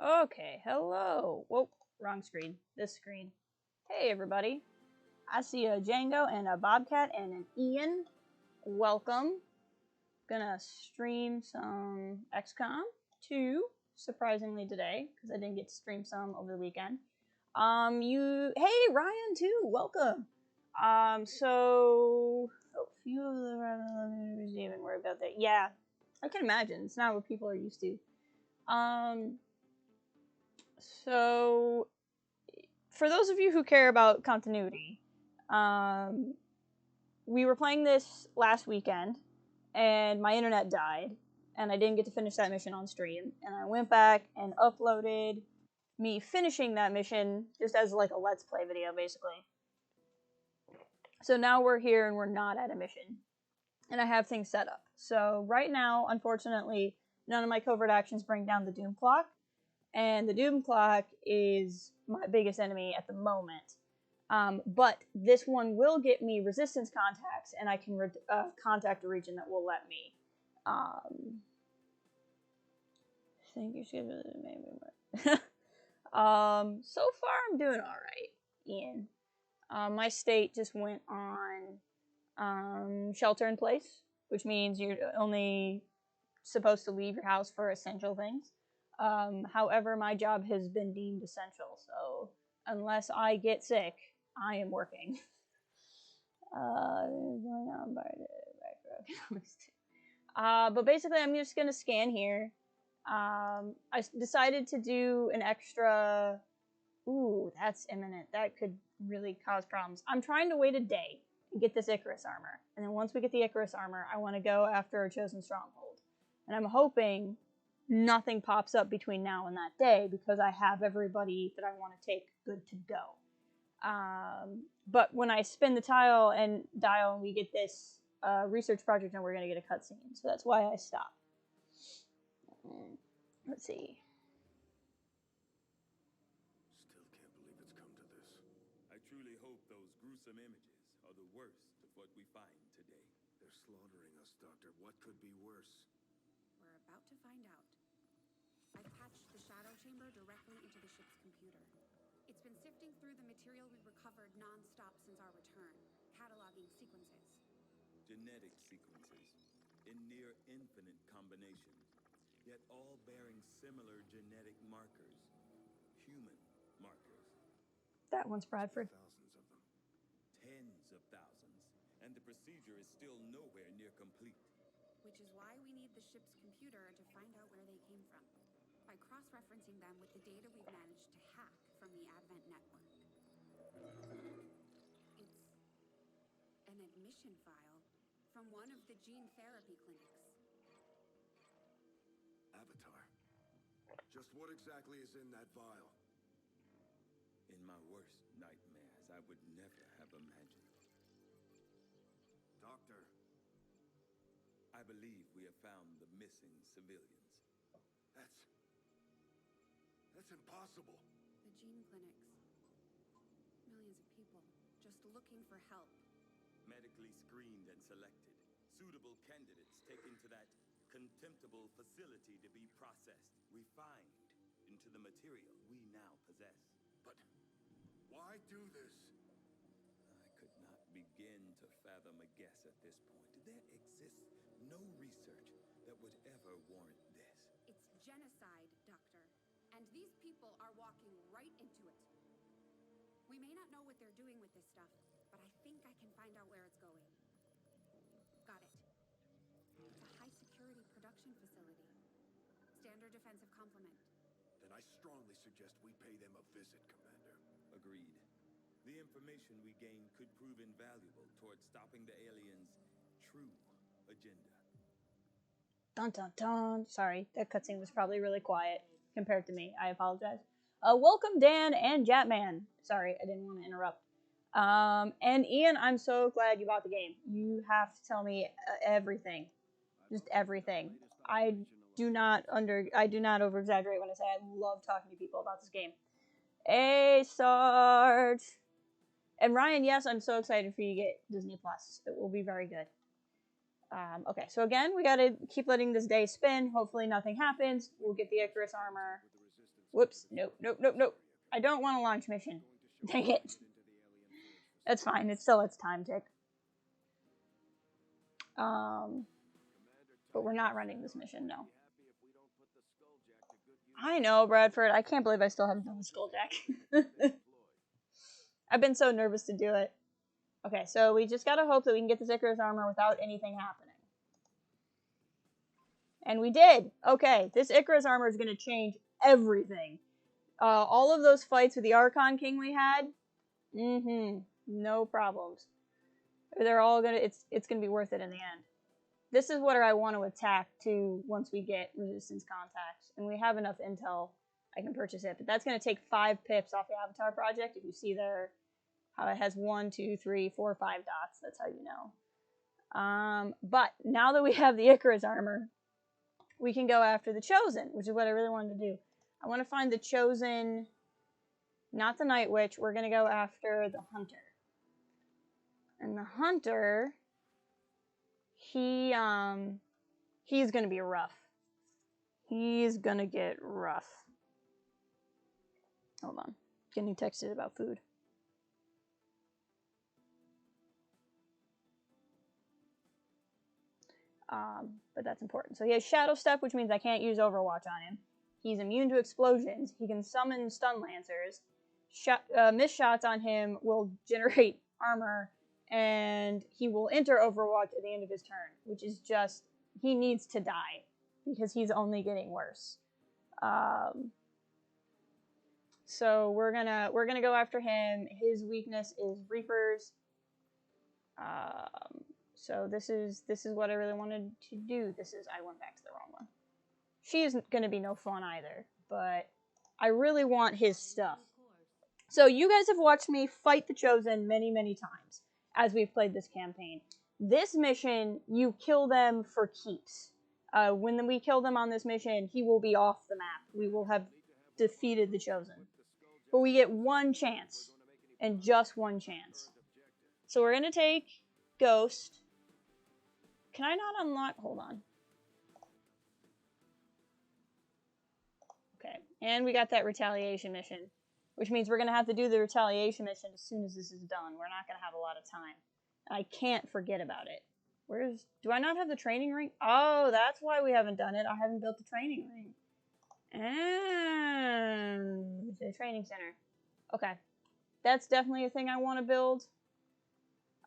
Okay, hello. Whoa, wrong screen. This screen. Hey, everybody. I see a Django and a Bobcat and an Ian. Welcome. Gonna stream some XCOM 2, surprisingly today, because I didn't get to stream some over the weekend. Hey, Ryan, too. Welcome. Few of the even worry about that. Yeah, I can imagine. It's not what people are used to. So for those of you who care about continuity, we were playing this last weekend, and my internet died, and I didn't get to finish that mission on stream. And I went back and uploaded me finishing that mission just as like a let's play video, basically. So now we're here and we're not at a mission, and I have things set up. So right now, unfortunately, none of my covert actions bring down the Doom clock. And the Doom clock is my biggest enemy at the moment. But this one will get me resistance contacts, and I can contact a region that will let me. Thank you. So far I'm doing all right, Ian. My state just went on shelter in place, which means you're only supposed to leave your house for essential things. However, my job has been deemed essential, so unless I get sick, I am working. But basically, I'm just gonna scan here. I decided to do an extra. Ooh, that's imminent. That could really cause problems. I'm trying to wait a day and get this Icarus armor, and then once we get the Icarus armor, I want to go after a chosen stronghold, and I'm hoping nothing pops up between now and that day because I have everybody that I want to take good to go. But when I spin the dial and we get this research project, and we're going to get a cutscene. So that's why I stopped. Let's see. Still can't believe it's come to this. I truly hope those gruesome images are the worst of what we find today. They're slaughtering us, Doctor. What could be worse? We're about to find out. I've patched the shadow chamber directly into the ship's computer. It's been sifting through the material we recovered non-stop since our return, cataloging sequences. Genetic sequences in near infinite combinations, yet all bearing similar genetic markers. Human markers. That one's Bradford. Thousands of them. Tens of thousands. And the procedure is still nowhere near complete. Which is why we need the ship's computer to find out where they came from, by cross-referencing them with the data we've managed to hack from the Advent network. It's an admission file from one of the gene therapy clinics. Avatar. Just what exactly is in that vial? In my worst nightmares, I would never have imagined. Doctor. I believe we have found the missing civilians. That's impossible. The gene clinics. Millions of people just looking for help. Medically screened and selected. Suitable candidates taken to that contemptible facility to be processed, refined into the material we now possess. But why do this? I could not begin to fathom a guess at this point. There exists no research that would ever warrant this. It's genocide, Doctor. And these people are walking right into it. We may not know what they're doing with this stuff, but I think I can find out where it's going. Got it. It's a high-security production facility. Standard defensive complement. Then I strongly suggest we pay them a visit, Commander. Agreed. The information we gain could prove invaluable towards stopping the aliens' true agenda. Dun dun dun. Sorry, that cutscene was probably really quiet compared to me. I apologize. Welcome, Dan and Jatman. Sorry, I didn't want to interrupt. And Ian, I'm so glad you bought the game. You have to tell me everything. Just everything. I do not over-exaggerate when I say I love talking to people about this game. Hey, Sarge. And Ryan, yes, I'm so excited for you to get Disney Plus. It will be very good. Okay, so again, we gotta keep letting this day spin. Hopefully nothing happens. We'll get the Icarus armor. Whoops. Nope, nope, nope, nope. I don't want a launch mission. Dang it. That's fine. It's still its time tick. But we're not running this mission, no. I know, Bradford. I can't believe I still haven't done the Skulljack. I've been so nervous to do it. Okay, so we just gotta hope that we can get this Icarus armor without anything happening. And we did! Okay, this Icarus armor is gonna change everything. All of those fights with the Archon King we had, no problems. They're all gonna, it's gonna be worth it in the end. This is what I want to attack to once we get resistance contacts. And we have enough intel, I can purchase it. But that's going to take 5 pips off the Avatar project. If you see there how it has 1, 2, 3, 4, 5 dots, that's how you know. But now that we have the Icarus armor, we can go after the Chosen, which is what I really wanted to do. I want to find the Chosen, not the Night Witch. We're going to go after the Hunter. And the Hunter, he's gonna be rough. He's gonna get rough. Hold on. Getting texted about food. But that's important. So he has Shadow Step, which means I can't use Overwatch on him. He's immune to explosions. He can summon Stun Lancers. Miss shots on him will generate armor, and he will enter Overwatch at the end of his turn, which is just, he needs to die because he's only getting worse. So we're gonna go after him. His weakness is Reapers. So this is what I really wanted to do. I went back to the wrong one. She isn't gonna be no fun either, but I really want his stuff. So you guys have watched me fight the Chosen many, many times as we've played this campaign. This mission, you kill them for keeps. When we kill them on this mission, he will be off the map. We will have defeated the Chosen. But we get one chance, and just one chance. So we're going to take Ghost. Can I not unlock? Hold on. Okay, and we got that retaliation mission, which means we're going to have to do the retaliation mission as soon as this is done. We're not going to have a lot of time. I can't forget about it. Do I not have the training ring? Oh, that's why we haven't done it. I haven't built the training ring. The training center. Okay. That's definitely a thing I want to build.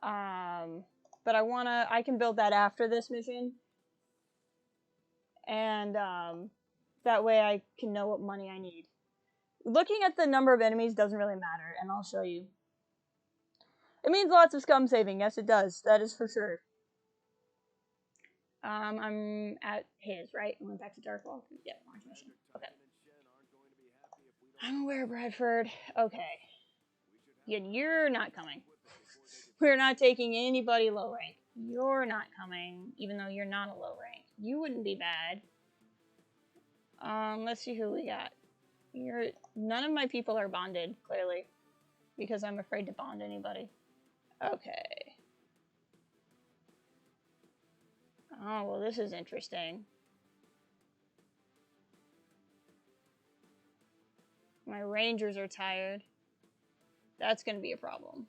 But I can build that after this mission. And, that way I can know what money I need. Looking at the number of enemies doesn't really matter, and I'll show you. It means lots of scum saving. Yes, it does. That is for sure. I'm at his, right? I went back to Darkwall. Yep, launch mission. Okay. I'm aware, Bradford. Okay. Yeah, you're not coming. We're not taking anybody low rank. You're not coming, even though you're not a low rank. You wouldn't be bad. Let's see who we got. None of my people are bonded, clearly. Because I'm afraid to bond anybody. Okay. Oh, well, this is interesting. My rangers are tired. That's going to be a problem.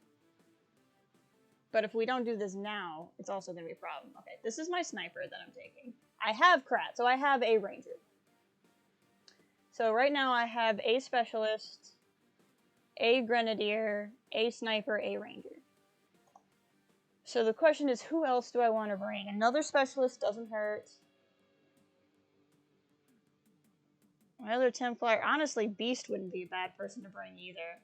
But if we don't do this now, it's also going to be a problem. Okay, this is my sniper that I'm taking. I have Krat, so I have a ranger. So right now I have a specialist, a grenadier, a sniper, a ranger. So the question is, who else do I want to bring? Another specialist doesn't hurt. My other Templar, honestly, Beast wouldn't be a bad person to bring either.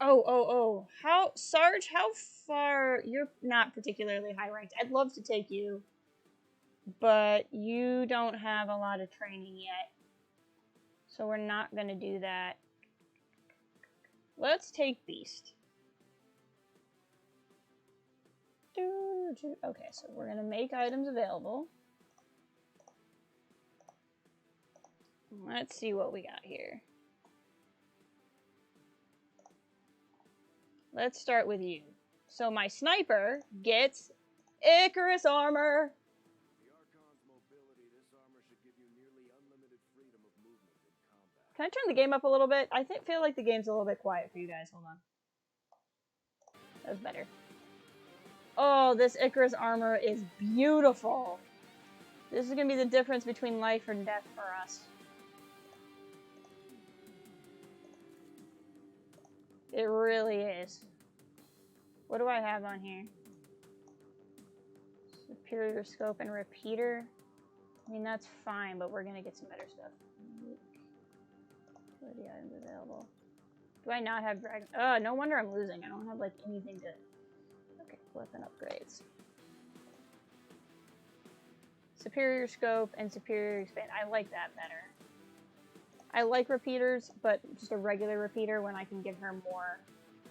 Oh. Sarge, how far? You're not particularly high ranked. I'd love to take you, but you don't have a lot of training yet. So we're not going to do that. Let's take Beast. Okay, so we're going to make items available. Let's see what we got here. Let's start with you. So my sniper gets Icarus armor. The Archon's mobility, this armor should give you nearly unlimited freedom of movement in combat. Can I turn the game up a little bit? I feel like the game's a little bit quiet for you guys. Hold on. That's better. Oh, this Icarus armor is beautiful. This is going to be the difference between life and death for us. It really is. What do I have on here? Superior scope and repeater. I mean, that's fine, but we're going to get some better stuff. What are the items available? Do I not have dragon? Oh, no wonder I'm losing. I don't have, like, anything to... Okay, weapon upgrades. Superior scope and superior expand. I like that better. I like repeaters, but just a regular repeater when I can give her more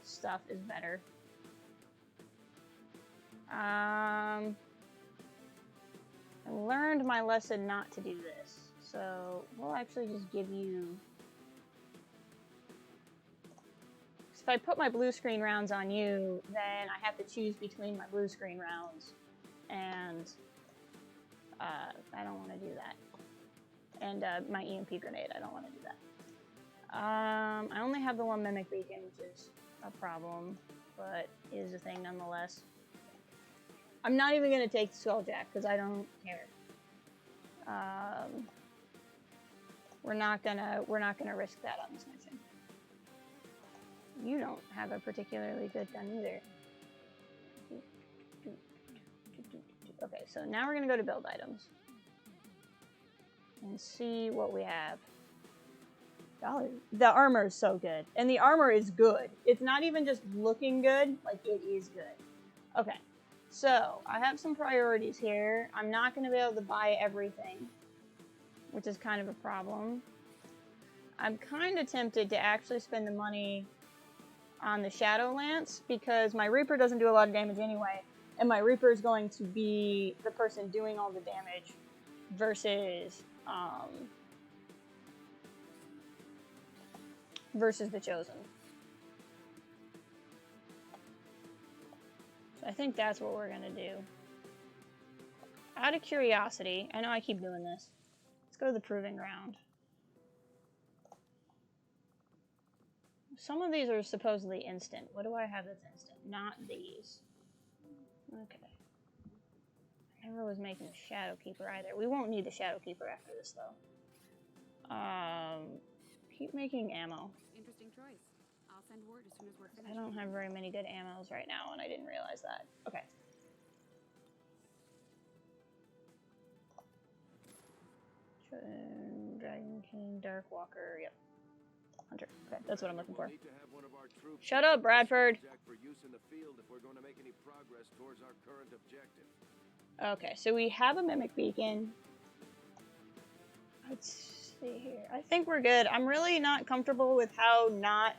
stuff is better. I learned my lesson not to do this. So we'll actually just give you... If I put my blue screen rounds on you, then I have to choose between my blue screen rounds. And I don't want to do that. And my EMP grenade, I don't want to do that. I only have the one mimic beacon, which is a problem, but is a thing nonetheless. I'm not even gonna take the Skulljack because I don't care. We're not gonna risk that on this mission. You don't have a particularly good gun either. Okay, so now we're gonna go to build items and see what we have. Golly, the armor is so good, and the armor is good. It's not even just looking good; like it is good. Okay. So, I have some priorities here. I'm not going to be able to buy everything, which is kind of a problem. I'm kind of tempted to actually spend the money on the Shadow Lance, because my Reaper doesn't do a lot of damage anyway, and my Reaper is going to be the person doing all the damage versus the Chosen. I think that's what we're gonna do. Out of curiosity, I know I keep doing this. Let's go to the Proving Ground. Some of these are supposedly instant. What do I have that's instant? Not these. Okay. I never was making a Shadow Keeper either. We won't need the Shadow Keeper after this, though. Keep making ammo. Interesting choice. I'll send word as soon as we're finished. I don't have very many good ammos right now, and I didn't realize that. Okay. Dragon King, Dark Walker, yep. Hunter. Okay, that's what I'm looking for. Shut up, Bradford! Okay, so we have a Mimic Beacon. Let's see here. I think we're good. I'm really not comfortable with how not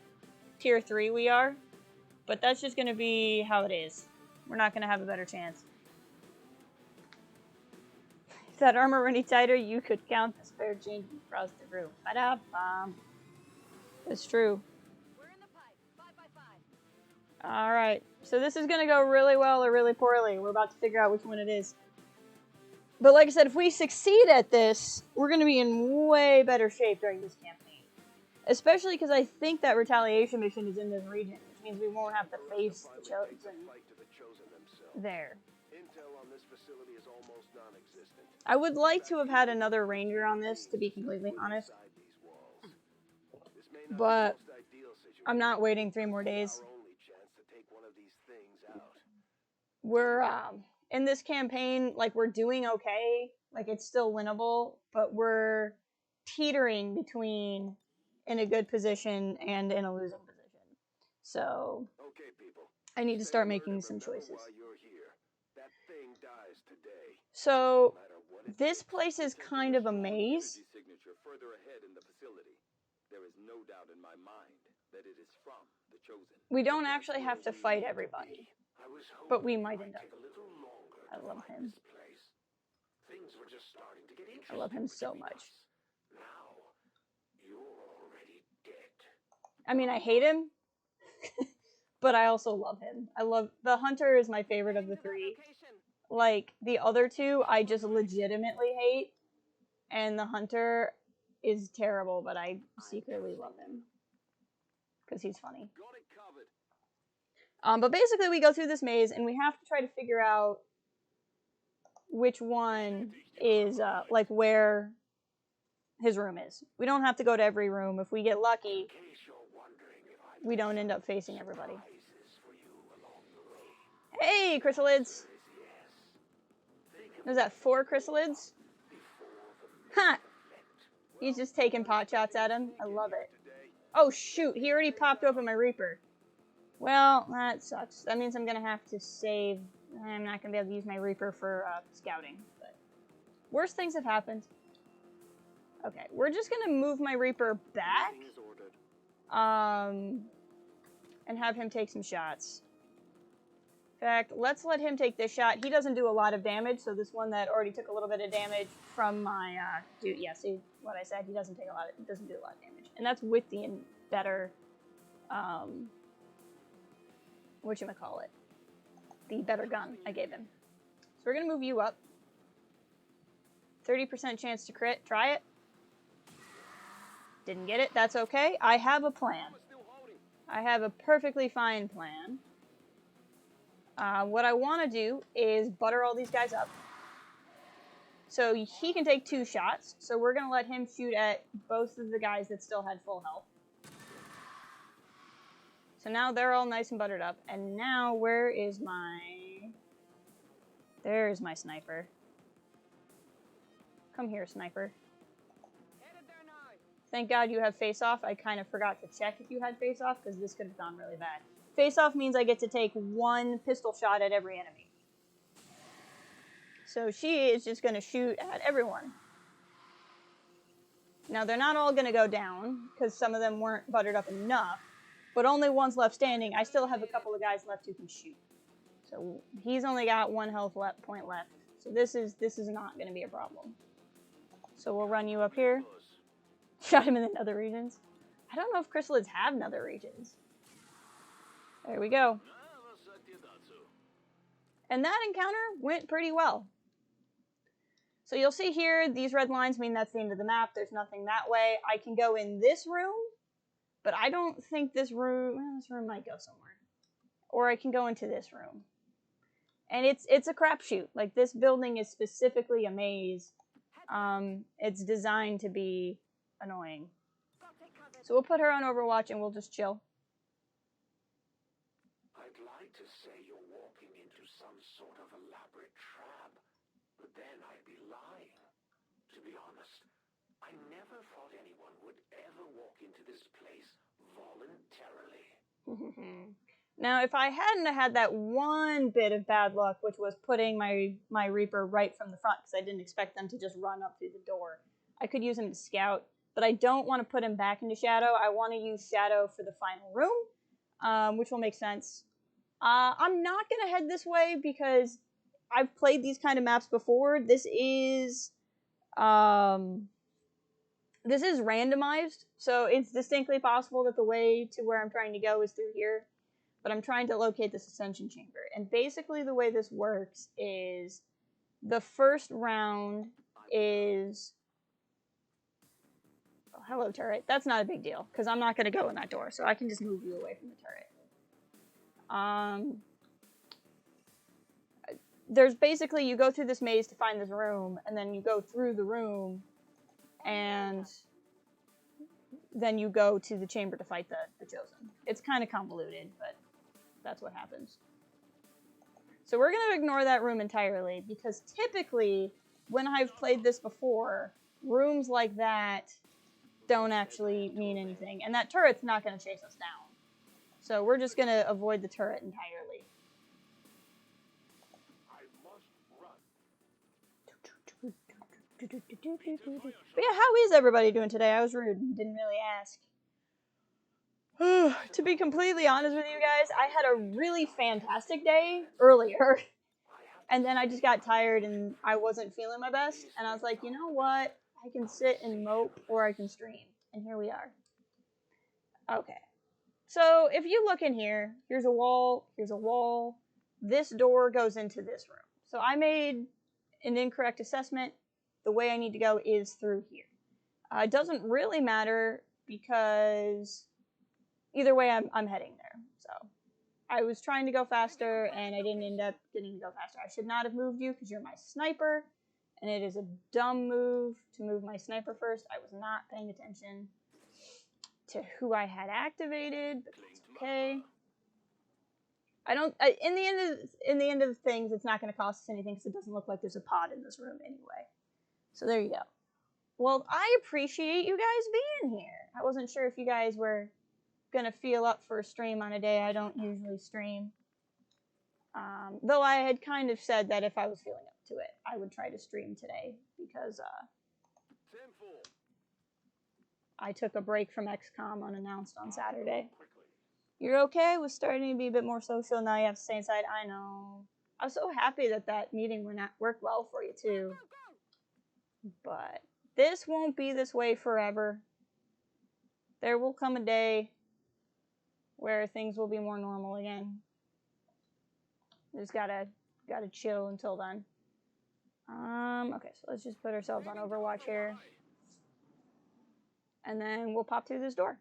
tier 3 we are, but that's just going to be how it is. We're not going to have a better chance. If that armor were any tighter, you could count the spare change in the frosted roof. Ba-da-bum. It's true. We're in the pipe. 5 by 5. Alright, so this is going to go really well or really poorly. We're about to figure out which one it is. But like I said, if we succeed at this, we're going to be in way better shape during this campaign. Especially because I think that retaliation mission is in this region, which means we won't have to face the Chosen there. Intel on this facility is almost non-existent. I would like to have had another ranger on this, to be completely honest. But I'm not waiting 3 more days. We're, in this campaign, like, we're doing okay. Like, it's still winnable, but we're teetering between in a good position and in a losing position. So, I need to start making some choices. So, this place is kind of a maze. We don't actually have to fight everybody, but we might end up. I love him. I love him so much. I mean, I hate him, but I also love him. The Hunter is my favorite of the 3. Like, the other 2, I just legitimately hate, and the Hunter is terrible, but I secretly love him. Because he's funny. Got it covered. But basically we go through this maze, and we have to try to figure out which one is, like, where his room is. We don't have to go to every room. If we get lucky, we don't end up facing everybody. Hey, chrysalids! Was that 4 chrysalids? Ha! He's just taking pot shots at him. I love it. Oh, shoot. He already popped open my Reaper. Well, that sucks. That means I'm going to have to save. I'm not going to be able to use my Reaper for scouting. But worse things have happened. Okay, we're just going to move my Reaper back. And have him take some shots. In fact, let's let him take this shot. He doesn't do a lot of damage, so this one that already took a little bit of damage from my, dude, yeah, see what I said? He doesn't do a lot of damage. And that's with the better, whatchamacallit, the better gun I gave him. So we're gonna move you up. 30% chance to crit, try it. Didn't get it, that's okay. I have a plan. I have a perfectly fine plan. What I want to do is butter all these guys up. So he can take 2 shots. So we're going to let him shoot at both of the guys that still had full health. So now they're all nice and buttered up. And now where is my... There's my sniper. Come here, sniper. Thank God you have face-off. I kind of forgot to check if you had face-off, because this could have gone really bad. Face-off means I get to take 1 pistol shot at every enemy. So she is just going to shoot at everyone. Now, they're not all going to go down, because some of them weren't buttered up enough, but only one's left standing. I still have a couple of guys left who can shoot. So he's only got 1 health point left. So this is not going to be a problem. So we'll run you up here. Shot him in the nether regions. I don't know if chrysalids have nether regions. There we go. And that encounter went pretty well. So you'll see here, these red lines mean that's the end of the map. There's nothing that way. I can go in this room, but I don't think this room might go somewhere. Or I can go into this room. And it's a crapshoot. Like, this building is specifically a maze. It's designed to be annoying. So we'll put her on Overwatch and we'll just chill. I'd like to say you're walking into some sort of elaborate trap, but then I'd be lying. To be honest, I never thought anyone would ever walk into this place voluntarily. Now, if I hadn't had that one bit of bad luck, which was putting my Reaper right from the front, because I didn't expect them to just run up through the door, I could use him to scout, but I don't want to put him back into Shadow. I want to use Shadow for the final room, which will make sense. I'm not going to head this way because I've played these kind of maps before. This is randomized, so it's distinctly possible that the way to where I'm trying to go is through here. But I'm trying to locate this ascension chamber. And basically the way this works is the first round is... Oh, hello, turret. That's not a big deal, because I'm not going to go in that door, so I can just move you away from the turret. There's basically, you go through this maze to find this room, and then you go through the room, and then you go to the chamber to fight the Chosen. It's kind of convoluted, but that's what happens. So we're going to ignore that room entirely, because typically, when I've played this before, rooms like that don't actually mean anything. And that turret's not going to chase us down. So we're just going to avoid the turret entirely. I must run. But yeah, how is everybody doing today? I was rude and didn't really ask. To be completely honest with you guys, I had a really fantastic day earlier. And then I just got tired and I wasn't feeling my best. And I was like, you know what? I can sit and mope or I can stream. And here we are. Okay. So if you look in here, here's a wall, here's a wall. This door goes into this room. So I made an incorrect assessment. The way I need to go is through here. It doesn't really matter because either way, I'm heading there. So I was trying to go faster, and I didn't end up getting to go faster. I should not have moved you because you're my sniper, and it is a dumb move to move my sniper first. I was not paying attention to who I had activated, but that's okay. In the end of things, it's not going to cost us anything because it doesn't look like there's a pod in this room anyway. So there you go. Well, I appreciate you guys being here. I wasn't sure if you guys were gonna feel up for a stream on a day I don't usually stream. Though I had kind of said that if I was feeling up to it, I would try to stream today because I took a break from XCOM unannounced on Saturday. You're okay with starting to be a bit more social, now you have to stay inside. I know. I'm so happy that that meeting worked well for you too. But this won't be this way forever. There will come a day where things will be more normal again. Just gotta chill until then. Okay, so let's just put ourselves on Overwatch here. And then we'll pop through this door.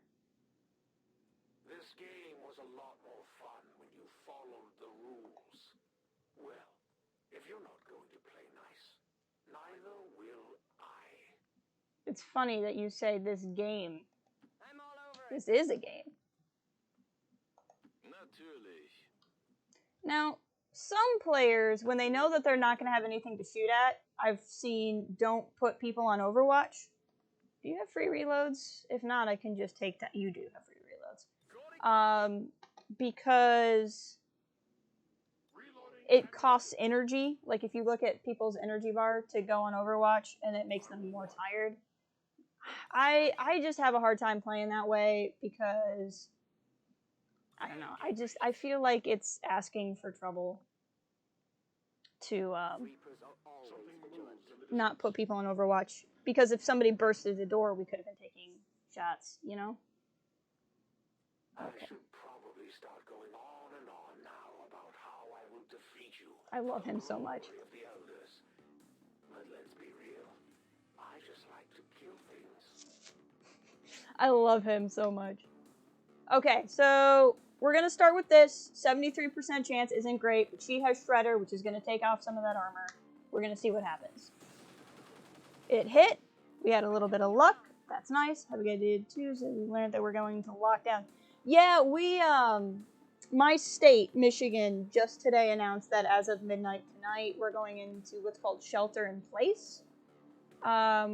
This game was a lot more fun when you followed the rules. Well, if you're not going to play nice, neither will I. It's funny that you say this game. I'm all over This is a game. Natürlich. Now, some players, when they know that they're not going to have anything to shoot at, I've seen don't put people on Overwatch. Do you have free reloads? If not, I can just take that. You do have free reloads. Because it costs energy. Like, if you look at people's energy bar to go on Overwatch, and it makes them more tired. I just have a hard time playing that way because, I don't know, I feel like it's asking for trouble to not put people on Overwatch. Because if somebody burst through the door, we could have been taking shots, you know? Okay. I should probably start going on and on now about how I will defeat you. I love him so much. Of the elders. But let's be real. I just like to kill things. I love him so much. Okay, so we're going to start with this. 73% chance isn't great, but she has Shredder, which is going to take off some of that armor. We're going to see what happens. It hit. We had a little bit of luck. That's nice. Have a good day too. So we learned that we're going to lockdown. Yeah, we, my state, Michigan, just today announced that as of midnight tonight, we're going into what's called shelter in place.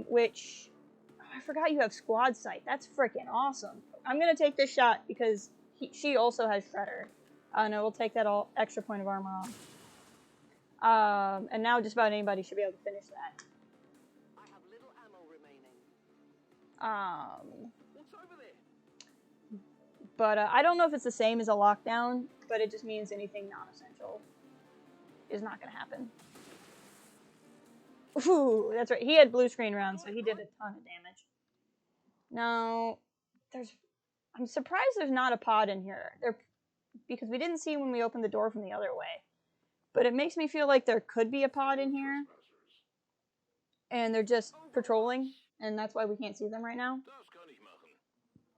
Which, I forgot you have squad sight. That's freaking awesome. I'm going to take this shot because she also has Shredder. And it will take that extra point of armor off. And now just about anybody should be able to finish that. I have little ammo remaining. What's over there? But I don't know if it's the same as a lockdown, but it just means anything non-essential is not going to happen. Ooh, that's right. He had blue screen rounds, so he did a ton of damage. Now, I'm surprised there's not a pod in here. Because we didn't see when we opened the door from the other way. But it makes me feel like there could be a pod in here. And they're just patrolling, and that's why we can't see them right now.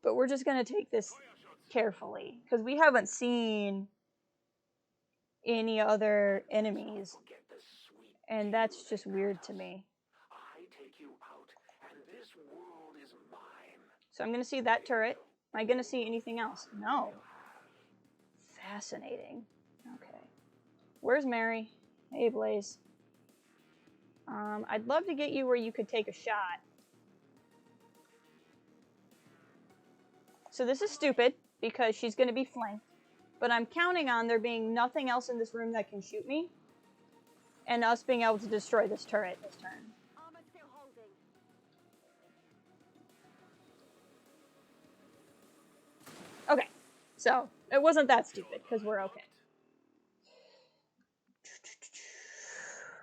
But we're just going to take this carefully, because we haven't seen any other enemies. And that's just weird to me. So I'm going to see that turret. Am I going to see anything else? No. Fascinating. Okay. Where's Mary? Hey, Blaze. I'd love to get you where you could take a shot. So this is stupid, because she's going to be flanked. But I'm counting on there being nothing else in this room that can shoot me. And us being able to destroy this turret this turn. Armor still holding. Okay. So, it wasn't that stupid, because we're okay.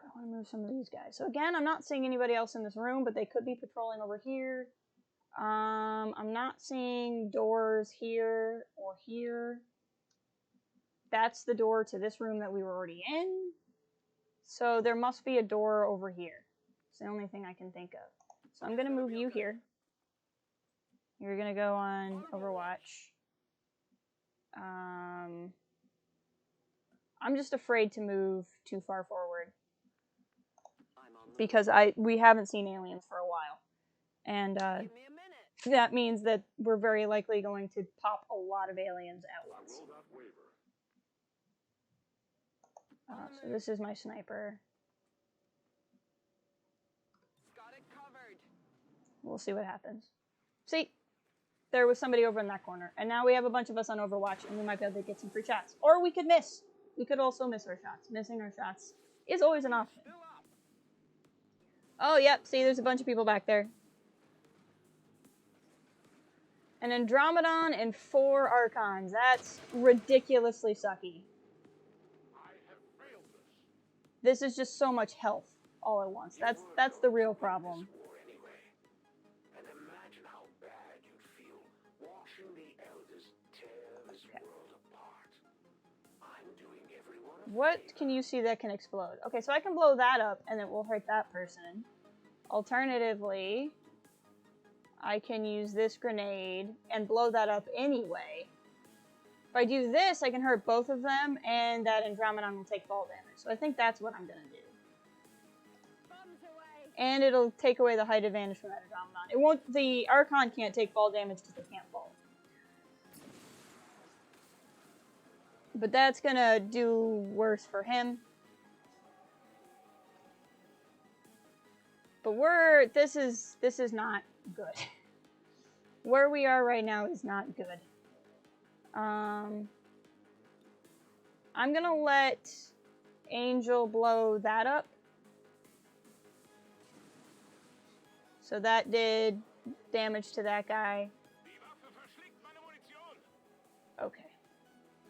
I want to move some of these guys. So again, I'm not seeing anybody else in this room, but they could be patrolling over here. I'm not seeing doors here or here. That's the door to this room that we were already in. So there must be a door over here. It's the only thing I can think of. So I'm going to move you here. You're gonna go on Overwatch. I'm just afraid to move too far forward because we haven't seen aliens for a while, and that means that we're very likely going to pop a lot of aliens at once. So this is my sniper. Got it covered. We'll see what happens. See, there was somebody over in that corner, and now we have a bunch of us on Overwatch, and we might be able to get some free shots. Or we could miss. We could also miss our shots. Missing our shots is always an option. Oh, yep, see, there's a bunch of people back there. An Andromedon and 4 Archons. That's ridiculously sucky. This is just so much health all at once. That's the real problem. And imagine how bad you'd feel watching the elders tear this world apart. I'm doing everyone a What favor. can you see that can explode? Okay, so I can blow that up and it will hurt that person. Alternatively, I can use this grenade and blow that up anyway. If I do this, I can hurt both of them, and that Andromedon will take fall damage. So I think that's what I'm going to do. Bombs away. And it'll take away the height advantage from that Andromedon. It won't. The Archon can't take fall damage because they can't fall. But that's going to do worse for him. But this is not good. Where we are right now is not good. I'm gonna let Angel blow that up. So that did damage to that guy. Okay.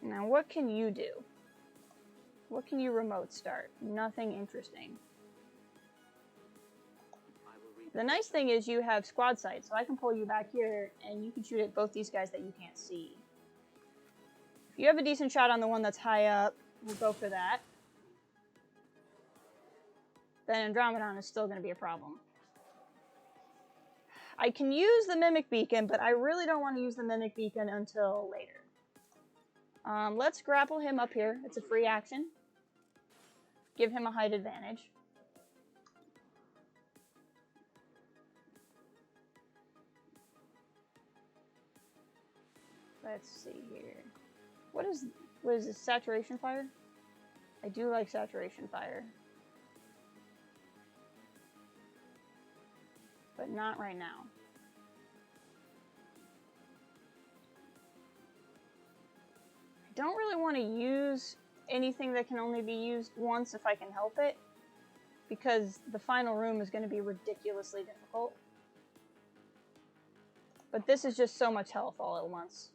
Now what can you do? What can you remote start? Nothing interesting. The nice thing is you have squad sight, so I can pull you back here and you can shoot at both these guys that you can't see. If you have a decent shot on the one that's high up, we'll go for that. Then Andromedon is still going to be a problem. I can use the Mimic Beacon, but I really don't want to use the Mimic Beacon until later. Let's grapple him up here. It's a free action. Give him a height advantage. Let's see here. What is this, saturation fire? I do like saturation fire. But not right now. I don't really want to use anything that can only be used once if I can help it, because the final room is going to be ridiculously difficult. But this is just so much health all at once.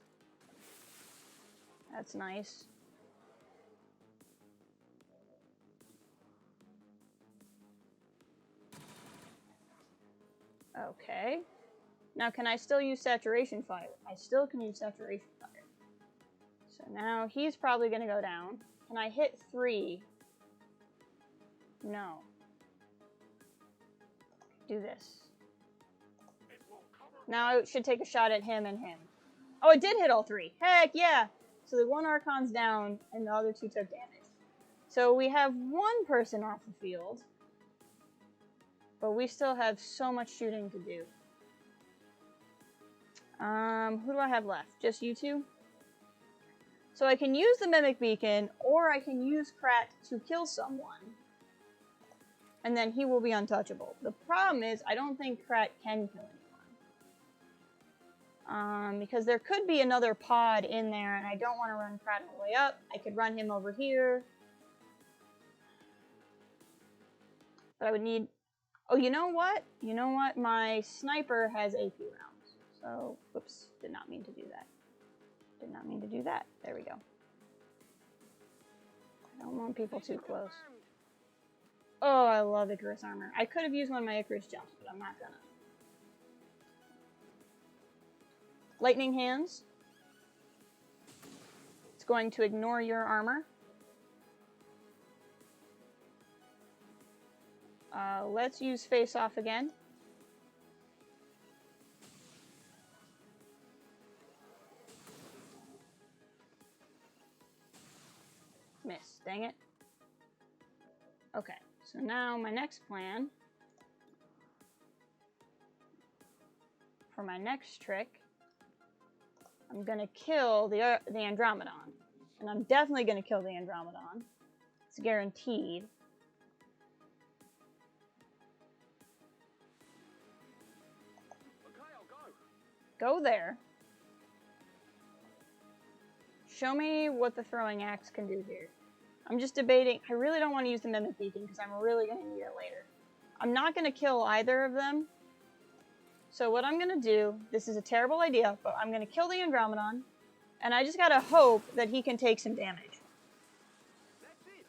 That's nice. Okay. Now can I still use saturation fire? I still can use saturation fire. So now he's probably going to go down. Can I hit 3? No. Do this. Now I should take a shot at him and him. Oh, it did hit all 3. Heck yeah! So the one Archon's down, and the other 2 took damage. So we have 1 person off the field. But we still have so much shooting to do. Who do I have left? Just you 2? So I can use the Mimic Beacon, or I can use Krat to kill someone. And then he will be untouchable. The problem is, I don't think Krat can kill anyone. Because there could be another pod in there, and I don't want to run Krat all the way up. I could run him over here. But I would need... Oh, you know what? You know what? My sniper has AP rounds. So, whoops. Did not mean to do that. Did not mean to do that. There we go. I don't want people too close. Oh, I love Icarus armor. I could have used one of my Icarus jumps, but I'm not gonna. Lightning hands. It's going to ignore your armor. Let's use face off again. Dang it. Okay, so now my next plan for my next trick, I'm gonna kill the Andromedon. And I'm definitely gonna kill the Andromedon. It's guaranteed. Okay, I'll go. Go there. Show me what the throwing axe can do here. I'm just debating. I really don't want to use the Mimic Beacon because I'm really going to need it later. I'm not going to kill either of them. So what I'm going to do, this is a terrible idea, but I'm going to kill the Andromedon. And I just got to hope that he can take some damage. That's it.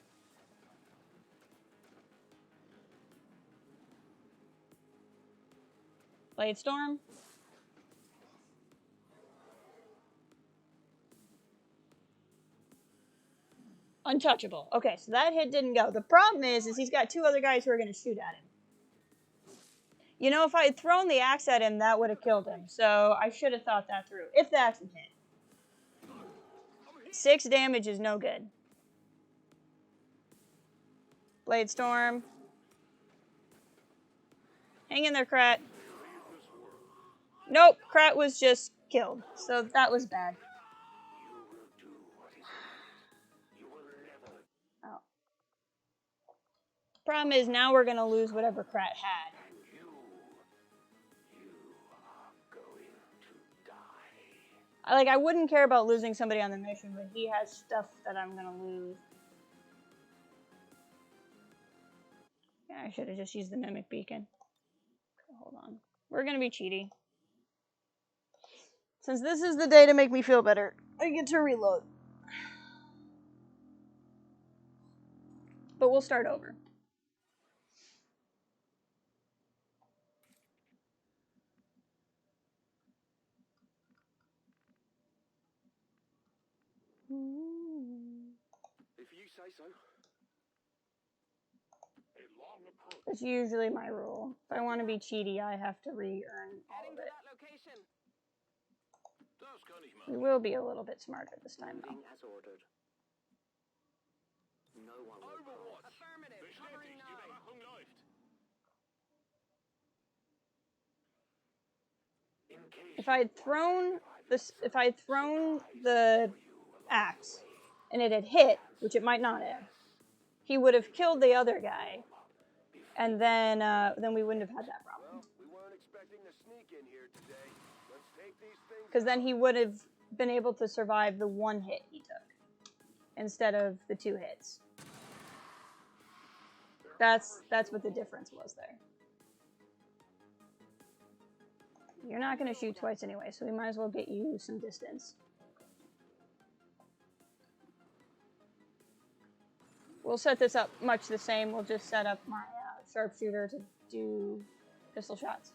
Blade Storm. Untouchable. Okay, so that hit didn't go. The problem is he's got two other guys who are going to shoot at him. You know, if I had thrown the axe at him, that would have killed him. So I should have thought that through. If the axe had hit. 6 damage is no good. Blade Storm. Hang in there, Krat. Nope, Krat was just killed. So that was bad. Oh. Problem is, now we're going to lose whatever Krat had. I wouldn't care about losing somebody on the mission, but he has stuff that I'm going to lose. Yeah, I should have just used the Mimic Beacon. Hold on. We're going to be cheaty. Since this is the day to make me feel better, I get to reload. But we'll start over. If you say so. That's usually my rule. If I want to be cheaty, I have to re-earn all Heading of to it. that location. We will be a little bit smarter this time, though. As ordered. No one will cross. Affirmative. Covering 9. If I had thrown the axe and it had hit, which it might not have, he would have killed the other guy, and then we wouldn't have had that problem. Well, we weren't expecting to sneak in here today. Let's take these things. Because then he would have been able to survive the 1 hit he took instead of the 2 hits. That's what the difference was there. You're not going to shoot twice anyway, so we might as well get you some distance. We'll set this up much the same. We'll just set up my sharpshooter to do pistol shots.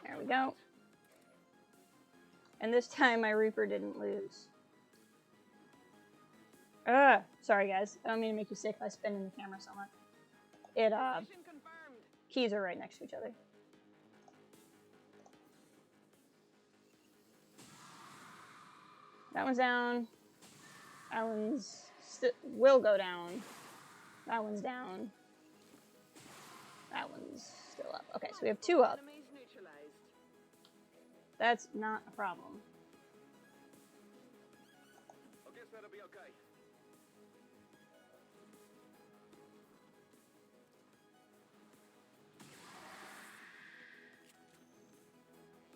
There we go. And this time my Reaper didn't lose. Sorry guys. I don't mean to make you sick by spinning the camera so much. Mission confirmed. Keys are right next to each other. That one's down. That one's will go down. That one's down. That one's still up. Okay, so we have 2 up. Enemies neutralized. That's not a problem. I guess that'll be okay.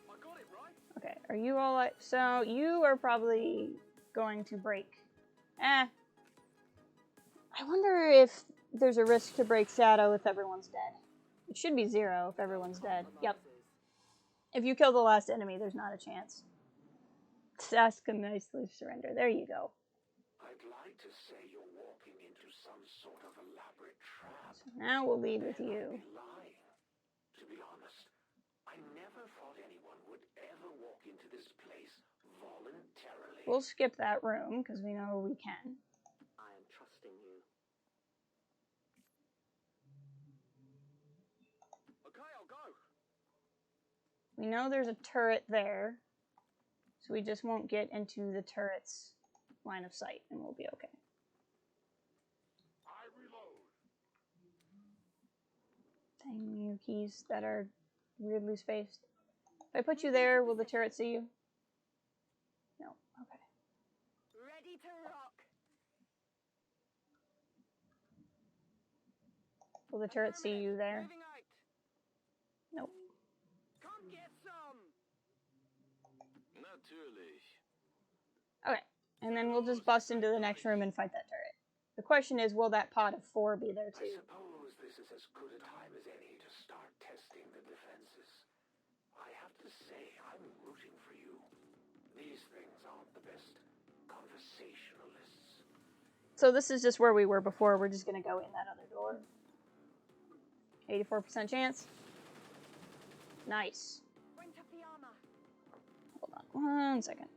I got it right. Okay, are you all like... So, you are probably going to break. I wonder if there's a risk to break Shadow if everyone's dead. It should be 0 if everyone's dead. Yep. If you kill the last enemy, there's not a chance. Ask him nicely to surrender. There you go. I'd like to say you're walking into some sort of elaborate trap. So now we'll lead with you. Lying. To be honest, I never thought anyone would ever walk into this place voluntarily. We'll skip that room, because we know we can. I am trusting you. We know there's a turret there, so we just won't get into the turret's line of sight, and we'll be okay. I reload. Dang you keys that are weirdly spaced. If I put you there, will the turret see you? No. Okay. Ready to rock. Will the turret see you there? Moving out. Nope. Come get some. Natürlich. Okay. And then we'll just bust into the next room and fight that turret. The question is, will that pod of 4 be there I too? suppose this is as good a time as any to start testing the defenses. I have to say, I'm rooting for you. These things aren't the best conversationalists. So this is just where we were before. We're just going to go in that other door. 84% chance. Nice. Bring up the armor. Hold on 1 second.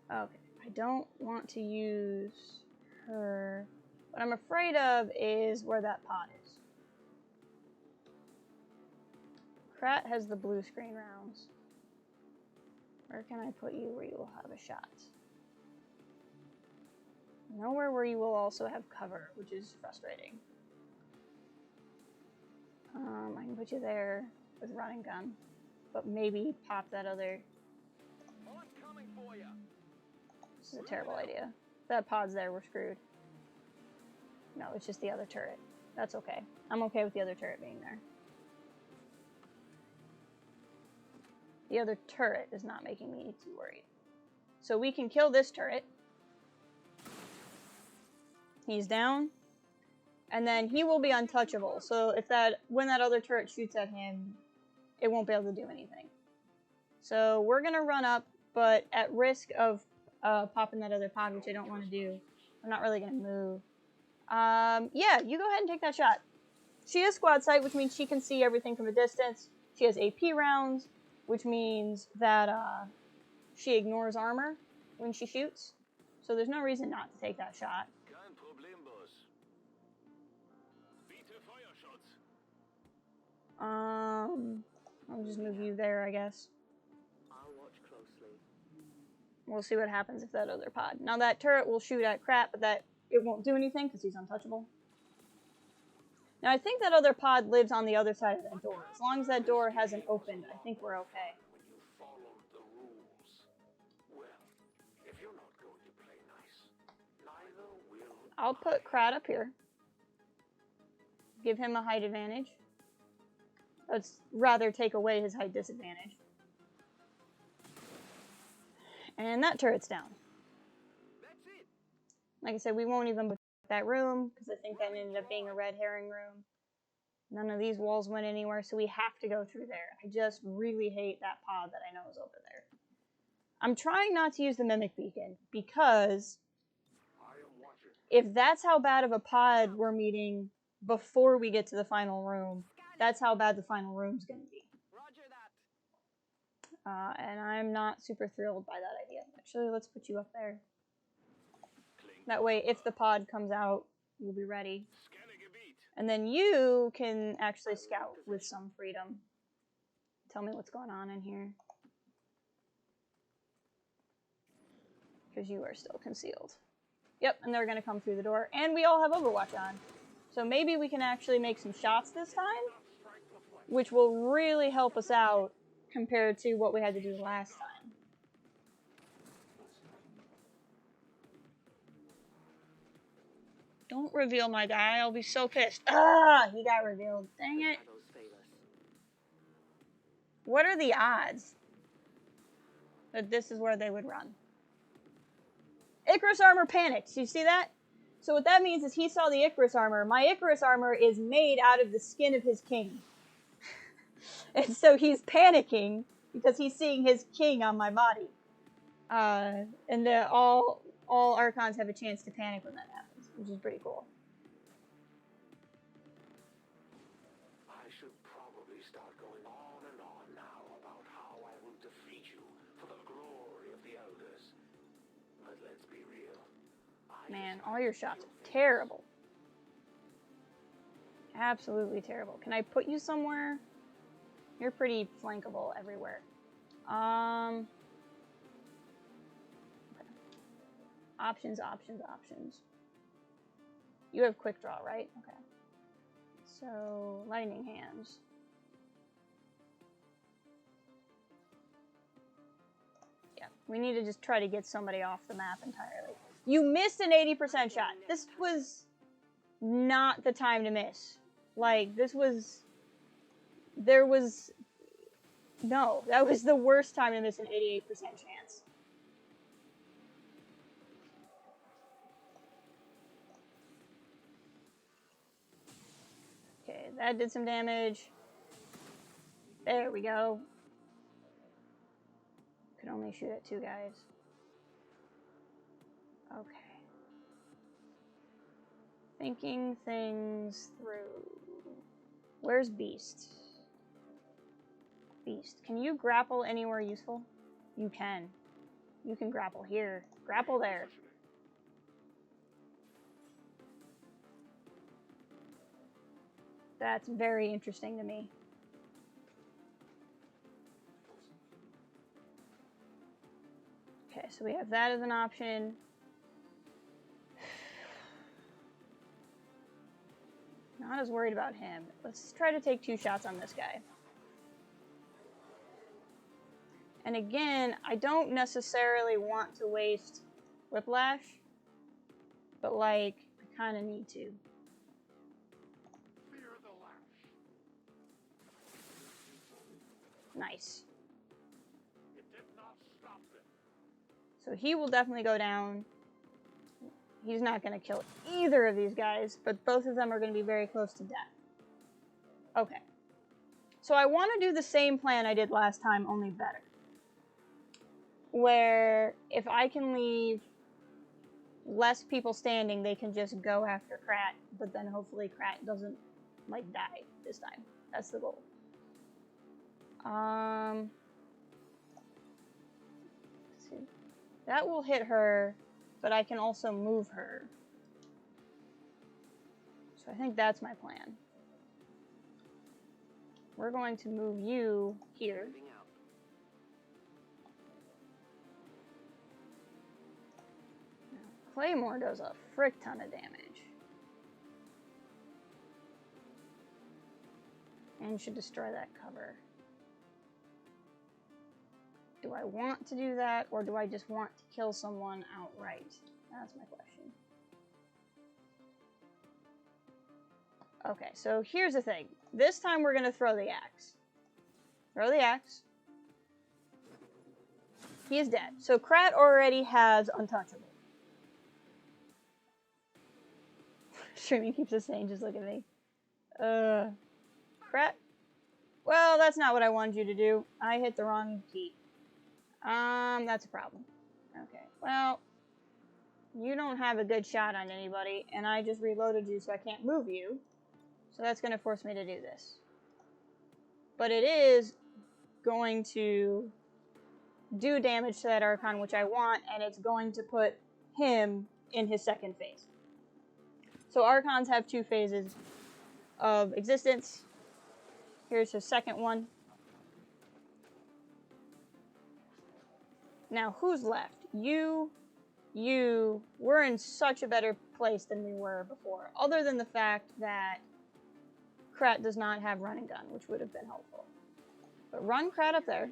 Okay, I don't want to use her. What I'm afraid of is where that pod is. Krat has the blue screen rounds. Where can I put you where you will have a shot? Nowhere where you will also have cover, which is frustrating. I can put you there with running gun, but maybe pop that other. I'm coming for you. This is a terrible idea. If that pod's there, we're screwed. No, it's just the other turret. That's okay. I'm okay with the other turret being there. The other turret is not making me too worried. So we can kill this turret. He's down. And then he will be untouchable. So if when that other turret shoots at him, it won't be able to do anything. So we're gonna run up, but at risk of popping that other pod, which I don't want to do. I'm not really gonna move. Yeah, you go ahead and take that shot. She is squad sight, which means she can see everything from a distance. She has AP rounds, which means that she ignores armor when she shoots. So there's no reason not to take that shot. Kein Problem, Boss. Bitte Feuerschutz. I'll just move you there, I guess. I'll watch closely. We'll see what happens if that other pod. Now that turret will shoot at Krat, but it won't do anything because he's untouchable. Now I think that other pod lives on the other side of that door. As long as that door hasn't opened, I think we're okay. When you followed the rules. Well, if you're not going to play nice, neither will I'll put Krat up here. Give him a height advantage. Let's rather take away his height disadvantage. And that turret's down. That's it. Like I said, we won't even look at that room, because I think that ended up being a red herring room. None of these walls went anywhere, so we have to go through there. I just really hate that pod that I know is over there. I'm trying not to use the mimic beacon, because if that's how bad of a pod we're meeting before we get to the final room, that's how bad the final room's going to be. Roger that. And I'm not super thrilled by that idea. Actually, let's put you up there. That way, if the pod comes out, we'll be ready. And then you can actually scout with some freedom. Tell me what's going on in here. Because you are still concealed. Yep, and they're going to come through the door. And we all have Overwatch on. So maybe we can actually make some shots this time, which will really help us out compared to what we had to do last time. Don't reveal my guy, I'll be so pissed. Ah, he got revealed. Dang it. What are the odds that this is where they would run? Icarus armor panicked. You see that? So what that means is he saw the Icarus armor. My Icarus armor is made out of the skin of his king. And so he's panicking because he's seeing his king on my body. And all Archons have a chance to panic when that happens, which is pretty cool. I should probably start going on and on now about how I will defeat you for the glory of the Elders. But let's be real. I Man, all your shots are terrible. Absolutely terrible. Can I put you somewhere? You're pretty flankable everywhere. Okay. Options. You have quick draw, right? Okay. So, lightning hands. Yeah, we need to just try to get somebody off the map entirely. You missed an 80% shot. This was not the time to miss. Like, this was... No, that was the worst time to miss an 88% chance. Okay, that did some damage. There we go. Could only shoot at 2 guys. Okay. Thinking things through. Where's Beast? Beast, can you grapple anywhere useful? You can. You can grapple here. Grapple there. That's very interesting to me. Okay, so we have that as an option. Not as worried about him. Let's try to take 2 shots on this guy. And again, I don't necessarily want to waste Whiplash, but like, I kind of need to. Fear the lash. Nice. It did not stop them. So he will definitely go down. He's not going to kill either of these guys, but both of them are going to be very close to death. Okay. So I want to do the same plan I did last time, only better. Where if I can leave less people standing, they can just go after Krat, but then hopefully Krat doesn't, like, die this time. That's the goal. Let's see. That will hit her, but I can also move her. So I think that's my plan. We're going to move you here. Claymore does a frick ton of damage. And should destroy that cover. Do I want to do that, or do I just want to kill someone outright? That's my question. Okay, so here's the thing. This time we're going to throw the axe. Throw the axe. He is dead. So Krat already has Untouchable. Streaming keeps us saying, just look at me. Krat? Well, that's not what I wanted you to do. I hit the wrong key. That's a problem. Okay, well, you don't have a good shot on anybody, and I just reloaded you so I can't move you. So that's going to force me to do this. But it is going to do damage to that Archon, which I want, and it's going to put him in his second phase. So Archons have 2 phases of existence. Here's his second one. Now, who's left? You. We're in such a better place than we were before, other than the fact that Krat does not have run and gun, which would have been helpful. But run Krat up there.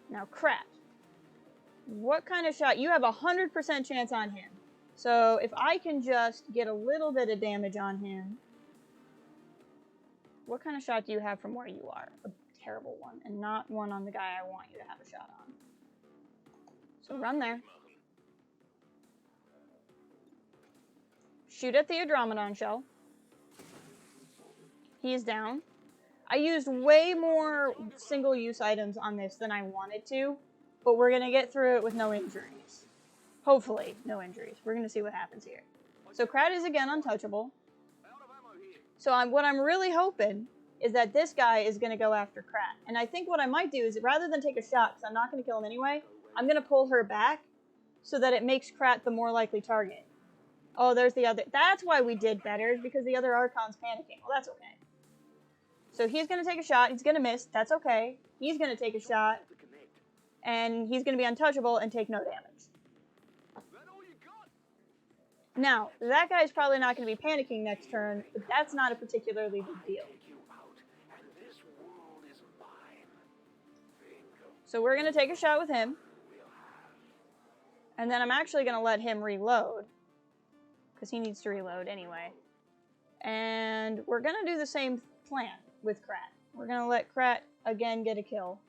Now, Krat. What kind of shot? You have a 100% chance on him. So if I can just get a little bit of damage on him. What kind of shot do you have from where you are? A terrible one, and not one on the guy I want you to have a shot on. So run there. Shoot at the Andromedon shell. He's down. I used way more single-use items on this than I wanted to, but we're going to get through it with no injuries. Hopefully, no injuries. We're going to see what happens here. So Krat is again untouchable. So what I'm really hoping is that this guy is going to go after Krat. And I think what I might do is, rather than take a shot, because I'm not going to kill him anyway, I'm going to pull her back so that it makes Krat the more likely target. Oh, there's the other. That's why we did better, because the other Archon's panicking. Well, that's okay. So he's going to take a shot. He's going to miss. That's okay. He's going to take a shot. And he's going to be untouchable and take no damage. Now, that guy's probably not going to be panicking next turn, but that's not a particularly big deal. So we're going to take a shot with him. And then I'm actually going to let him reload, because he needs to reload anyway. And we're going to do the same plan with Krat. We're going to let Krat again get a kill.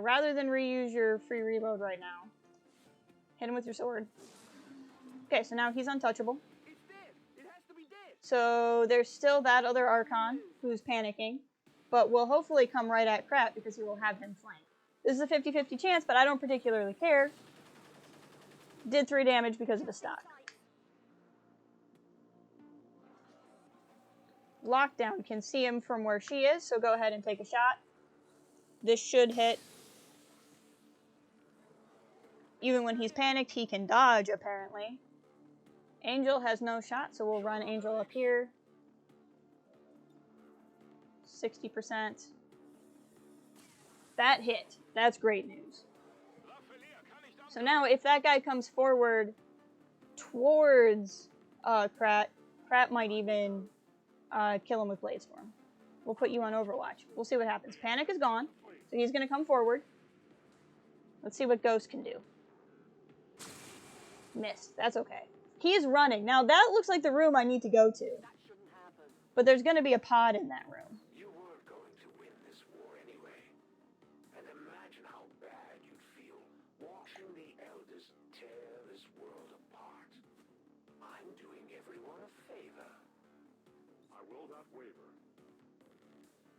Rather than reuse your free reload right now, hit him with your sword. Okay, so now he's untouchable. It's dead. It has to be dead. So there's still that other Archon who's panicking, but will hopefully come right at Krat because he will have him flanked. This is a 50-50 chance, but I don't particularly care. Did 3 damage because of the stock. Lockdown can see him from where she is, so go ahead and take a shot. This should hit. Even when he's panicked, he can dodge, apparently. Angel has no shot, so we'll run Angel up here. 60%. That hit. That's great news. So now, if that guy comes forward towards Krat, Krat might even kill him with Blade Storm. We'll put you on Overwatch. We'll see what happens. Panic is gone, so he's going to come forward. Let's see what Ghost can do. Missed. That's okay. He is running. Now, that looks like the room I need to go to. That shouldn't happen. But there's going to be a pod in that room. You were going to win this war anyway. And imagine how bad you'd feel watching the Elders tear this world apart. I'm doing everyone a favor. I will not waver.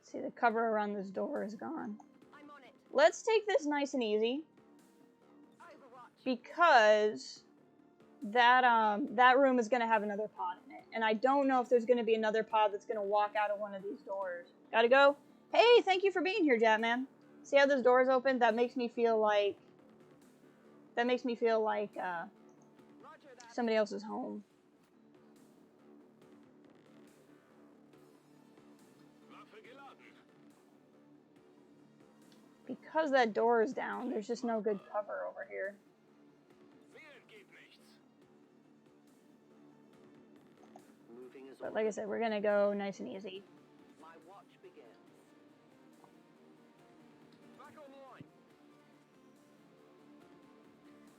See, the cover around this door is gone. I'm on it. Let's take this nice and easy, Overwatch. because that room is going to have another pod in it. And I don't know if there's going to be another pod that's going to walk out of one of these doors. Gotta go. Hey, thank you for being here, Jatman. See how this door is open? That makes me feel like Roger that. somebody else's home. Because that door is down, there's just no good cover over here. Moving as But like I said, we're gonna go nice and easy. my watch begins. Back online.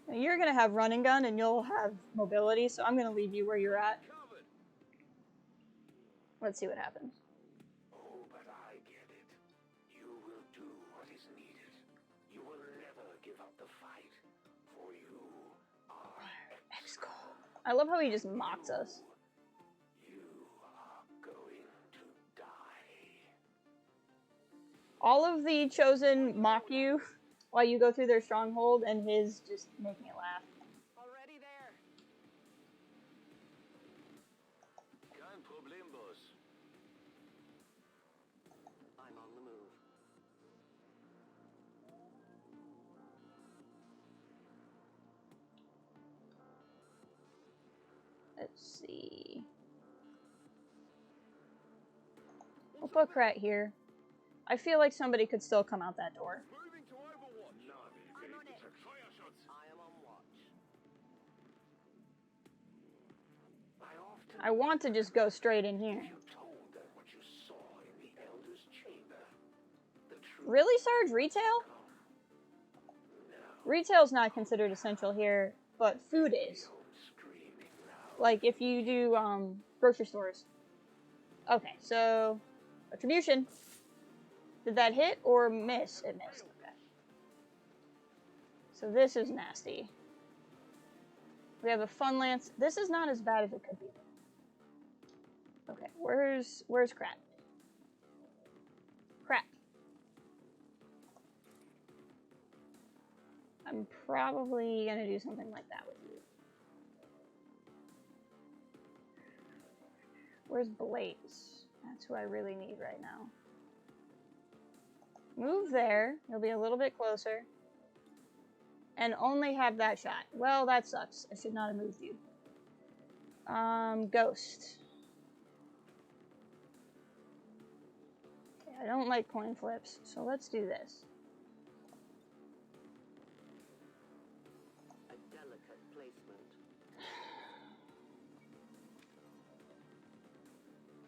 Now you're gonna have run and gun, and you'll have mobility, so I'm gonna leave you where you're at. Covered. Let's see what happens. Oh, but I get it. You will do what is needed. You will never give up the fight. For you are XCOM. I love how he just mocks us. You are going to die. All of the Chosen mock you while you go through their stronghold, and his just make me laugh. Already there. Kein Problem, Boss. I'm on the move. Let's see. We'll put Krat here. I feel like somebody could still come out that door. Moving to Overwatch. I'm on it. Fire shots. I am on watch. I want to just go straight in here. You told them what you saw in the Elder's chamber. The truth. Really, Sarge? Retail? Retail's not considered essential here, but food is. Screaming now. Like if you do grocery stores. Okay, so Retribution. Did that hit or miss? It missed. Okay. So this is nasty. We have a Fun Lance. This is not as bad as it could be. Okay, where's Krat? Krat. I'm probably gonna do something like that with you. Where's Blaze? That's who I really need right now. Move there. You'll be a little bit closer. And only have that shot. Well, that sucks. I should not have moved you. Ghost. Okay, I don't like coin flips, so let's do this. A delicate placement.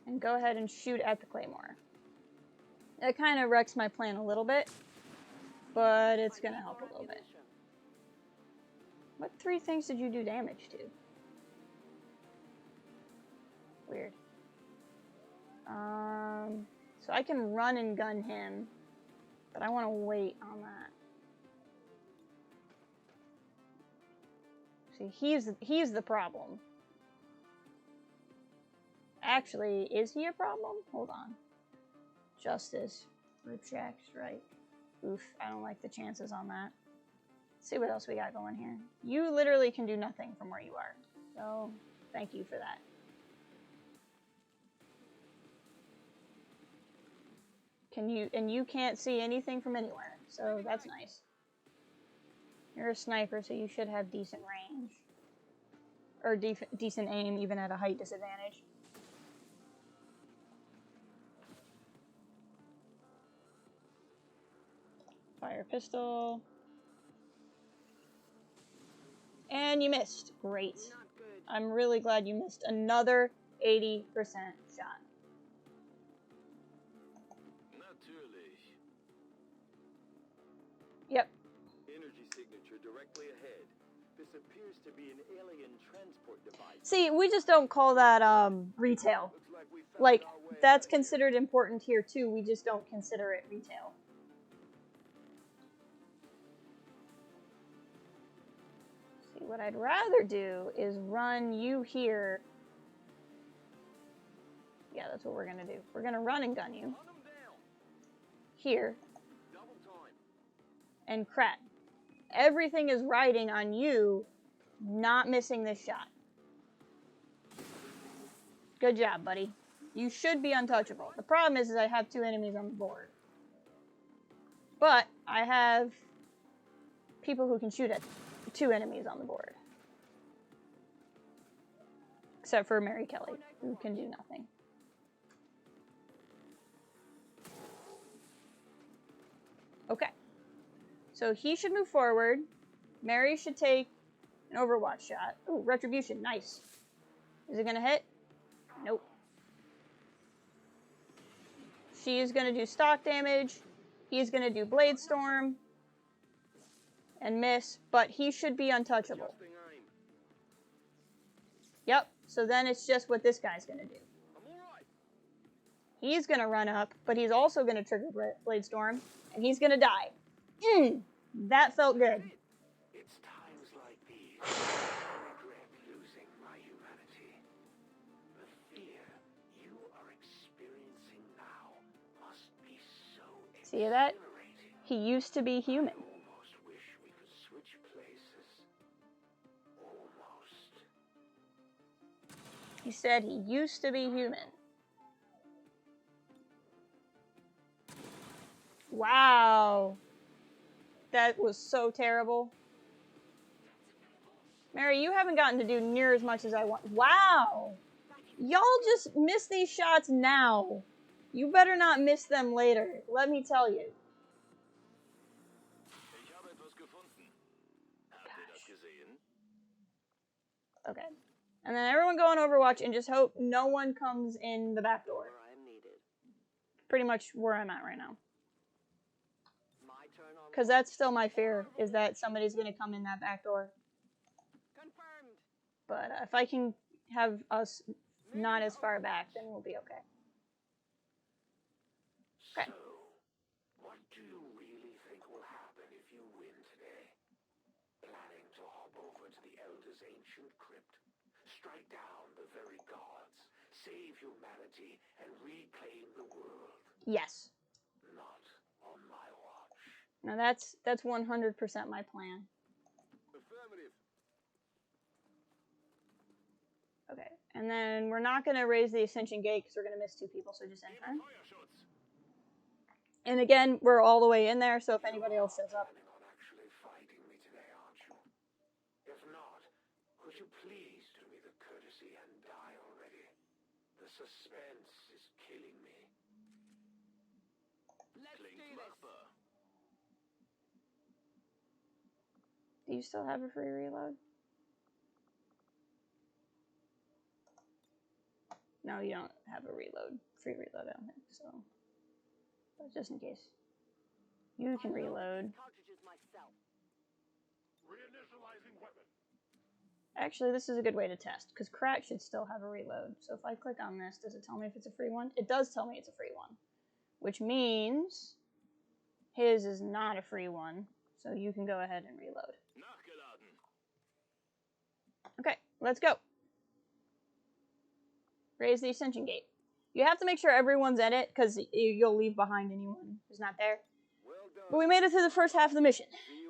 And go ahead and shoot at the claymore. That kind of wrecks my plan a little bit, but it's gonna help a little bit. What 3 things did you do damage to? Weird. So I can run and gun him, but I want to wait on that. See, he's the problem. Actually, is he a problem? Hold on. Justice. Ripjack strike. Oof, I don't like the chances on that. Let's see what else we got going here. You literally can do nothing from where you are. So, thank you for that. And you can't see anything from anywhere, so that's nice. You're a sniper, so you should have decent range. Or decent aim, even at a height disadvantage. Fire pistol. And you missed. Great. Not good. I'm really glad you missed another 80% shot. Yep. Energy signature directly ahead. This appears to be an alien transport device. See, we just don't call that retail. Looks like we found Like, our way that's out here. considered important here too. We just don't consider it retail. See, what I'd rather do is run you here. Yeah, that's what we're gonna do. We're gonna run and gun you Hunt 'em down. here Double time. and crack. Everything is riding on you not missing this shot. Good job, buddy. You should be untouchable. The problem is I have 2 enemies on the board. But I have people who can shoot at 2 enemies on the board. Except for Mary Kelly, who can do nothing. Okay. So he should move forward. Mary should take an Overwatch shot. Ooh, Retribution, nice. Is it gonna hit? Nope. She is gonna do stock damage. He's gonna do Blade Storm. And miss, but he should be untouchable. Adjusting aim. Yep, so then it's just what this guy's gonna do. I'm alright. He's gonna run up, but he's also gonna trigger Blade Storm, and he's gonna die. That felt good. It's times like these I regret losing my humanity. The fear you are experiencing now must be so See that? exhilarating. He used to be human. I almost wish we could switch places. Almost. He said he used to be human. Wow. That was so terrible. Mary, you haven't gotten to do near as much as I want. Wow. Y'all just miss these shots now. You better not miss them later. Let me tell you. Ich habe etwas gefunden. Habt ihr das gesehen? Okay. And then everyone go on Overwatch and just hope no one comes in the back door. Where I am needed. Pretty much where I'm at right now. My turn on. Because that's still my fear, is that somebody's going to come in that back door. Confirmed. But if I can have us not as far back, then we'll be okay. Okay. So, what do you really think will happen if you win today? Planning to hop over to the Elder's ancient crypt, strike down the very gods, save humanity, and reclaim the world? Yes. Not on my watch. Now that's 100% my plan. Affirmative. Okay. And then we're not going to raise the Ascension Gate because we're going to miss 2 people, so just enter. Feuerschutz. And again, we're all the way in there, so if anybody else shows up. Planning on actually fighting me today, aren't you? If not, could you please do me the courtesy and die already? The suspense is killing me. Let's do this. Do you still have a free reload? No, you don't have a free reload, I don't think, so. But just in case. You can reload. Cartridges myself. Reinitializing weapon. Actually, this is a good way to test, because Crack should still have a reload. So if I click on this, does it tell me if it's a free one? It does tell me it's a free one. Which means his is not a free one, so you can go ahead and reload. Okay, let's go. Raise the ascension gate. You have to make sure everyone's in it, because you'll leave behind anyone who's not there. Well done. But we made it through the first half of the mission.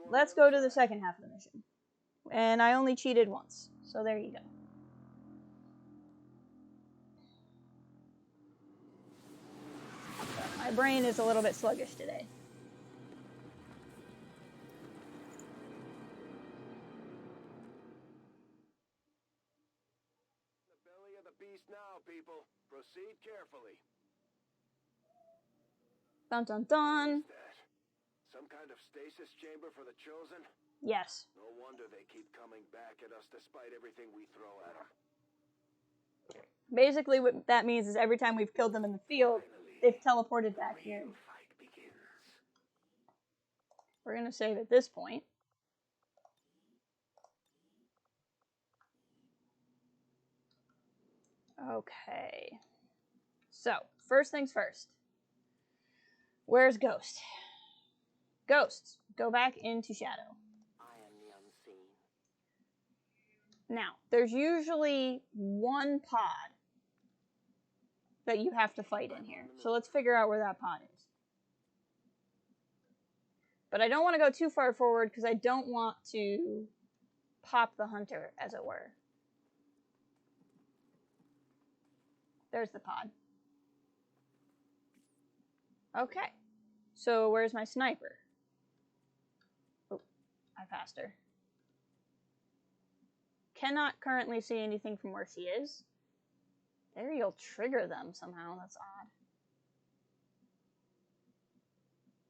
Let's go to the second half of the mission. And I only cheated once, so there you go. My brain is a little bit sluggish today. The belly of the beast now, people. Proceed carefully. Dun dun dun. That some kind of stasis chamber for the chosen? Yes. No wonder they keep coming back at us despite everything we throw at them. Basically, what that means is every time we've killed them in the field, they've teleported back here. Fight begins. We're going to save at this point. Okay. So, first things first. Where's Ghost? Ghosts, go back into Shadow. I am the unseen. Now, there's usually one pod that you have to fight in here. So let's figure out where that pod is. But I don't want to go too far forward because I don't want to pop the hunter, as it were. There's the pod. Okay. So where's my sniper? Oh, I passed her. Cannot currently see anything from where she is. There you'll trigger them somehow. That's odd.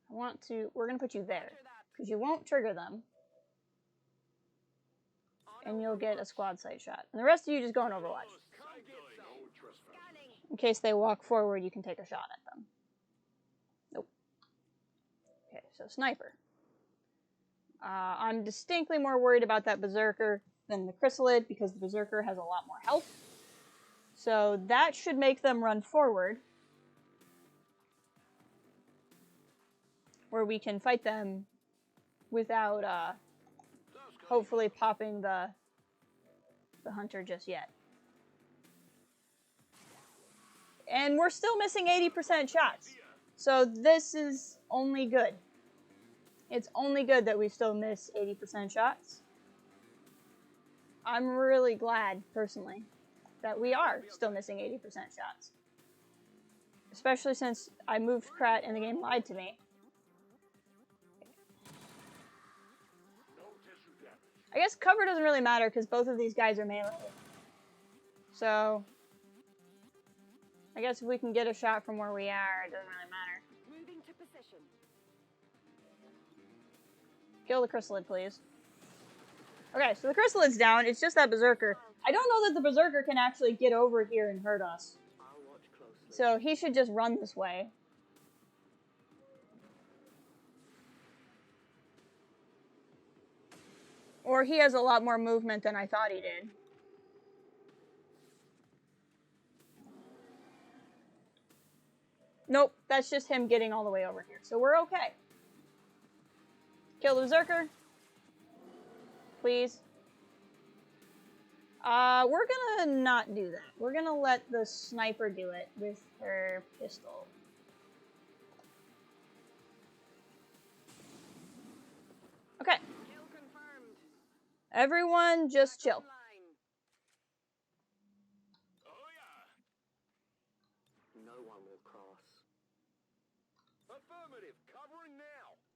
We're going to put you there. Because you won't trigger them. And you'll get a squad sight shot. And the rest of you just go on Overwatch. In case they walk forward, you can take a shot at them. Nope. Okay, so sniper. I'm distinctly more worried about that berserker than the chrysalid because the berserker has a lot more health. So that should make them run forward. Where we can fight them without hopefully popping the hunter just yet. And we're still missing 80% shots. So this is only good. It's only good that we still miss 80% shots. I'm really glad, personally, that we are still missing 80% shots. Especially since I moved Krat and the game lied to me. I guess cover doesn't really matter because both of these guys are melee. So, I guess if we can get a shot from where we are, it doesn't really matter. Moving to position. Kill the chrysalid, please. Okay, so the chrysalid's down. It's just that berserker. I don't know that the berserker can actually get over here and hurt us. I'll watch closely. So he should just run this way. Or he has a lot more movement than I thought he did. Nope, that's just him getting all the way over here. So we're okay. Kill the berserker. Please. We're gonna not do that. We're gonna let the sniper do it with her pistol. Okay. Kill confirmed. Everyone just chill. Line. No one will cross. Affirmative.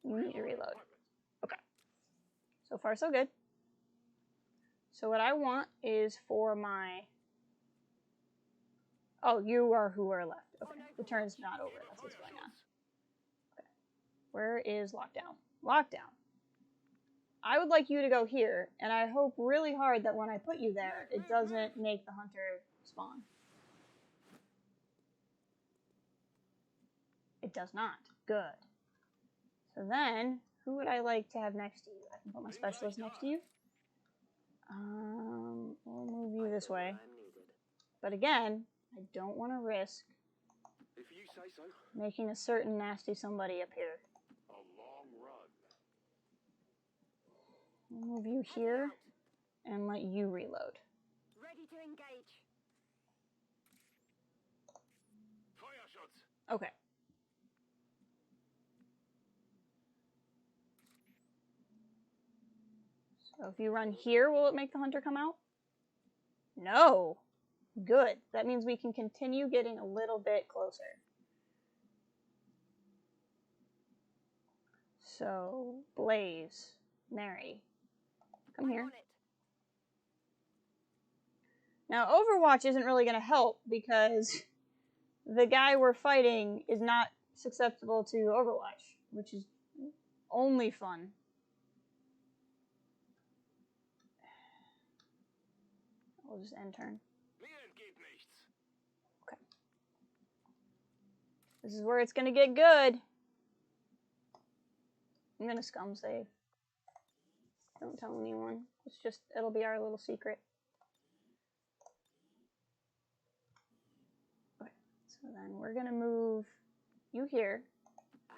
You need to reload. Okay. So far, so good. So what I want is for my... Oh, you are who are left. Okay. The turn's not over. That's what's going on. Okay. Where is lockdown? Lockdown. I would like you to go here, and I hope really hard that when I put you there, it doesn't make the hunter spawn. It does not. Good. So then, who would I like to have next to you? I can put my specialist next to you. We'll move you this way. But again, I don't want to risk If you say so. making a certain nasty somebody appear. A long run. We'll move you here and let you reload. Ready to engage. Fire shots. Okay. So if you run here, will it make the hunter come out? No. Good. That means we can continue getting a little bit closer. So, Blaze, Mary, come here. Now, Overwatch isn't really going to help because the guy we're fighting is not susceptible to Overwatch, which is only fun. We'll just end turn. Okay. This is where it's going to get good. I'm going to scum save. Don't tell anyone. It'll be our little secret. Okay. So then we're going to move you here.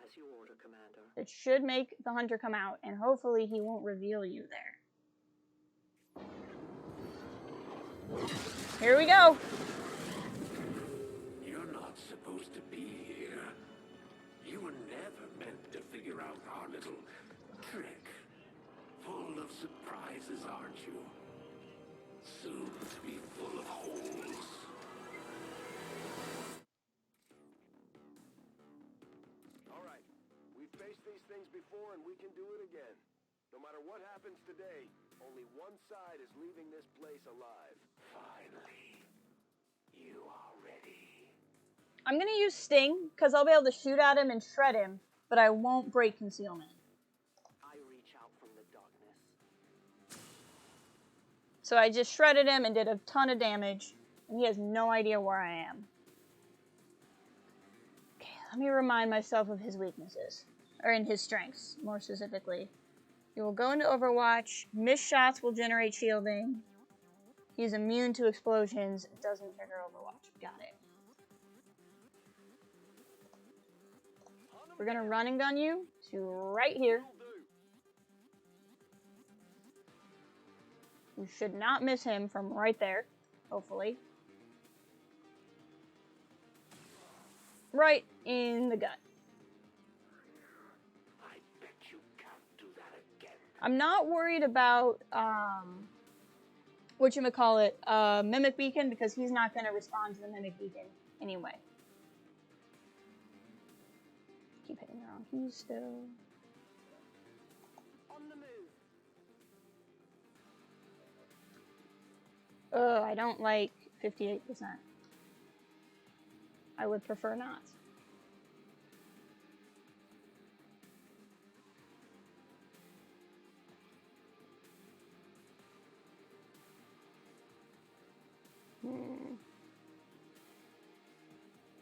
As you order, Commander. It should make the hunter come out, and hopefully he won't reveal you there. Here we go. You're not supposed to be here. You were never meant to figure out our little trick. Full of surprises, aren't you? Soon to be full of holes. All right. We've faced these things before, and we can do it again. No matter what happens today, only one side is leaving this place alive. Finally, you are ready. I'm going to use Sting, because I'll be able to shoot at him and shred him, but I won't break concealment. I reach out from the darkness. So I just shredded him and did a ton of damage, and he has no idea where I am. Okay, let me remind myself of his weaknesses, or in his strengths, more specifically. He will go into Overwatch, missed shots will generate shielding, he's immune to explosions, it doesn't trigger Overwatch. Got it. We're going to run and gun you to right here. You should not miss him from right there, hopefully. Right in the gut. I bet you can't do that again. I'm not worried about, whatchamacallit, Mimic Beacon, because he's not going to respond to the Mimic Beacon anyway. Keep hitting the wrong keys still. On the move. Ugh, I don't like 58%. I would prefer not.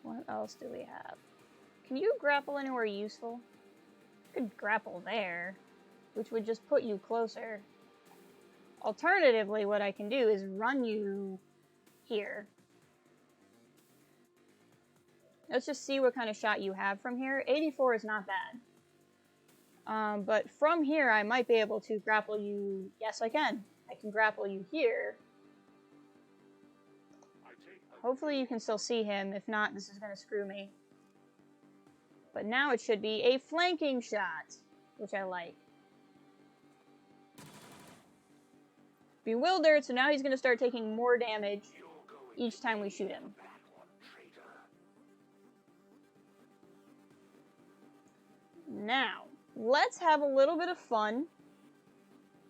What else do we have? Can you grapple anywhere useful? You could grapple there, which would just put you closer. Alternatively, what I can do is run you here. Let's just see what kind of shot you have from here. 84 is not bad. But from here, I might be able to grapple you. Yes, I can. I can grapple you here. Hopefully you can still see him. If not, this is going to screw me. But now it should be a flanking shot, which I like. Bewildered, so now he's going to start taking more damage each time we shoot him. Now, let's have a little bit of fun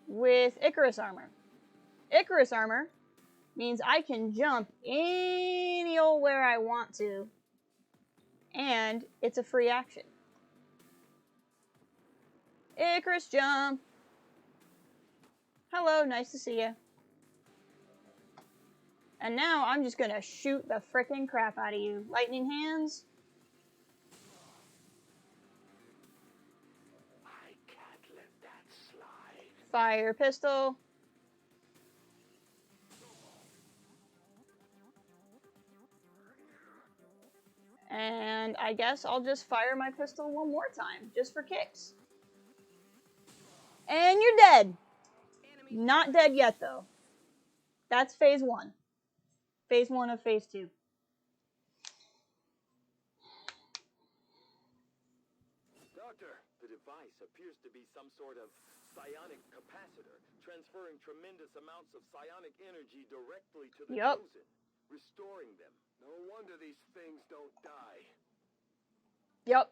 with Icarus armor. Icarus armor means I can jump any old where I want to, and it's a free action. Icarus jump. Hello, nice to see you. And now I'm just gonna shoot the frickin' crap out of you. Lightning hands. I can't let that slide. Fire pistol. And I guess I'll just fire my pistol one more time, just for kicks. And you're dead. Not dead yet, though. That's phase 1. Phase 1 of phase 2. Doctor, the device appears to be some sort of psionic capacitor, transferring tremendous amounts of psionic energy directly to the chosen, restoring them. No wonder these things don't die. Yep.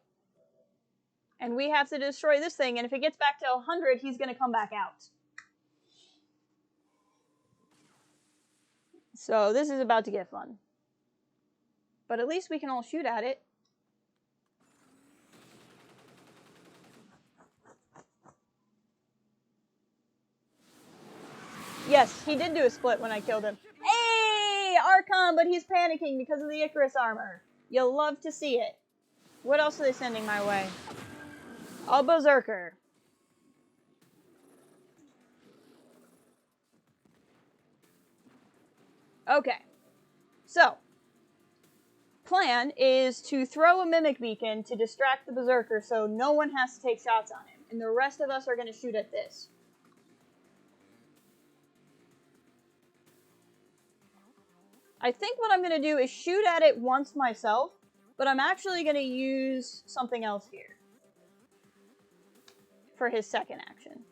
And we have to destroy this thing, and if it gets back to 100, he's going to come back out. So this is about to get fun. But at least we can all shoot at it. Yes, he did do a split when I killed him. Hey! Archon, but he's panicking because of the Icarus armor. You'll love to see it. What else are they sending my way? A Berserker. Okay. So, plan is to throw a Mimic Beacon to distract the Berserker so no one has to take shots on him. And the rest of us are going to shoot at this. I think what I'm going to do is shoot at it once myself, but I'm actually going to use something else here for his second action.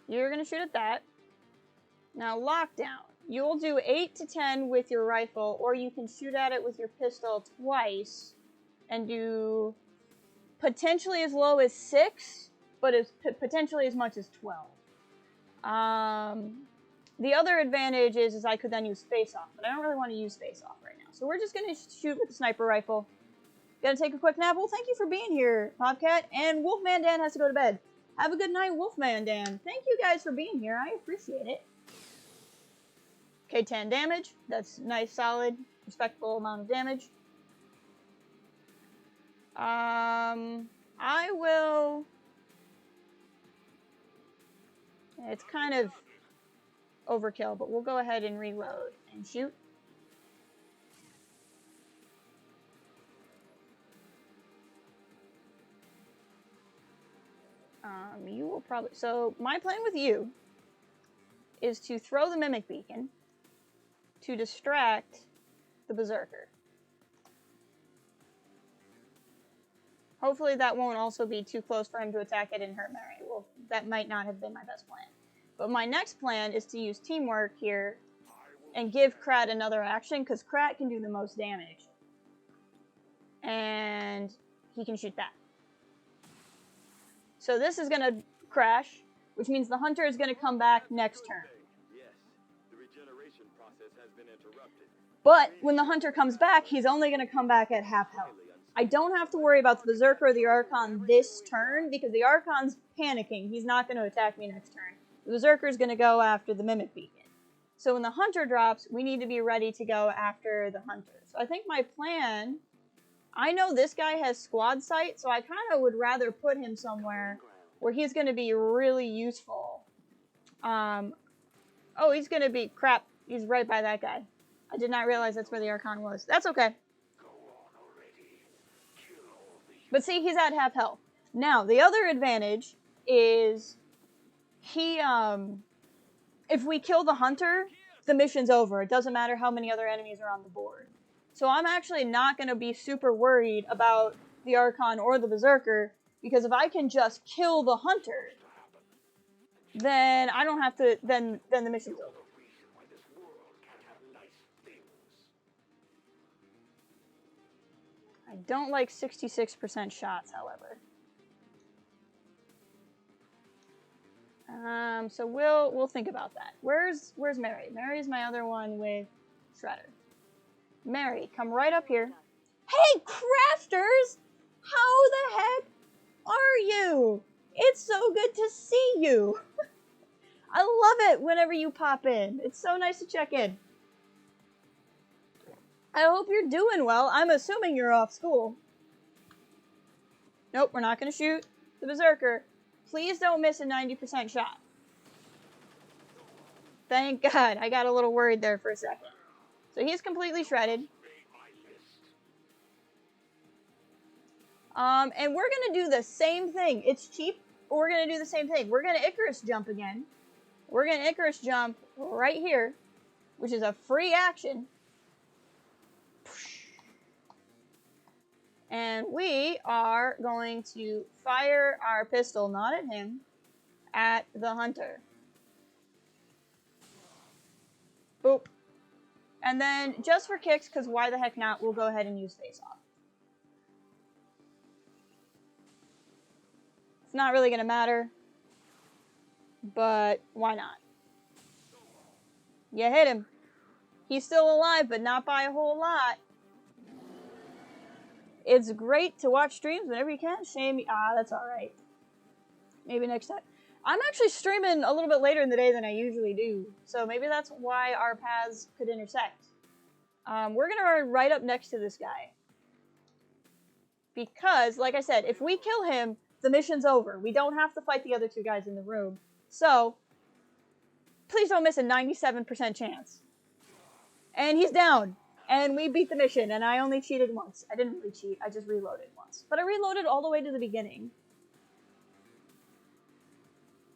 You're going to shoot at that. Now, lockdown. You'll do 8 to 10 with your rifle, or you can shoot at it with your pistol twice and do potentially as low as 6, but as potentially as much as 12. The other advantage is I could then use face-off, but I don't really want to use face-off right now. So we're just going to shoot with the sniper rifle. Gonna take a quick nap. Well, thank you for being here, Bobcat. And Wolfman Dan has to go to bed. Have a good night, Wolfman Dan. Thank you guys for being here. I appreciate it. Okay, 10 damage. That's nice, solid, respectable amount of damage. I will... It's kind of overkill, but we'll go ahead and reload and shoot. You will probably... So, my plan with you is to throw the Mimic Beacon to distract the Berserker. Hopefully that won't also be too close for him to attack it and hurt Mary. Well, that might not have been my best plan. But my next plan is to use teamwork here and give Krat another action, because Krat can do the most damage. And he can shoot that. So this is going to crash, which means the hunter is going to come back next turn. Yes, the regeneration process has been interrupted. But when the hunter comes back, he's only going to come back at half health. I don't have to worry about the Berserker or the Archon this turn, because the Archon's panicking. He's not going to attack me next turn. The Berserker's going to go after the Mimic Beacon. So when the hunter drops, we need to be ready to go after the hunter. So I think my plan... I know this guy has squad sight, so I kind of would rather put him somewhere where he's going to be really useful. Oh, he's going to be... Crap, he's right by that guy. I did not realize that's where the Archon was. That's okay. But see, he's at half health. Now, the other advantage is he, if we kill the hunter, the mission's over. It doesn't matter how many other enemies are on the board. So I'm actually not going to be super worried about the Archon or the Berserker, because if I can just kill the hunter, then I don't have to, then the mission's over. don't like 66% shots, however. So we'll think about that. Where's Mary? Mary's my other one with Shredder. Mary, come right up here. Hey, crafters! How the heck are you? It's so good to see you. I love it whenever you pop in. It's so nice to check in. I hope you're doing well. I'm assuming you're off school. Nope, we're not going to shoot the Berserker. Please don't miss a 90% shot. Thank God. I got a little worried there for a second. So he's completely shredded. And we're going to do the same thing. It's cheap, but we're going to do the same thing. We're going to Icarus jump again. We're going to Icarus jump right here, which is a free action. And we are going to fire our pistol, not at him, at the hunter. Boop. And then, just for kicks, because why the heck not, we'll go ahead and use face-off. It's not really going to matter, but why not? You hit him. He's still alive, but not by a whole lot. It's great to watch streams whenever you can. Shame. That's alright. Maybe next time. I'm actually streaming a little bit later in the day than I usually do, so maybe that's why our paths could intersect. We're going to run right up next to this guy. Because, like I said, if we kill him, the mission's over. We don't have to fight the other two guys in the room. So, please don't miss a 97% chance. And he's down. And we beat the mission, and I only cheated once. I didn't really cheat, I just reloaded once. But I reloaded all the way to the beginning.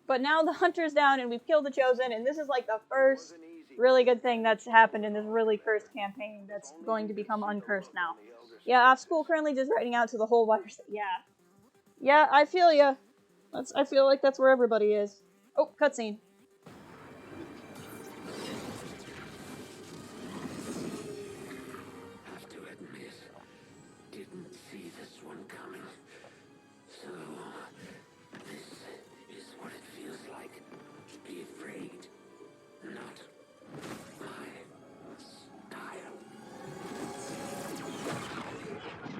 But now the hunter's down, and we've killed the Chosen, and this is like the first really good thing that's happened in this really cursed campaign that's going to become uncursed now. Yeah, off school, currently just writing out to the whole virus. Yeah. Yeah, I feel ya. I feel like that's where everybody is. Oh, cutscene.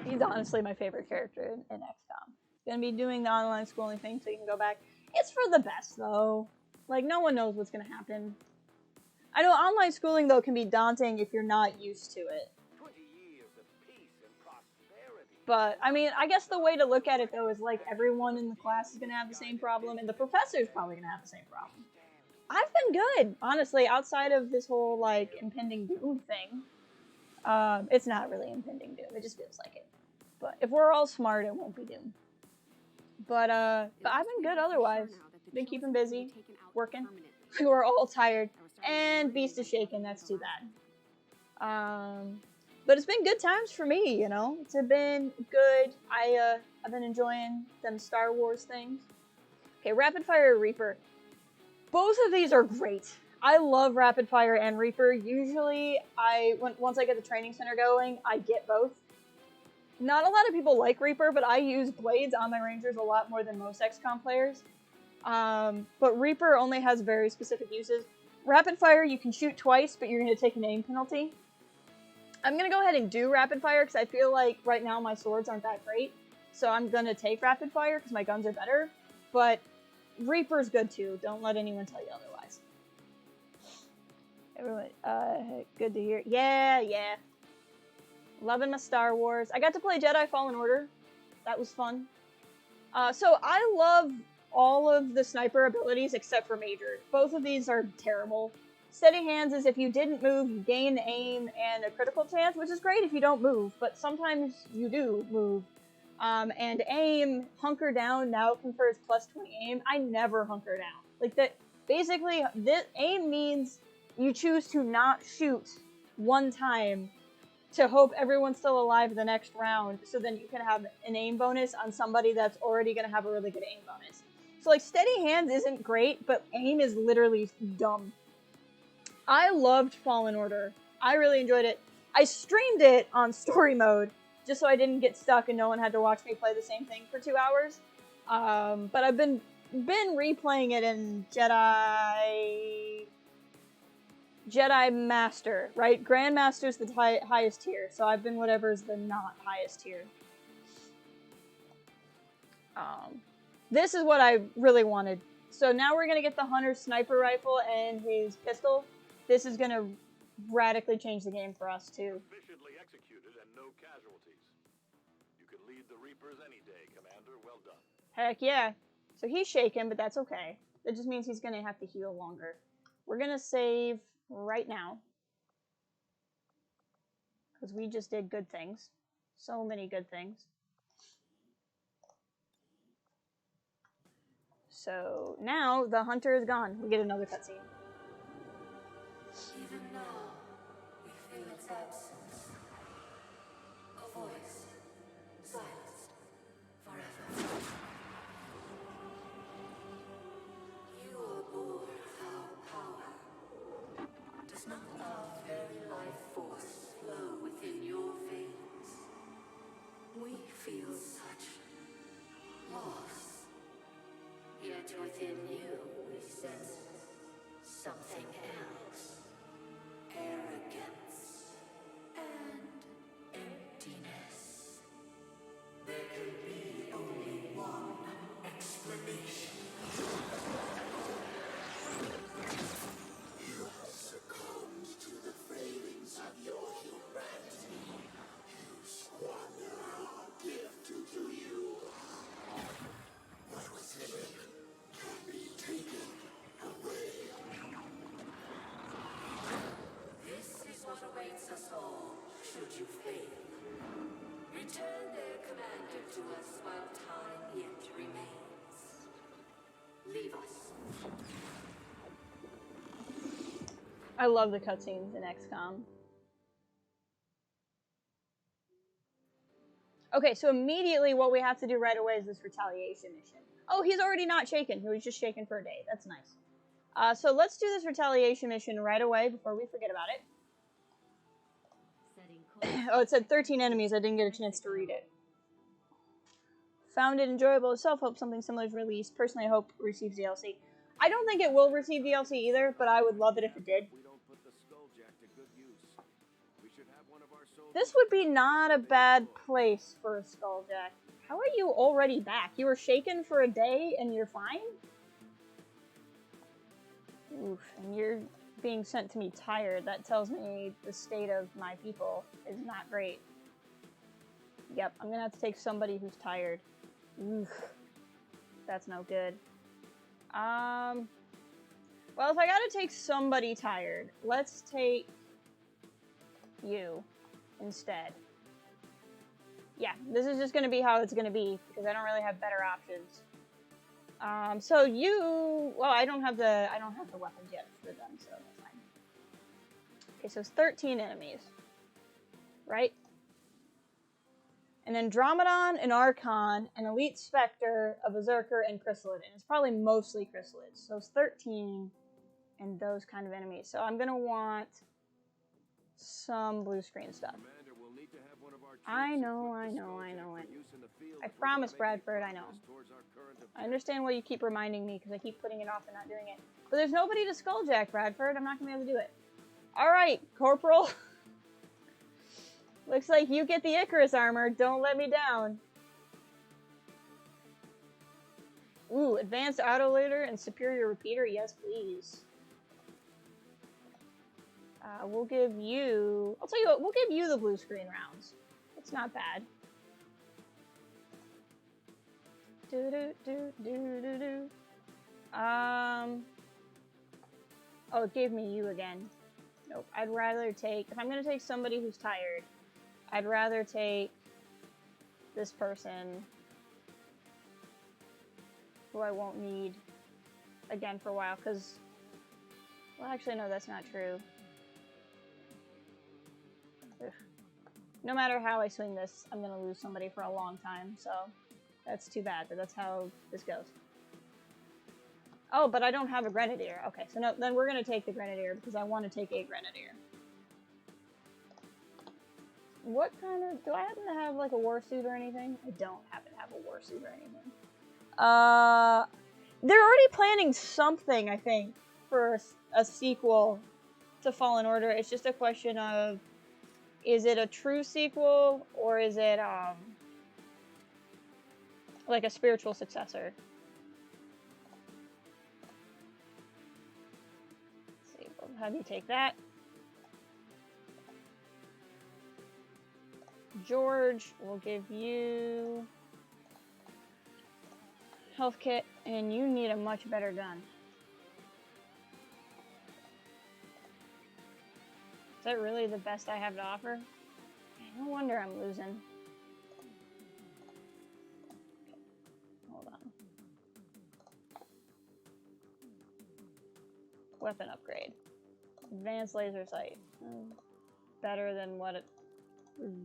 He's honestly my favorite character in XCOM. Gonna be doing the online schooling thing so you can go back. It's for the best, though. Like, no one knows what's gonna happen. I know online schooling, though, can be daunting if you're not used to it. 20 years of peace and prosperity. But, I mean, I guess the way to look at it, though, is like everyone in the class is gonna have the same problem, and the professor's probably gonna have the same problem. I've been good, honestly, outside of this whole, like, impending doom thing. It's not really impending doom, it just feels like it. But if we're all smart, it won't be doom. But I've been good otherwise. Been keeping busy, working. We're all tired. And Beast is shaken, that's too bad. But it's been good times for me, you know? It's been good. I've been enjoying them Star Wars things. Okay, Rapid Fire Reaper. Both of these are great. I love Rapid Fire and Reaper. Usually, once I get the training center going, I get both. Not a lot of people like Reaper, but I use blades on my Rangers a lot more than most XCOM players. But Reaper only has very specific uses. Rapid Fire, you can shoot twice, but you're going to take an aim penalty. I'm going to go ahead and do Rapid Fire, because I feel like right now my swords aren't that great. So I'm going to take Rapid Fire, because my guns are better. But Reaper's good too. Don't let anyone tell you otherwise. Everyone, good to hear. Yeah. Loving my Star Wars. I got to play Jedi Fallen Order. That was fun. So I love all of the sniper abilities except for Major. Both of these are terrible. Steady Hands is if you didn't move, you gain aim and a critical chance, which is great if you don't move, but sometimes you do move. And aim, hunker down, now confers plus 20 aim. I never hunker down. Like that. Basically, this aim means you choose to not shoot one time to hope everyone's still alive the next round, so then you can have an aim bonus on somebody that's already going to have a really good aim bonus. So, like, Steady Hands isn't great, but aim is literally dumb. I loved Fallen Order. I really enjoyed it. I streamed it on story mode, just so I didn't get stuck and no one had to watch me play the same thing for 2 hours. But I've been replaying it in Jedi Master, right? Grandmaster's the highest tier, so I've been whatever's the not highest tier. This is what I really wanted. So now we're gonna get the Hunter's sniper rifle and his pistol. This is gonna radically change the game for us too. Efficiently executed and no casualties. You can lead the Reapers any day, Commander. Well done. Heck yeah. So he's shaken, but that's okay. That just means he's gonna have to heal longer. We're gonna save right now. Because we just did good things. So many good things. So now the hunter is gone. We get another cutscene. Even now, we feel its absence. A voice, silenced forever. You are born of our power. Does not our very life force flow within your veins? We feel such loss. Yet within you we sense something else. Arrogance and emptiness. There can be only one explanation. You have succumbed to the failings of your humanity. You squander our gift to you. What was given can be taken away. This is what awaits us all, should you fail. Return their commander to us while time yet remains. Leave us. I love the cutscenes in XCOM. Okay, so immediately what we have to do right away is this retaliation mission. Oh, he's already not shaken. He was just shaken for a day. That's nice. So let's do this retaliation mission right away before we forget about it. Oh, it said 13 enemies. I didn't get a chance to read it. Found it enjoyable. Self-hope something similar is released. Personally, I hope it receives DLC. I don't think it will receive DLC either, but I would love it if it did. This would be not a bad place for a Skulljack. How are you already back? You were shaken for a day and you're fine? Oof, and you're being sent to me tired. That tells me the state of my people is not great. Yep, I'm gonna have to take somebody who's tired. Oof, that's no good. Well, if I gotta take somebody tired, let's take you instead. Yeah, this is just gonna be how it's gonna be because I don't really have better options. So you, well, I don't have the weapons yet for them, so that's fine. Okay, so it's 13 enemies, right? And then Andromedon, an Archon, an Elite Spectre, a Berserker, and Chrysalid. And it's probably mostly Chrysalids. So it's 13 and those kind of enemies. So I'm gonna want some blue screen stuff. I know. I promise, Bradford, I know. I understand why you keep reminding me, because I keep putting it off and not doing it. But there's nobody to Skulljack, Bradford. I'm not going to be able to do it. Alright, Corporal. Looks like you get the Icarus armor. Don't let me down. Ooh, advanced autoloader and superior repeater. Yes, please. We'll give you... I'll tell you what, we'll give you the blue screen rounds. It's not bad. Oh, it gave me you again. Nope, I'd rather take... If I'm gonna take somebody who's tired, I'd rather take this person who I won't need again for a while, because... Well, actually, no, that's not true. Ugh. No matter how I swing this, I'm gonna lose somebody for a long time, so that's too bad, but that's how this goes. Oh, but I don't have a Grenadier. Okay, so no, then we're gonna take the Grenadier, because I want to take a Grenadier. What kind of... Do I happen to have, like, a war suit or anything? I don't happen to have a war suit or anything. They're already planning something, I think, for a sequel to Fallen Order. It's just a question of, is it a true sequel, or is it, like a spiritual successor? Let's see, we'll have you take that. George will give you health kit, and you need a much better gun. Is that really the best I have to offer? No wonder I'm losing. Hold on. Weapon upgrade. Advanced laser sight. Better than what it...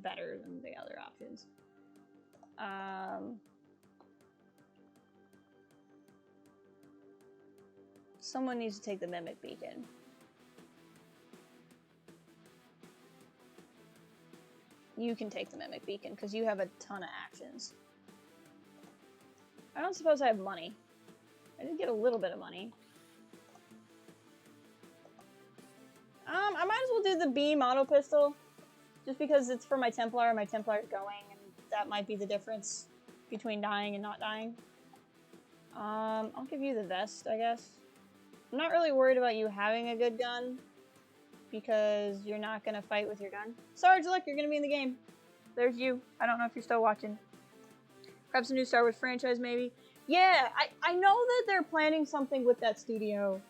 Better than the other options. Someone needs to take the Mimic Beacon. You can take the Mimic Beacon, because you have a ton of actions. I don't suppose I have money. I did get a little bit of money. I might as well do the beam auto pistol. Just because it's for my Templar, and my Templar is going, and that might be the difference between dying and not dying. I'll give you the vest, I guess. I'm not really worried about you having a good gun, because you're not going to fight with your gun. Sarge, look, you're going to be in the game. There's you. I don't know if you're still watching. Perhaps a new Star Wars franchise, maybe? Yeah, I know that they're planning something with that studio,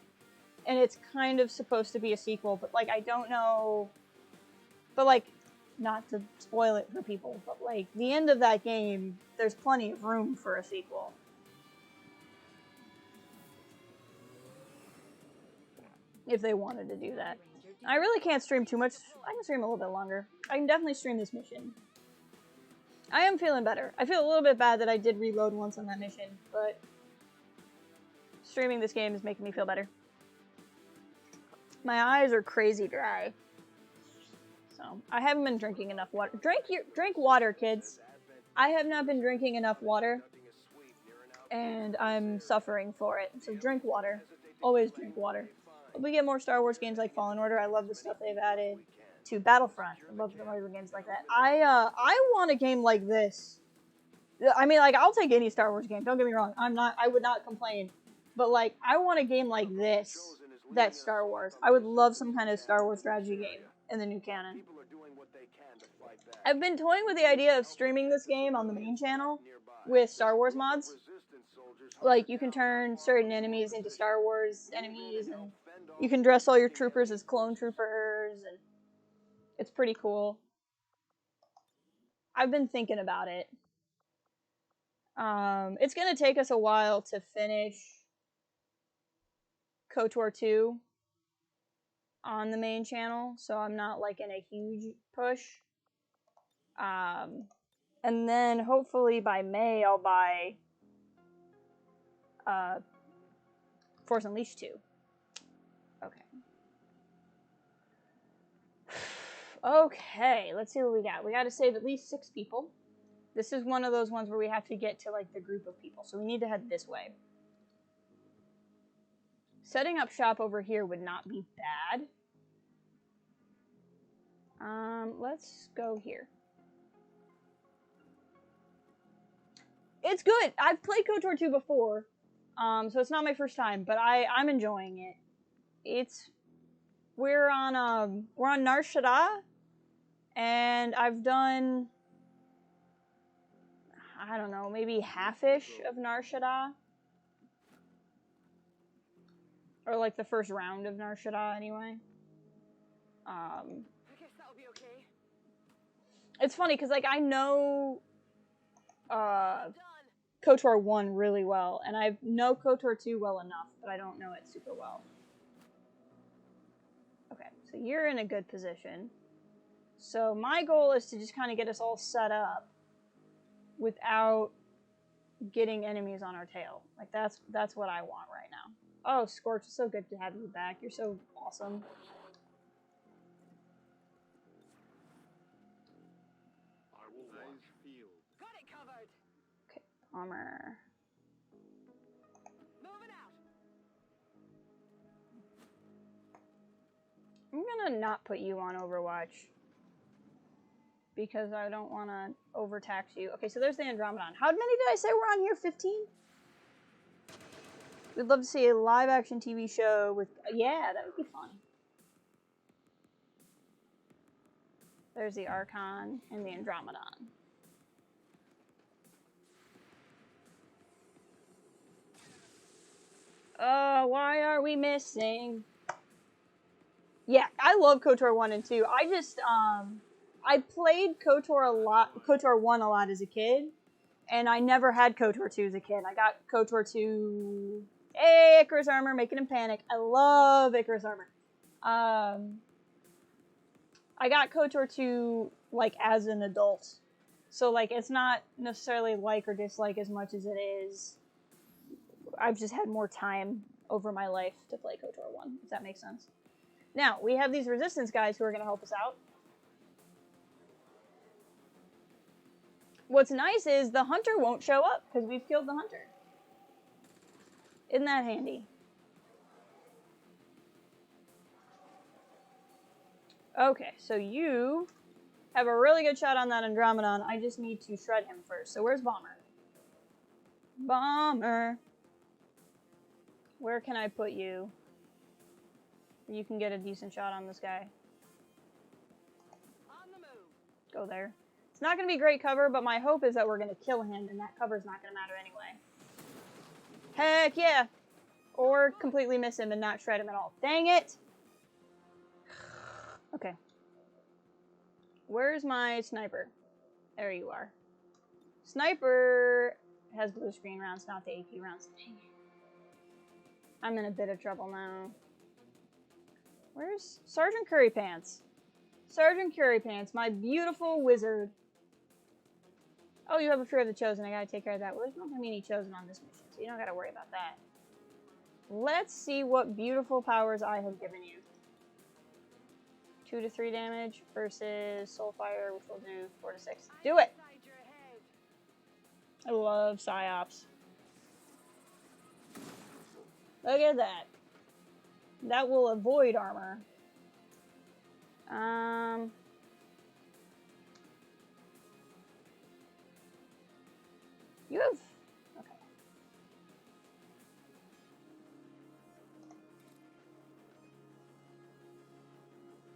and it's kind of supposed to be a sequel, but, like, I don't know... But, like... Not to spoil it for people, but, like, the end of that game, there's plenty of room for a sequel. If they wanted to do that. I really can't stream too much. I can stream a little bit longer. I can definitely stream this mission. I am feeling better. I feel a little bit bad that I did reload once on that mission, but streaming this game is making me feel better. My eyes are crazy dry. So, I haven't been drinking enough water. Drink water, kids. I have not been drinking enough water, and I'm suffering for it. So drink water. Always drink water. If we get more Star Wars games like Fallen Order, I love the stuff they've added to Battlefront. I love the other games like that. I want a game like this. I mean, like, I'll take any Star Wars game. Don't get me wrong. I would not complain. But, like, I want a game like this that's Star Wars. I would love some kind of Star Wars strategy game in the new canon. I've been toying with the idea of streaming this game on the main channel with Star Wars mods. Like, you can turn certain enemies into Star Wars enemies, and you can dress all your troopers as clone troopers, and it's pretty cool. I've been thinking about it. It's gonna take us a while to finish KOTOR 2 on the main channel, so I'm not, like, in a huge push. And then hopefully by May I'll buy Force Unleashed 2. Okay. Okay, let's see what we got. We gotta save at least 6 people. This is one of those ones where we have to get to, like, the group of people, so we need to head this way. Setting up shop over here would not be bad. Let's go here. It's good. I've played KOTOR 2 before, so it's not my first time, but I'm enjoying it. We're on Nar Shaddaa, and I've done, I don't know, maybe half-ish of Nar Shaddaa. Or, like, the first round of Nar Shaddaa, anyway. I guess that'll be okay. It's funny, because, like, I know KOTOR 1 really well, and I know KOTOR 2 well enough, but I don't know it super well. Okay, so you're in a good position. So my goal is to just kind of get us all set up without getting enemies on our tail. Like, that's what I want right now. Oh, Scorch, it's so good to have you back. You're so awesome. Armor. Moving out. I'm gonna not put you on Overwatch. Because I don't want to overtax you. Okay, so there's the Andromedon. How many did I say were on here? 15? We'd love to see a live-action TV show with... Yeah, that would be fun. There's the Archon and the Andromedon. Why are we missing? Yeah, I love KOTOR 1 and 2. I just, I played KOTOR 1 a lot as a kid, and I never had KOTOR 2 as a kid. I got KOTOR 2... Hey, Icarus Armor, making him panic. I love Icarus Armor. I got KOTOR 2, like, as an adult. So, like, it's not necessarily like or dislike as much as it is. I've just had more time over my life to play KOTOR 1, if that makes sense. Now, we have these resistance guys who are going to help us out. What's nice is the hunter won't show up, because we've killed the hunter. Isn't that handy? Okay, so you have a really good shot on that Andromedon. I just need to shred him first. So where's Bomber? Bomber! Where can I put you? You can get a decent shot on this guy. On the move. Go there. It's not going to be great cover, but my hope is that we're going to kill him, and that cover's not going to matter anyway. Heck yeah! Or completely miss him and not shred him at all. Dang it! Okay. Where's my sniper? There you are. Sniper has blue screen rounds, not the AP rounds. Dang it. I'm in a bit of trouble now. Where's Sergeant Currypants? Sergeant Currypants, my beautiful wizard. Oh, you have a fear of the Chosen. I gotta take care of that. Well, there's not gonna be any Chosen on this mission, so you don't gotta worry about that. Let's see what beautiful powers I have given you. 2 to 3 damage versus Soulfire, which will do 4 to 6. Do it! I love Psyops. Look at that. That will avoid armor. You have... Okay.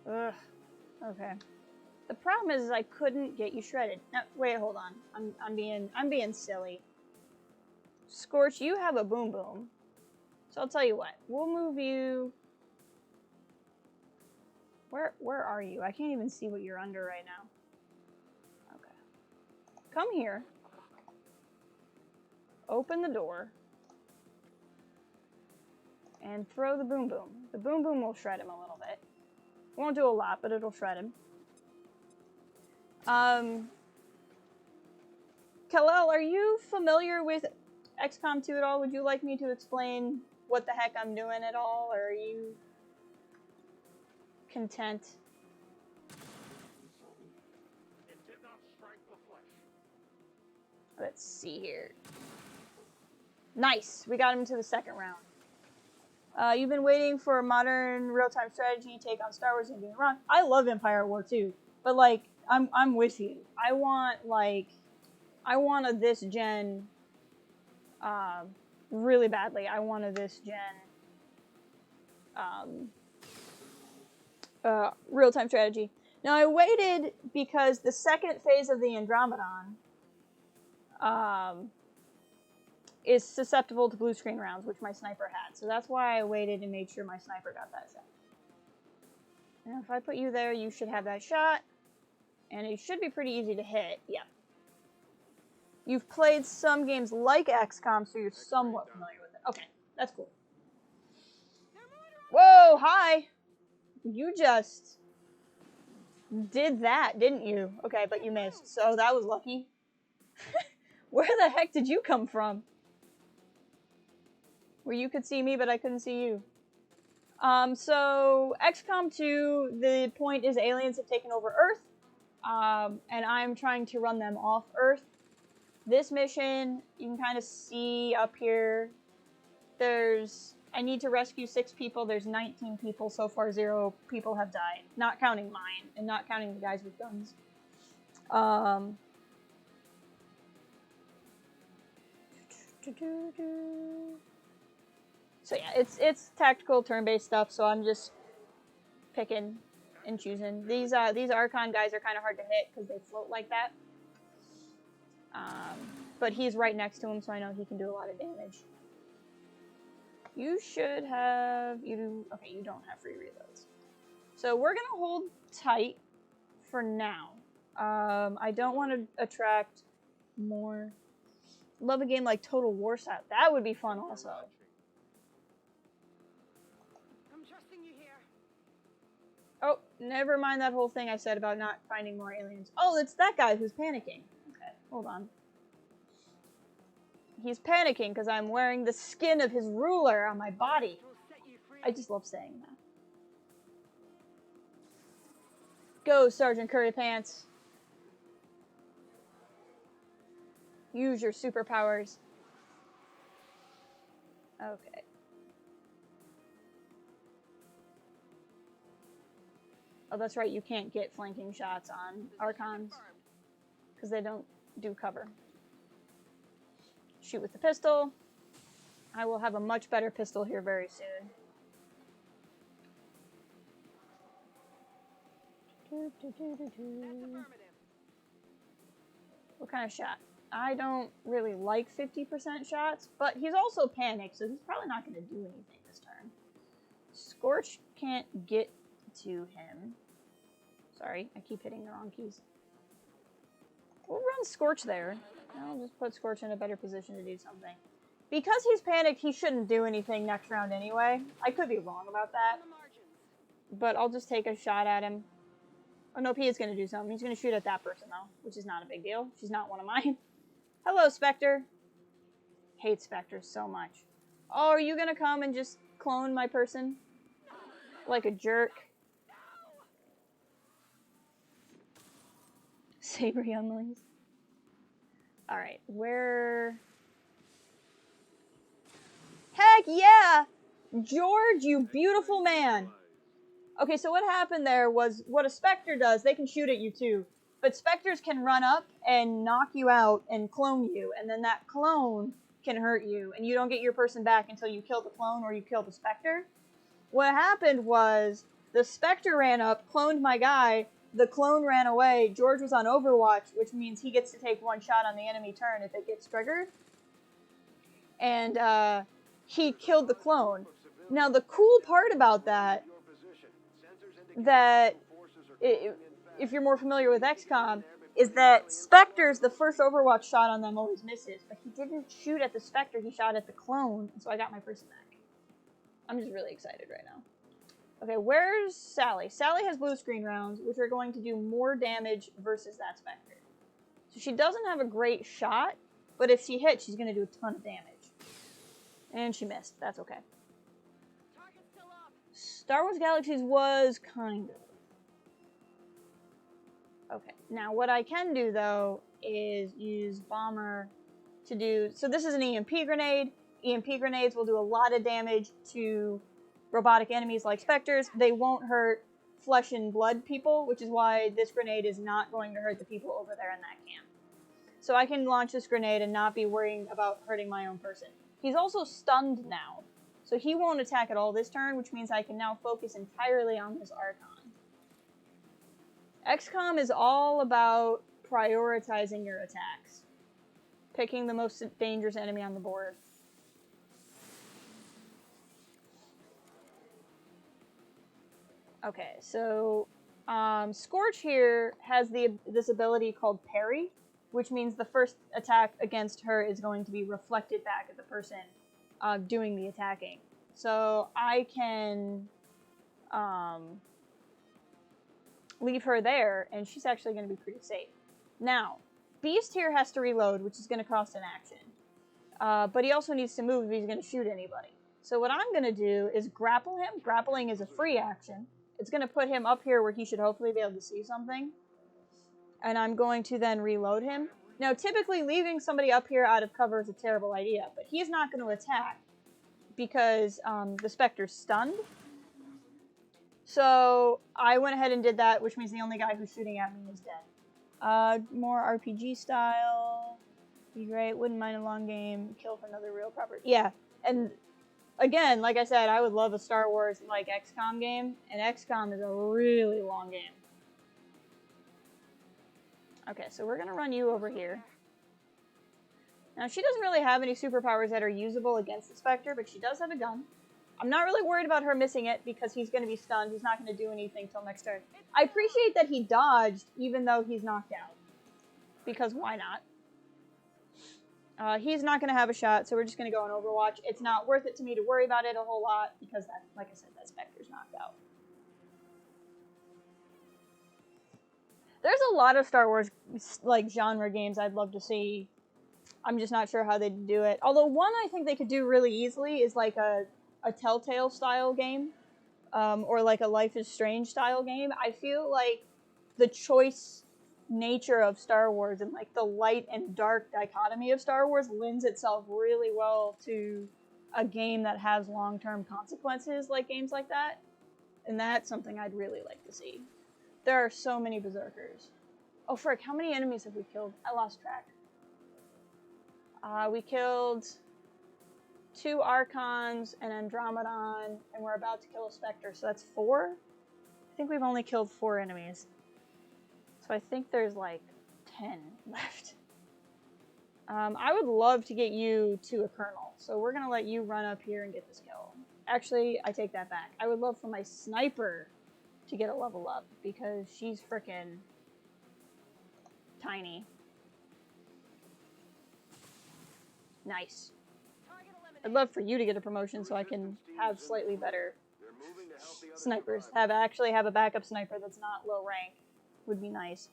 Ugh. Okay. The problem is I couldn't get you shredded. No, wait, hold on. I'm being silly. Scorch, you have a boom boom. So I'll tell you what. We'll move you. Where are you? I can't even see what you're under right now. Okay. Come here. Open the door. And throw the boom boom. The boom boom will shred him a little bit. Won't do a lot, but it'll shred him. Kal-El, are you familiar with XCOM 2 at all? Would you like me to explain what the heck I'm doing at all, or are you content? It did not strike the flesh. Let's see here. Nice! We got him to the second round. You've been waiting for a modern real-time strategy take on Star Wars and doing it wrong. I love Empire War 2, but like, I'm with you. I want a this gen, really badly. I want a this gen, real-time strategy. Now I waited because the second phase of the Andromedon, is susceptible to blue screen rounds, which my sniper had. So that's why I waited and made sure my sniper got that set. And if I put you there, you should have that shot. And it should be pretty easy to hit. Yeah. You've played some games like XCOM, so you're somewhat familiar with it. Okay, that's cool. Whoa, hi! You just did that, didn't you? Okay, but you missed, so that was lucky. Where the heck did you come from? Where you could see me, but I couldn't see you. So, XCOM 2, the point is aliens have taken over Earth, and I'm trying to run them off Earth. This mission, you can kind of see up here, I need to rescue 6 people. There's 19 people. So far, 0 people have died. Not counting mine, and not counting the guys with guns. So yeah, it's tactical turn-based stuff, so I'm just picking and choosing. These Archon guys are kind of hard to hit because they float like that. But he's right next to him, so I know he can do a lot of damage. You should have... Okay, you don't have free reloads. So we're going to hold tight for now. I don't want to attract more... Love a game like Total War style. That would be fun also. I'm trusting you here. Oh, never mind that whole thing I said about not finding more aliens. Oh, it's that guy who's panicking. Okay, hold on. He's panicking because I'm wearing the skin of his ruler on my body. I just love saying that. Go, Sergeant Curry Pants. Use your superpowers. Okay. Oh, that's right, you can't get flanking shots on Archons because they don't do cover. Shoot with the pistol. I will have a much better pistol here very soon. What kind of shot? I don't really like 50% shots, but he's also panicked, so he's probably not going to do anything this turn. Scorch can't get to him. Sorry, I keep hitting the wrong keys. We'll run Scorch there. I'll just put Scorch in a better position to do something. Because he's panicked, he shouldn't do anything next round anyway. I could be wrong about that. But I'll just take a shot at him. Oh, nope, he is going to do something. He's going to shoot at that person, though, which is not a big deal. She's not one of mine. Hello, Spectre. Hate Spectres so much. Oh, are you going to come and just clone my person? Like a jerk. Saber younglings. Alright, where... Heck yeah! George, you beautiful man! Okay, so what happened there was, what a Spectre does, they can shoot at you too. But Spectres can run up and knock you out and clone you, and then that clone can hurt you, and you don't get your person back until you kill the clone or you kill the Spectre. What happened was, the Spectre ran up, cloned my guy, the clone ran away, George was on Overwatch, which means he gets to take one shot on the enemy turn if it gets triggered. And, he killed the clone. Now, the cool part about that if you're more familiar with XCOM, is that Spectres, the first Overwatch shot on them always misses, but he didn't shoot at the Spectre, he shot at the clone, and so I got my person back. I'm just really excited right now. Okay, where's Sally? Sally has blue screen rounds, which are going to do more damage versus that Spectre. So she doesn't have a great shot, but if she hits, she's going to do a ton of damage. And she missed. That's okay. Star Wars Galaxies was kind of. Okay, now what I can do, though, is use Bomber to do... So this is an EMP grenade. EMP grenades will do a lot of damage to robotic enemies like Spectres. They won't hurt flesh and blood people, which is why this grenade is not going to hurt the people over there in that camp. So I can launch this grenade and not be worrying about hurting my own person. He's also stunned now, so he won't attack at all this turn, which means I can now focus entirely on this Archon. XCOM is all about prioritizing your attacks. Picking the most dangerous enemy on the board. Okay, so Scorch here has this ability called Parry, which means the first attack against her is going to be reflected back at the person doing the attacking. So I can leave her there, and she's actually going to be pretty safe. Now, Beast here has to reload, which is going to cost an action. But he also needs to move if he's going to shoot anybody. So what I'm going to do is grapple him. Grappling is a free action. It's going to put him up here where he should hopefully be able to see something. And I'm going to then reload him. Now, typically leaving somebody up here out of cover is a terrible idea, but he's not going to attack because the Spectre's stunned. So I went ahead and did that, which means the only guy who's shooting at me is dead. More RPG style. Be great. Wouldn't mind a long game. Kill for another real property. Yeah, and again, like I said, I would love a Star Wars like XCOM game, and XCOM is a really long game. Okay, so we're gonna run you over here. Now, she doesn't really have any superpowers that are usable against the Spectre, but she does have a gun. I'm not really worried about her missing it because he's going to be stunned. He's not going to do anything till next turn. I appreciate that he dodged even though he's knocked out. Because why not? He's not going to have a shot, so we're just going to go on Overwatch. It's not worth it to me to worry about it a whole lot because, that, like I said, that Spectre's knocked out. There's a lot of Star Wars like genre games I'd love to see. I'm just not sure how they'd do it. Although one I think they could do really easily is like a Telltale style game, or like a Life is Strange style game. I feel like the choice nature of Star Wars and like the light and dark dichotomy of Star Wars lends itself really well to a game that has long-term consequences like games like that. And that's something I'd really like to see. There are so many berserkers. Oh frick, how many enemies have we killed? I lost track. We killed 2 Archons, an Andromedon, and we're about to kill a Spectre, so that's 4? I think we've only killed 4 enemies. So I think there's like 10 left. I would love to get you to a Colonel, so we're going to let you run up here and get this kill. Actually, I take that back. I would love for my Sniper to get a level up, because she's frickin' tiny. Nice. I'd love for you to get a promotion so I can have slightly better snipers. Actually have a backup sniper that's not low rank. Would be nice.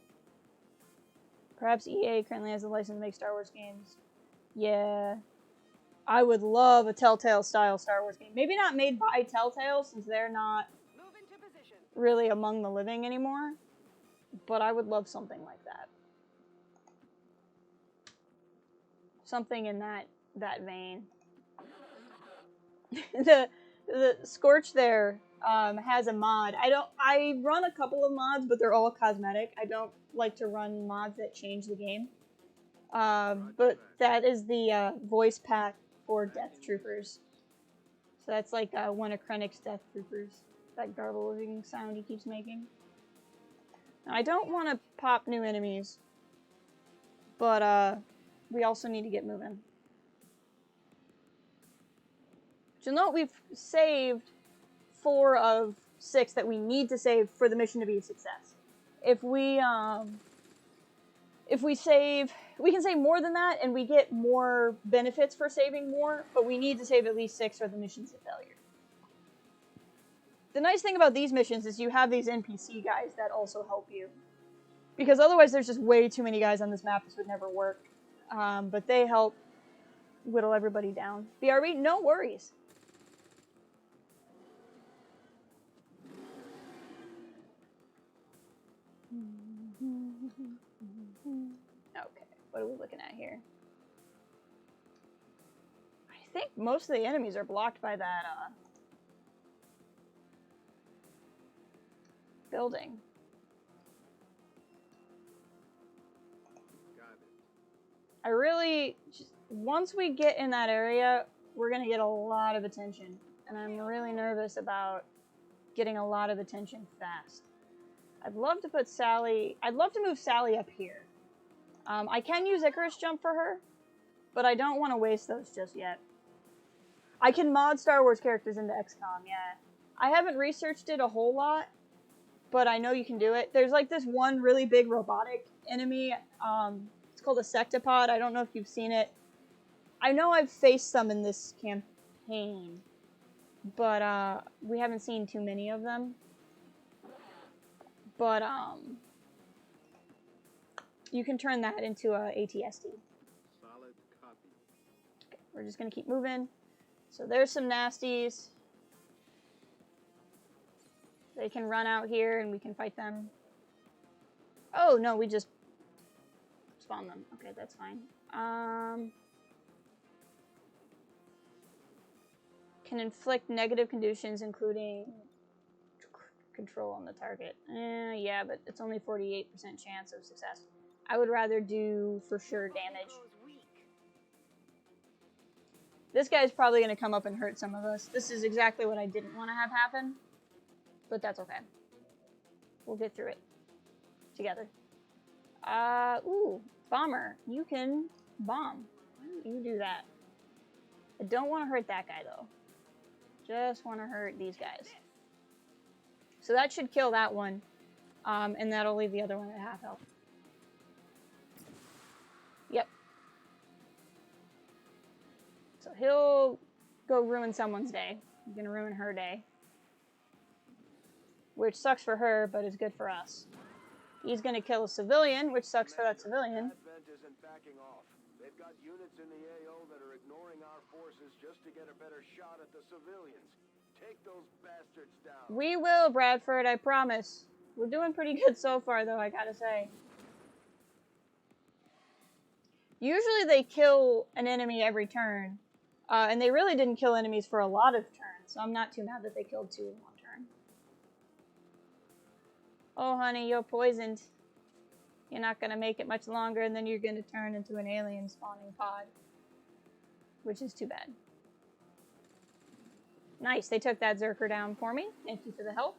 Perhaps EA currently has a license to make Star Wars games. Yeah. I would love a Telltale style Star Wars game. Maybe not made by Telltale since they're not really among the living anymore. But I would love something like that. Something in that vein. the Scorch there has a mod. I run a couple of mods, but they're all cosmetic. I don't like to run mods that change the game. But that is the voice pack for Death Troopers. So that's like one of Krennic's Death Troopers. That garbling sound he keeps making. Now, I don't want to pop new enemies, but we also need to get moving. You'll note we've saved 4 of 6 that we need to save for the mission to be a success. If we save, we can save more than that, and we get more benefits for saving more, but we need to save at least 6 or the mission's a failure. The nice thing about these missions is you have these NPC guys that also help you. Because otherwise there's just way too many guys on this map, this would never work. But they help whittle everybody down. BRB, no worries. Okay, what are we looking at here? I think most of the enemies are blocked by that building. I really, once we get in that area, we're going to get a lot of attention. And I'm really nervous about getting a lot of attention fast. I'd love to put Sally, I'd love to move Sally up here. I can use Icarus Jump for her, but I don't want to waste those just yet. I can mod Star Wars characters into XCOM, yeah. I haven't researched it a whole lot, but I know you can do it. There's like this one really big robotic enemy, it's called a Sectopod. I don't know if you've seen it. I know I've faced some in this campaign, but we haven't seen too many of them. But you can turn that into a ATST. Solid copy. Okay, we're just gonna keep moving. So there's some nasties. They can run out here and we can fight them. Oh no, we just spawn them. Okay, that's fine. Can inflict negative conditions, including control on the target. Yeah, but it's only 48% chance of success. I would rather do for sure damage. This guy's probably going to come up and hurt some of us. This is exactly what I didn't want to have happen. But that's okay. We'll get through it. Together. Ooh. Bomber. You can bomb. Why don't you do that? I don't want to hurt that guy, though. Just want to hurt these guys. So that should kill that one. And that'll leave the other one at half health. Yep. So he'll go ruin someone's day. He's gonna ruin her day. Which sucks for her, but is good for us. He's gonna kill a civilian, which sucks for that civilian. Advent isn't backing off. They've got units in the AO that are ignoring our forces just to get a better shot at the civilians. Take those bastards down. We will, Bradford, I promise. We're doing pretty good so far, though, I gotta say. Usually they kill an enemy every turn. And they really didn't kill enemies for a lot of turns, so I'm not too mad that they killed 2 in 1 turn. Oh, honey, you're poisoned. You're not gonna make it much longer, and then you're gonna turn into an alien spawning pod. Which is too bad. Nice, they took that Zerker down for me. Thank you for the help.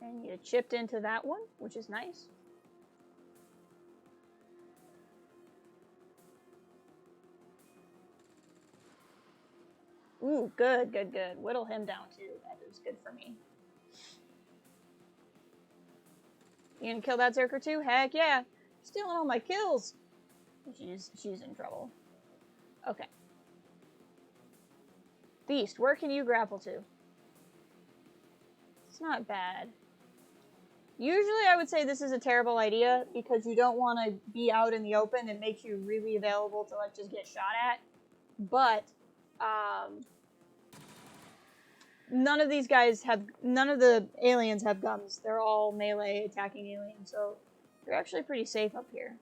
And you chipped into that one, which is nice. Ooh, good, good, good. Whittle him down too. That is good for me. You gonna kill that Zerker too? Heck yeah. Stealing all my kills. She's in trouble. Okay. Beast, where can you grapple to? It's not bad. Usually I would say this is a terrible idea because you don't want to be out in the open. It makes you really available to like just get shot at. But none of the aliens have guns. They're all melee attacking aliens, so you're actually pretty safe up here.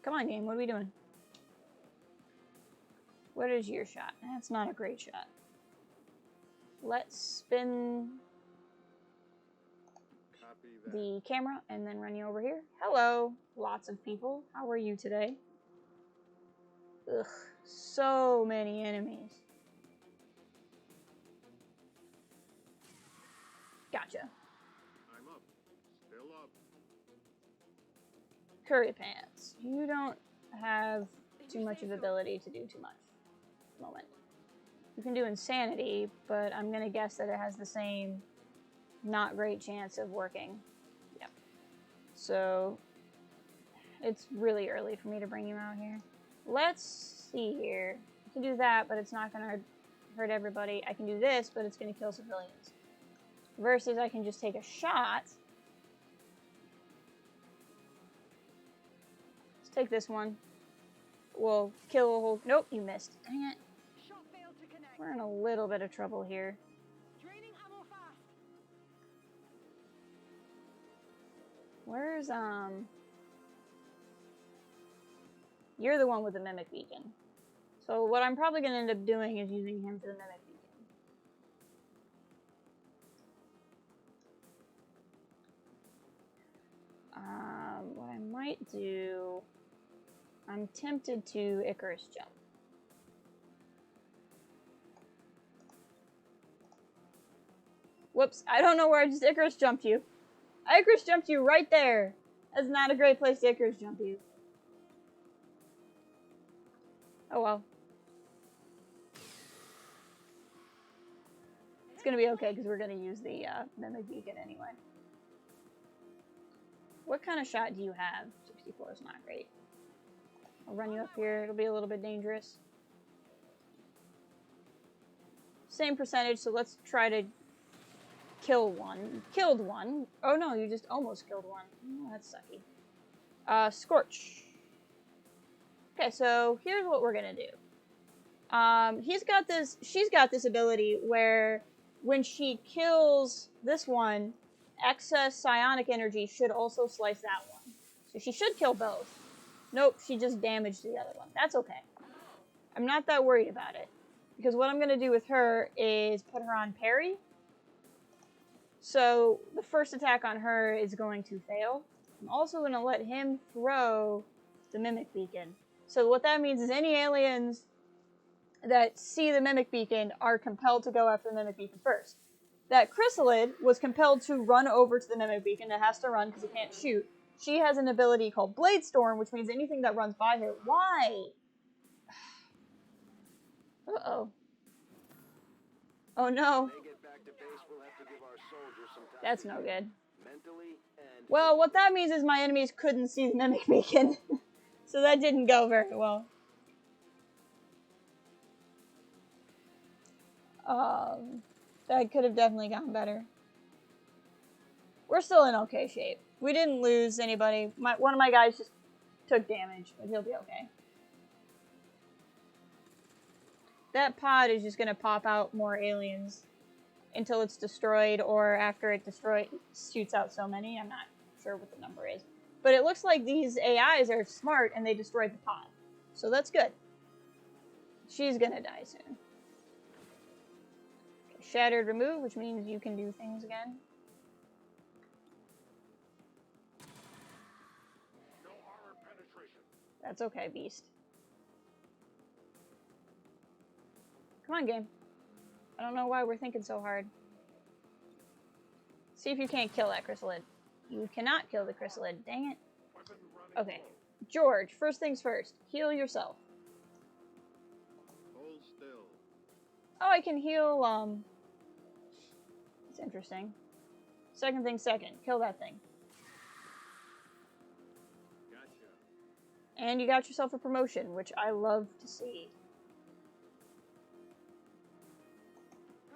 Come on, game, what are we doing? What is your shot? That's not a great shot. Let's spin the camera and then run you over here. Hello, lots of people. How are you today? Ugh, so many enemies. Gotcha. I'm up. Still up. Curry pants. You don't have too much of ability to do too much at the moment. You can do insanity, but I'm gonna guess that it has the same not great chance of working. Yep. So it's really early for me to bring you out here. Let's see here. I can do that, but it's not gonna hurt everybody. I can do this, but it's gonna kill civilians. Versus I can just take a shot. Let's take this one. We'll kill a whole... Nope, you missed. Dang it. We're in a little bit of trouble here. Where's, You're the one with the mimic beacon. So what I'm probably going to end up doing is using him for the mimic beacon. What I might do... I'm tempted to Icarus jump. Whoops, I don't know where I just Icarus jumped you. I Icarus jumped you right there. That's not a great place to Icarus jump you. Oh well. It's gonna be okay because we're gonna use the mimic beacon anyway. What kind of shot do you have? 64 is not great. I'll run you up here. It'll be a little bit dangerous. Same percentage, so let's try to kill one. Killed one. Oh no, you just almost killed one. Oh, that's sucky. Scorch. Okay, so here's what we're gonna do. She's got this ability where when she kills this one, excess psionic energy should also slice that one. So she should kill both. Nope, she just damaged the other one. That's okay. I'm not that worried about it. Because what I'm going to do with her is put her on parry. So the first attack on her is going to fail. I'm also going to let him throw the Mimic Beacon. So what that means is any aliens that see the Mimic Beacon are compelled to go after the Mimic Beacon first. That Chrysalid was compelled to run over to the Mimic Beacon. It has to run because it can't shoot. She has an ability called Blade Storm, which means anything that runs by her. Why? Uh-oh. Oh no. That's no good. Well, what that means is my enemies couldn't see the Mimic Beacon. So that didn't go very well. That could have definitely gone better. We're still in okay shape. We didn't lose anybody. One of my guys just took damage, but he'll be okay. That pod is just going to pop out more aliens until it's destroyed, or after it shoots out so many. I'm not sure what the number is. But it looks like these AIs are smart and they destroyed the pod. So that's good. She's going to die soon. Okay, shattered remove, which means you can do things again. No armor penetration. That's okay, beast. Come on, game. I don't know why we're thinking so hard. See if you can't kill that Chrysalid. You cannot kill the Chrysalid. Dang it. Okay. George, first things first. Heal yourself. Hold still. Oh, I can heal, It's interesting. Second thing second. Kill that thing. Gotcha. And you got yourself a promotion, which I love to see.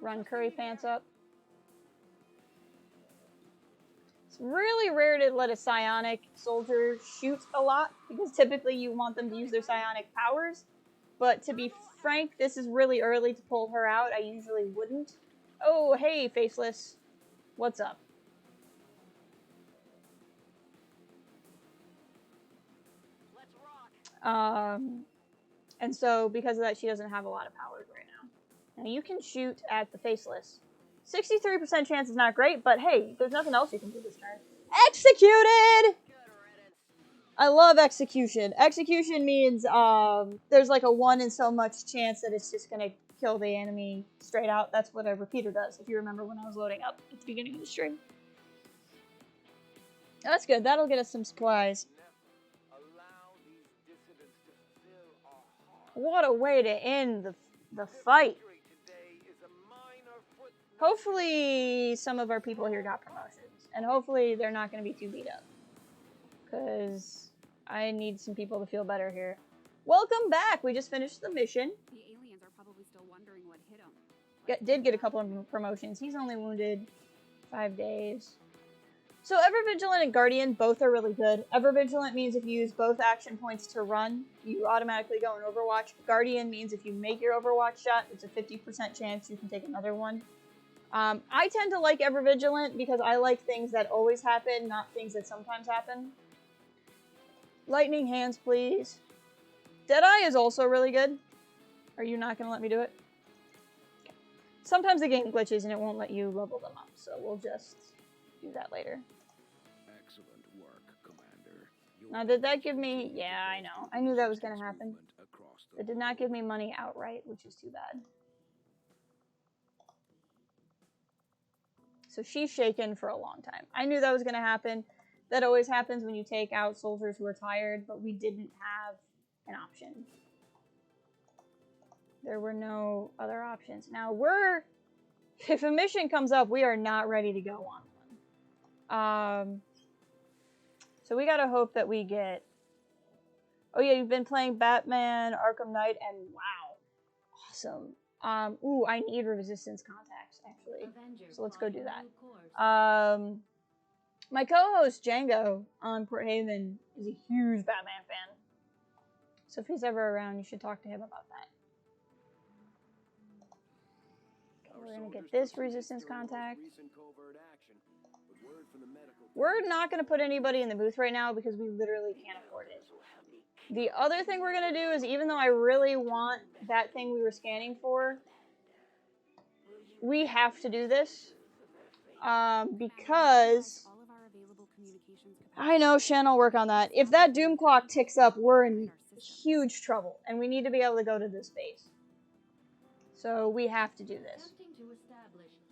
Run curry pants up. It's really rare to let a psionic soldier shoot a lot, because typically you want them to use their psionic powers. But to be frank, this is really early to pull her out. I usually wouldn't. Oh, hey, Faceless. What's up? Let's rock. And so because of that, she doesn't have a lot of powers right now. Now you can shoot at the Faceless. 63% chance is not great, but hey, there's nothing else you can do this turn. Executed! I love execution. Execution means there's like a 1 in so much chance that it's just gonna kill the enemy straight out. That's what a repeater does, if you remember when I was loading up at the beginning of the stream. That's good. That'll get us some supplies. What a way to end the fight. Hopefully some of our people here got promotions. And hopefully they're not going to be too beat up. Because I need some people to feel better here. Welcome back! We just finished the mission. The aliens are probably still wondering what hit them. Did get a couple of promotions. He's only wounded 5 days. So Ever-Vigilant and Guardian, both are really good. Ever-Vigilant means if you use both action points to run, you automatically go in Overwatch. Guardian means if you make your Overwatch shot, it's a 50% chance you can take another one. I tend to like Ever-Vigilant because I like things that always happen, not things that sometimes happen. Lightning hands, please. Deadeye is also really good. Are you not going to let me do it? Sometimes the game glitches and it won't let you level them up, so we'll just do that later. Excellent work, Commander. Now, did that give me... Yeah, I know. I knew that was going to happen. It did not give me money outright, which is too bad. So she's shaken for a long time. I knew that was going to happen. That always happens when you take out soldiers who are tired, but we didn't have an option. There were no other options. Now, if a mission comes up, we are not ready to go on one. So we gotta hope that we get... Oh yeah, you've been playing Batman, Arkham Knight, and wow. Awesome. Ooh, I need resistance contacts, actually. So let's go do that. My co-host, Django, on Port Haven, is a huge Batman fan. So if he's ever around, you should talk to him about that. Okay, we're gonna get this resistance contact. We're not gonna put anybody in the booth right now because we literally can't afford it. The other thing we're gonna do is, even though I really want that thing we were scanning for, we have to do this. Because I know Shen will work on that. If that doom clock ticks up, we're in huge trouble, and we need to be able to go to this base. So we have to do this.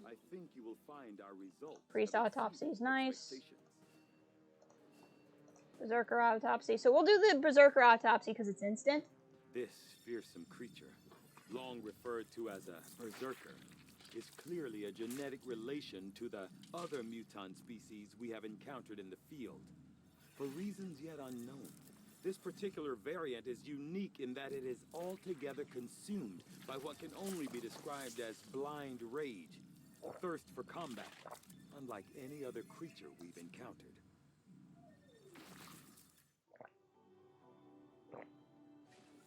I think you will find our results. Priest autopsy is nice. Berserker autopsy. So we'll do the Berserker autopsy because it's instant. This fearsome creature, long referred to as a berserker, is clearly a genetic relation to the other mutant species we have encountered in the field. For reasons yet unknown, this particular variant is unique in that it is altogether consumed by what can only be described as blind rage, thirst for combat, unlike any other creature we've encountered.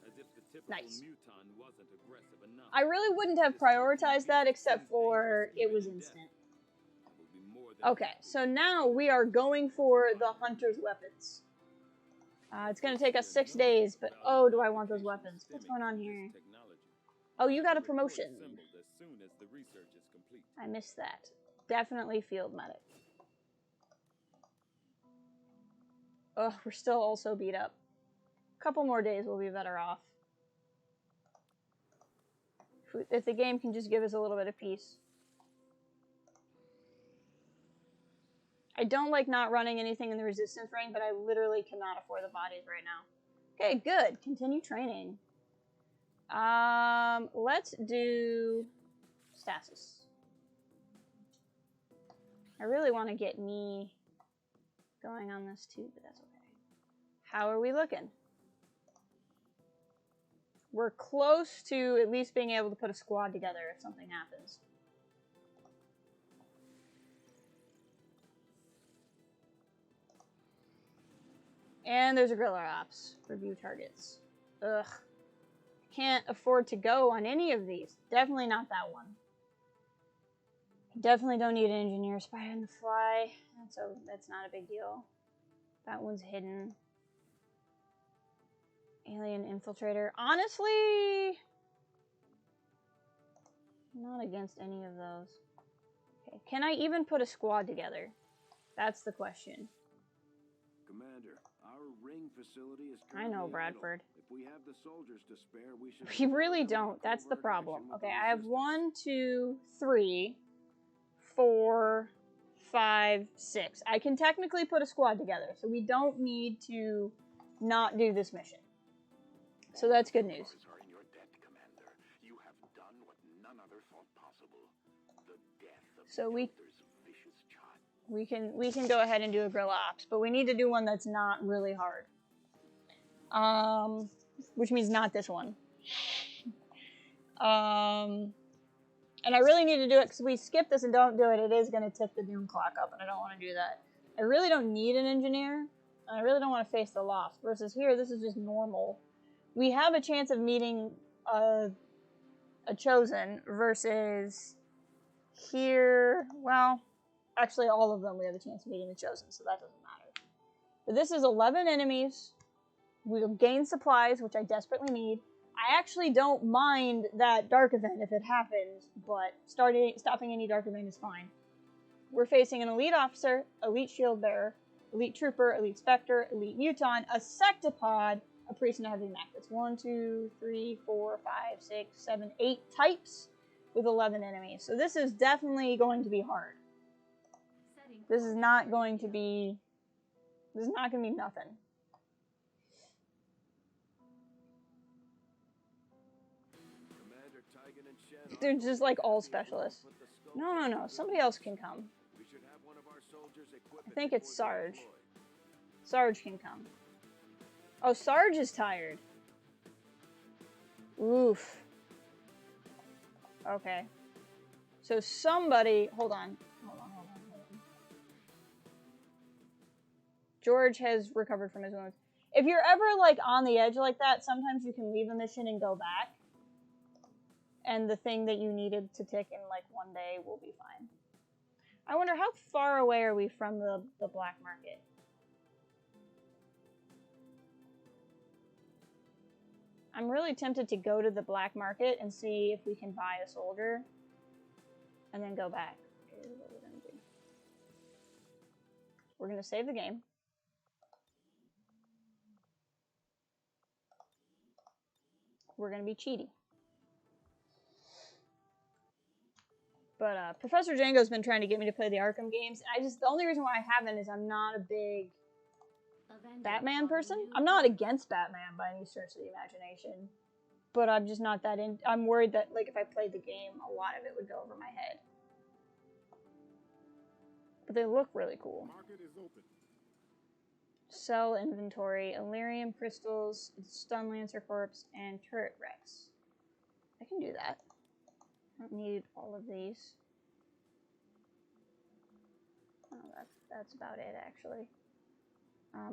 As if the typical mutant wasn't aggressive enough. I really wouldn't have prioritized that except for it was instant. Okay, so now we are going for the hunter's weapons. It's going to take us 6 days, but oh, do I want those weapons. What's going on here? Oh, you got a promotion. I missed that. Definitely field medic. Ugh, we're still also beat up. A couple more days we'll be better off. If the game can just give us a little bit of peace. I don't like not running anything in the resistance ring, but I literally cannot afford the bodies right now. Okay, good. Continue training. Let's do stasis. I really want to get me going on this too, but that's okay. How are we looking? We're close to at least being able to put a squad together if something happens. And there's a Guerrilla Ops. Review targets. Ugh. Can't afford to go on any of these. Definitely not that one. Definitely don't need an engineer. Spy on the fly. That's not a big deal. That one's hidden. Alien infiltrator. Honestly, not against any of those. Okay. Can I even put a squad together? That's the question. Commander, our ring facility is I know, Bradford. If we have the soldiers to spare, we should. We really don't. That's the problem. Okay, I have 1, 2, 3, 4, 5, 6. I can technically put a squad together, so we don't need to not do this mission. So that's good news. Are in your debt, Commander. You have done what none other thought possible. The death of So vicious child. we can go ahead and do a Guerrilla Ops, but we need to do one that's not really hard. Which means not this one. And I really need to do it because if we skip this and don't do it, it is going to tip the doom clock up, and I don't want to do that. I really don't need an engineer, and I really don't want to face the loft. Versus here, this is just normal. We have a chance of meeting a chosen versus here. Well, actually, all of them we have a chance of meeting the chosen, so that doesn't matter. But this is 11 enemies. We'll gain supplies, which I desperately need. I actually don't mind that dark event if it happens, but stopping any dark event is fine. We're facing an elite officer, elite shield bearer, elite trooper, elite specter, elite muton, a sectopod, a priest, and a heavy mech. That's 1, 2, 3, 4, 5, 6, 7, 8 types with 11 enemies. So this is definitely going to be hard. This is not going to be nothing. They're just like all specialists. No. Somebody else can come. I think it's Sarge. Sarge can come. Oh, Sarge is tired. Oof. Okay. So somebody... Hold on. George has recovered from his wounds. If you're ever, like, on the edge like that, sometimes you can leave a mission and go back. and the thing that you needed to tick in like one day will be fine. I wonder how far away are we from the black market? I'm really tempted to go to the black market and see if we can buy a soldier and then go back. Here's what we're gonna do. We're gonna save the game. We're gonna be cheaty. But Professor Django's been trying to get me to play the Arkham games. The only reason why I haven't is I'm not a big Batman person. I'm not against Batman by any stretch of the imagination. But I'm just not that in. I'm worried that, like, if I played the game, a lot of it would go over my head. But they look really cool. Market is open. Sell inventory, Illyrium crystals, stun lancer corpse, and turret rex. I can do that. I don't need all of these. Oh, that's about it, actually.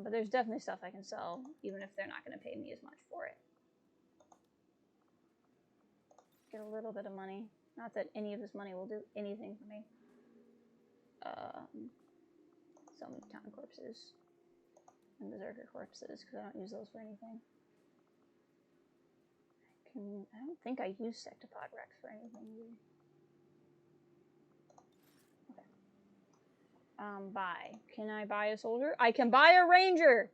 But there's definitely stuff I can sell, even if they're not going to pay me as much for it. Get a little bit of money. Not that any of this money will do anything for me. Some town corpses. And berserker corpses, because I don't use those for anything. I don't think I use Sectopod Rex for anything either. Okay. Buy. Can I buy a soldier? I can buy a ranger!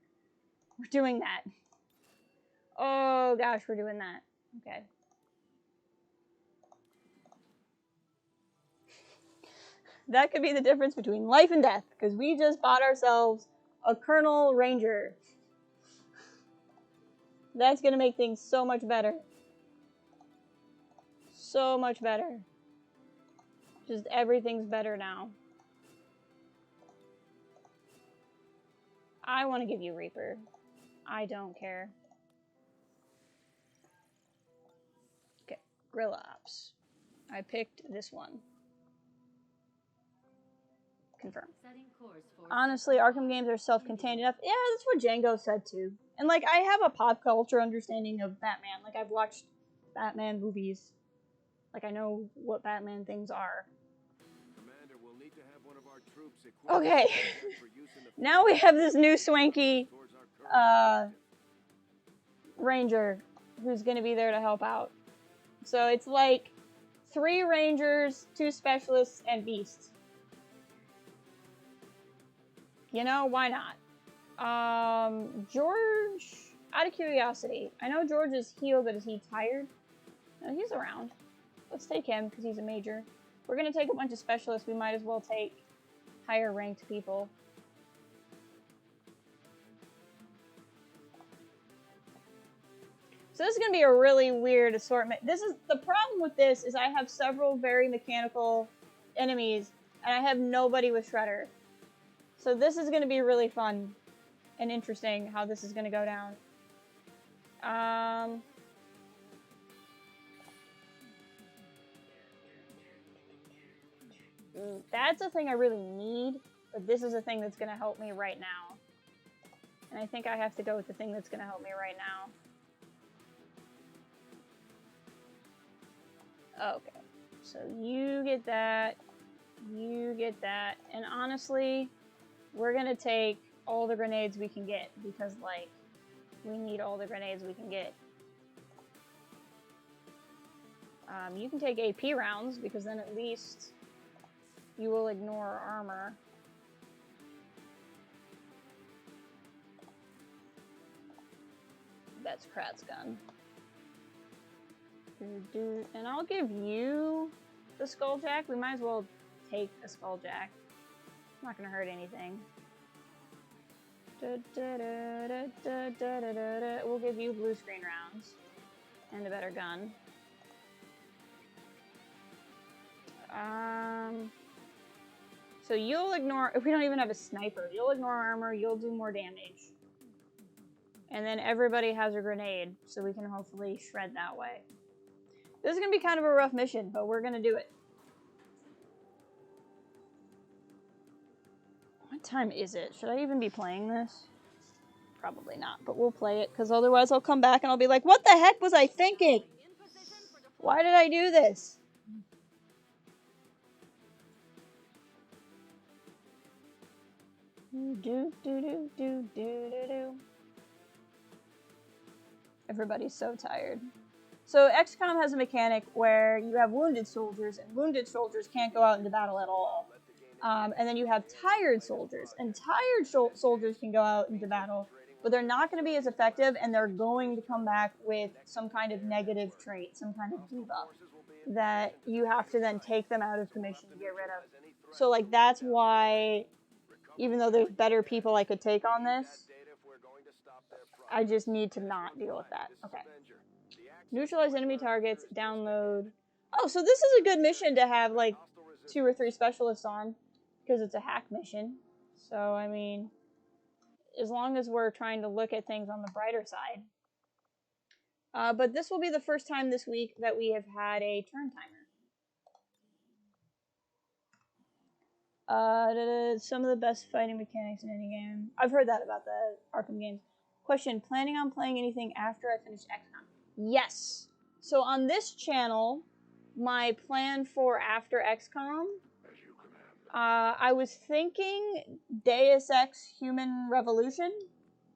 We're doing that. Oh gosh, we're doing that. Okay. That could be the difference between life and death, because we just bought ourselves a Colonel Ranger. That's going to make things so much better. So much better. Just everything's better now. I want to give you Reaper. I don't care. Okay, Guerrilla Ops. I picked this one. Confirm. Honestly, Arkham games are self-contained enough. Yeah, that's what Django said too. And like, I have a pop culture understanding of Batman. Like, I've watched Batman movies. Like, I know what Batman things are. Commander, we'll need to have one of our troops equipped. Okay. Now we have this new swanky ranger who's going to be there to help out. So it's like 3 rangers, 2 specialists, and beasts. You know, why not? George, out of curiosity, I know George is healed, but is he tired? No, he's around. Let's take him, because he's a major. We're going to take a bunch of specialists. We might as well take higher ranked people. So this is going to be a really weird assortment. The problem with this is I have several very mechanical enemies, and I have nobody with Shredder. So this is going to be really fun and interesting how this is going to go down. That's a thing I really need, but this is a thing that's going to help me right now. And I think I have to go with the thing that's going to help me right now. Okay, so you get that, and honestly, we're gonna take all the grenades we can get, because, like, we need all the grenades we can get. You can take AP rounds, because then at least you will ignore armor. That's Krat's gun. And I'll give you the Skulljack. We might as well take a Skulljack. Not gonna hurt anything. We'll give you blue screen rounds. And a better gun. So you'll ignore, if we don't even have a sniper, you'll ignore armor, you'll do more damage. And then everybody has a grenade, so we can hopefully shred that way. This is gonna be kind of a rough mission, but we're gonna do it. What time is it? Should I even be playing this? Probably not, but we'll play it, because otherwise I'll come back and I'll be like, what the heck was I thinking? Why did I do this? Everybody's so tired. So XCOM has a mechanic where you have wounded soldiers, and wounded soldiers can't go out into battle at all. And then you have tired soldiers, and tired soldiers can go out into battle, but they're not going to be as effective, and they're going to come back with some kind of negative trait, some kind of debuff, that you have to then take them out of commission to get rid of. So, like, that's why, even though there's better people I could take on this, I just need to not deal with that. Okay. Neutralize enemy targets, download. Oh, so this is a good mission to have, like, 2 or 3 specialists on, because it's a hack mission. So, I mean, as long as we're trying to look at things on the brighter side. But this will be the first time this week that we have had a turn timer. Some of the best fighting mechanics in any game. I've heard that about the Arkham games. Question, planning on playing anything after I finish XCOM? Yes. So on this channel, my plan for after XCOM, I was thinking Deus Ex Human Revolution,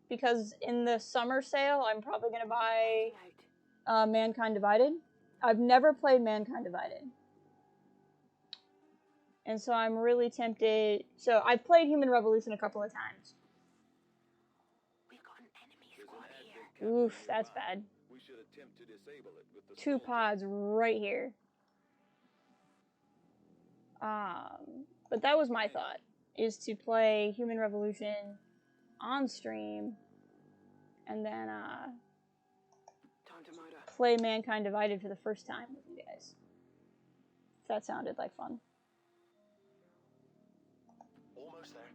because in the summer sale, I'm probably going to buy Mankind Divided. I've never played Mankind Divided. And so I'm really tempted. So I've played Human Revolution a couple of times. We've got an enemy squad here. Oof, that's bad. We should attempt to disable it with the 2 pods right here. But that was my thought, is to play Human Revolution on stream, and then play Mankind Divided for the first time with you guys. If that sounded like fun. Almost there.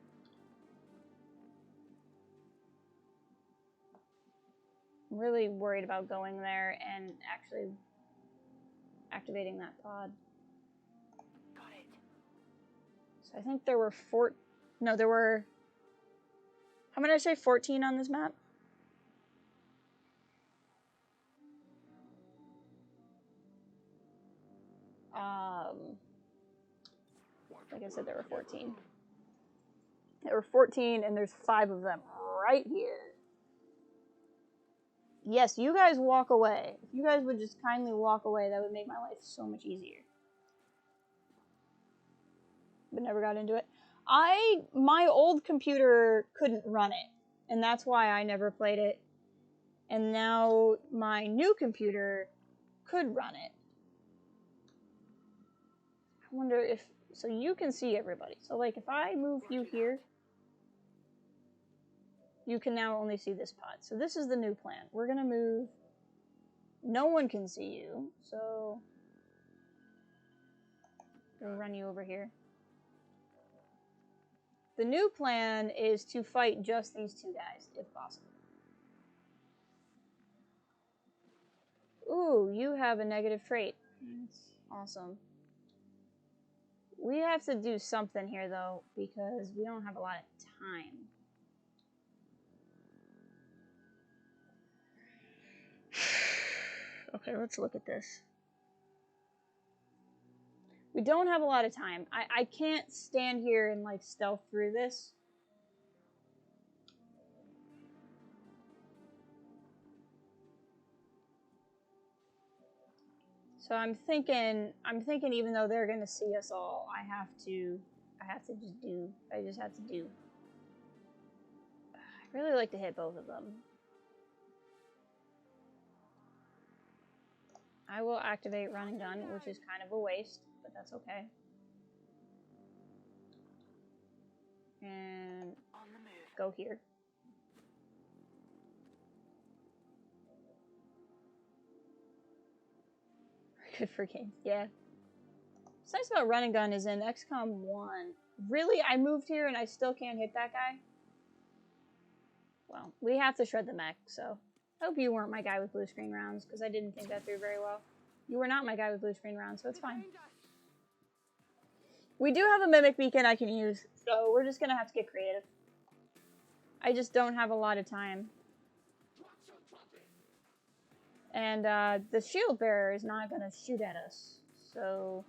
I'm really worried about going there and actually activating that pod. Got it. So I think there were there were, how many did I say, 14 on this map? Like I said, there were 14. There were 14, and there's 5 of them right here. Yes, you guys walk away. If you guys would just kindly walk away, that would make my life so much easier. But never got into it. My old computer couldn't run it, and that's why I never played it. And now my new computer could run it. I wonder if, so you can see everybody. So like if I move you here, you can now only see this pod. So this is the new plan. We're gonna move, no one can see you, so we'll run you over here. The new plan is to fight just these 2 guys, if possible. Ooh, you have a negative trait. That's awesome. We have to do something here, though, because we don't have a lot of time. Okay, let's look at this. We don't have a lot of time. I can't stand here and, like, stealth through this. So I'm thinking even though they're gonna see us all, I just have to do. I really like to hit both of them. I will activate run and gun, which is kind of a waste, but that's okay. And go here. Good for games, yeah. What's nice about run and gun is in XCOM 1. Really, I moved here and I still can't hit that guy? Well, we have to shred the mech, so. I hope you weren't my guy with blue screen rounds, because I didn't think that through very well. You were not my guy with blue screen rounds, so it's fine. We do have a mimic beacon I can use, so we're just gonna have to get creative. I just don't have a lot of time. And the shield bearer is not going to shoot at us. So,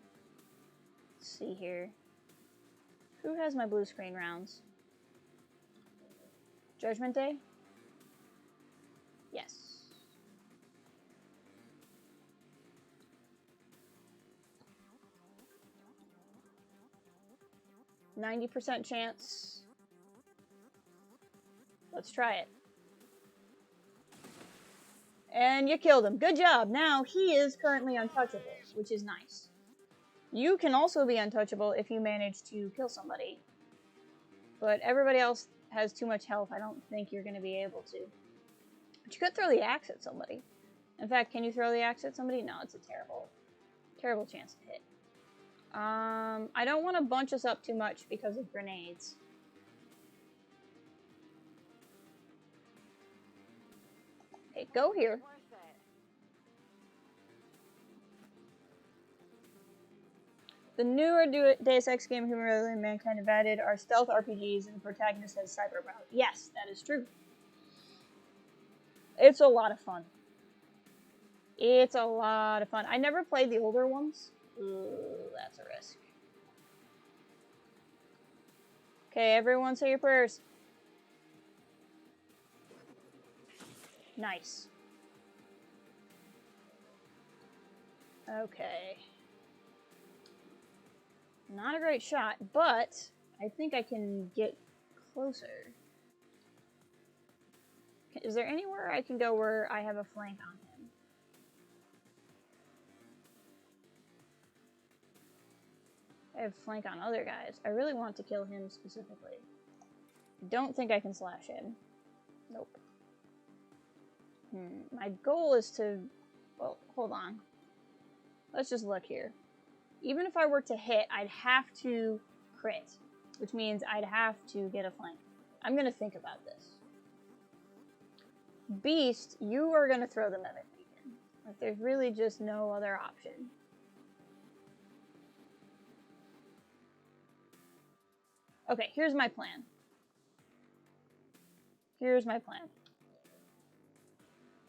let's see here. Who has my blue screen rounds? Judgment Day? Yes. %90 chance. Let's try it. And you killed him. Good job. Now he is currently untouchable, which is nice. You can also be untouchable if you manage to kill somebody. But everybody else has too much health. I don't think you're going to be able to. But you could throw the axe at somebody. In fact, can you throw the axe at somebody? No, it's a terrible chance to hit. I don't want to bunch us up too much because of grenades. Okay, go here. The newer Deus Ex game Human and Mankind have added are stealth RPGs and the protagonist has cyber power. Yes, that is true. It's a lot of fun. It's a lot of fun. I never played the older ones. Ooh, that's a risk. Okay, everyone say your prayers. Nice. Okay. Not a great shot, but I think I can get closer. Is there anywhere I can go where I have a flank on him? I have flank on other guys. I really want to kill him specifically. Don't think I can slash him. Nope. My goal is to... Well, hold on. Let's just look here. Even if I were to hit, I'd have to crit, which means I'd have to get a flank. I'm going to think about this. Beast, you are going to throw the Mimic Beacon. Like, there's really just no other option. Okay, here's my plan. Here's my plan.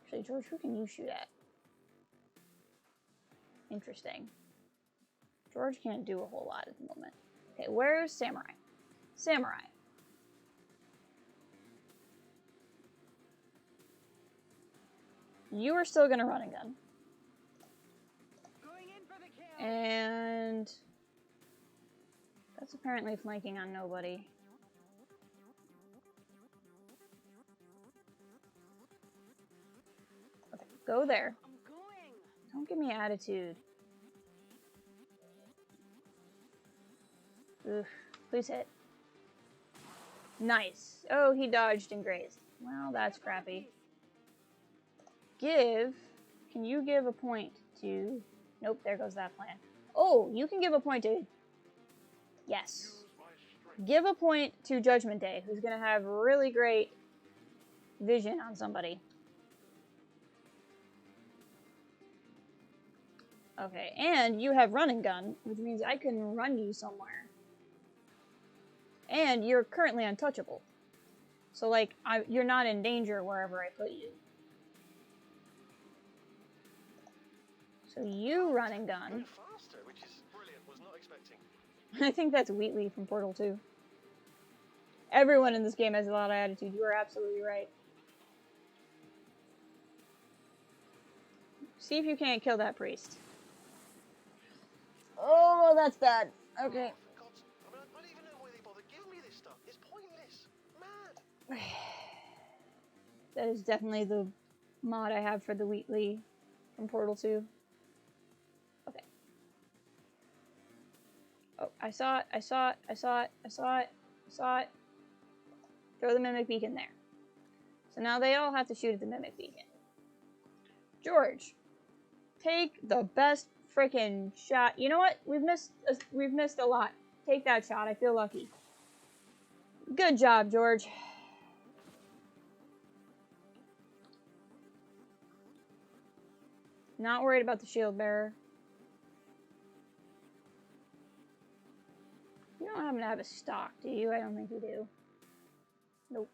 Actually, George, who can you shoot at? Interesting. George can't do a whole lot at the moment. Okay, where's Samurai? Samurai. You are still gonna run and gun. Going in for the kill. And that's apparently flanking on nobody. Okay, go there. I'm going. Don't give me attitude. Oof, please hit. Nice. Oh, he dodged and grazed. Well, that's crappy. Can you give a point to... Nope, there goes that plan. Oh, you can give a point to... Yes. Give a point to Judgment Day, who's going to have really great vision on somebody. Okay, and you have run and gun, which means I can run you somewhere. And you're currently untouchable. So, like, you're not in danger wherever I put you. So you run and gun. Faster, which is brilliant. Was not expecting. I think that's Wheatley from Portal 2. Everyone in this game has a lot of attitude. You are absolutely right. See if you can't kill that priest. Oh, that's bad. Okay. God, I don't even know why they bother giving me this stuff. It's pointless. Mad. That is definitely the mod I have for the Wheatley from Portal 2. Okay. Oh, I saw it. I saw it. I saw it. I saw it. I saw it. Throw the Mimic Beacon there. So now they all have to shoot at the Mimic Beacon. George, take the best freaking shot. You know what? We've missed a lot. Take that shot. I feel lucky. Good job, George. Not worried about the shield bearer. You don't happen to have a stock, do you? I don't think you do. Nope.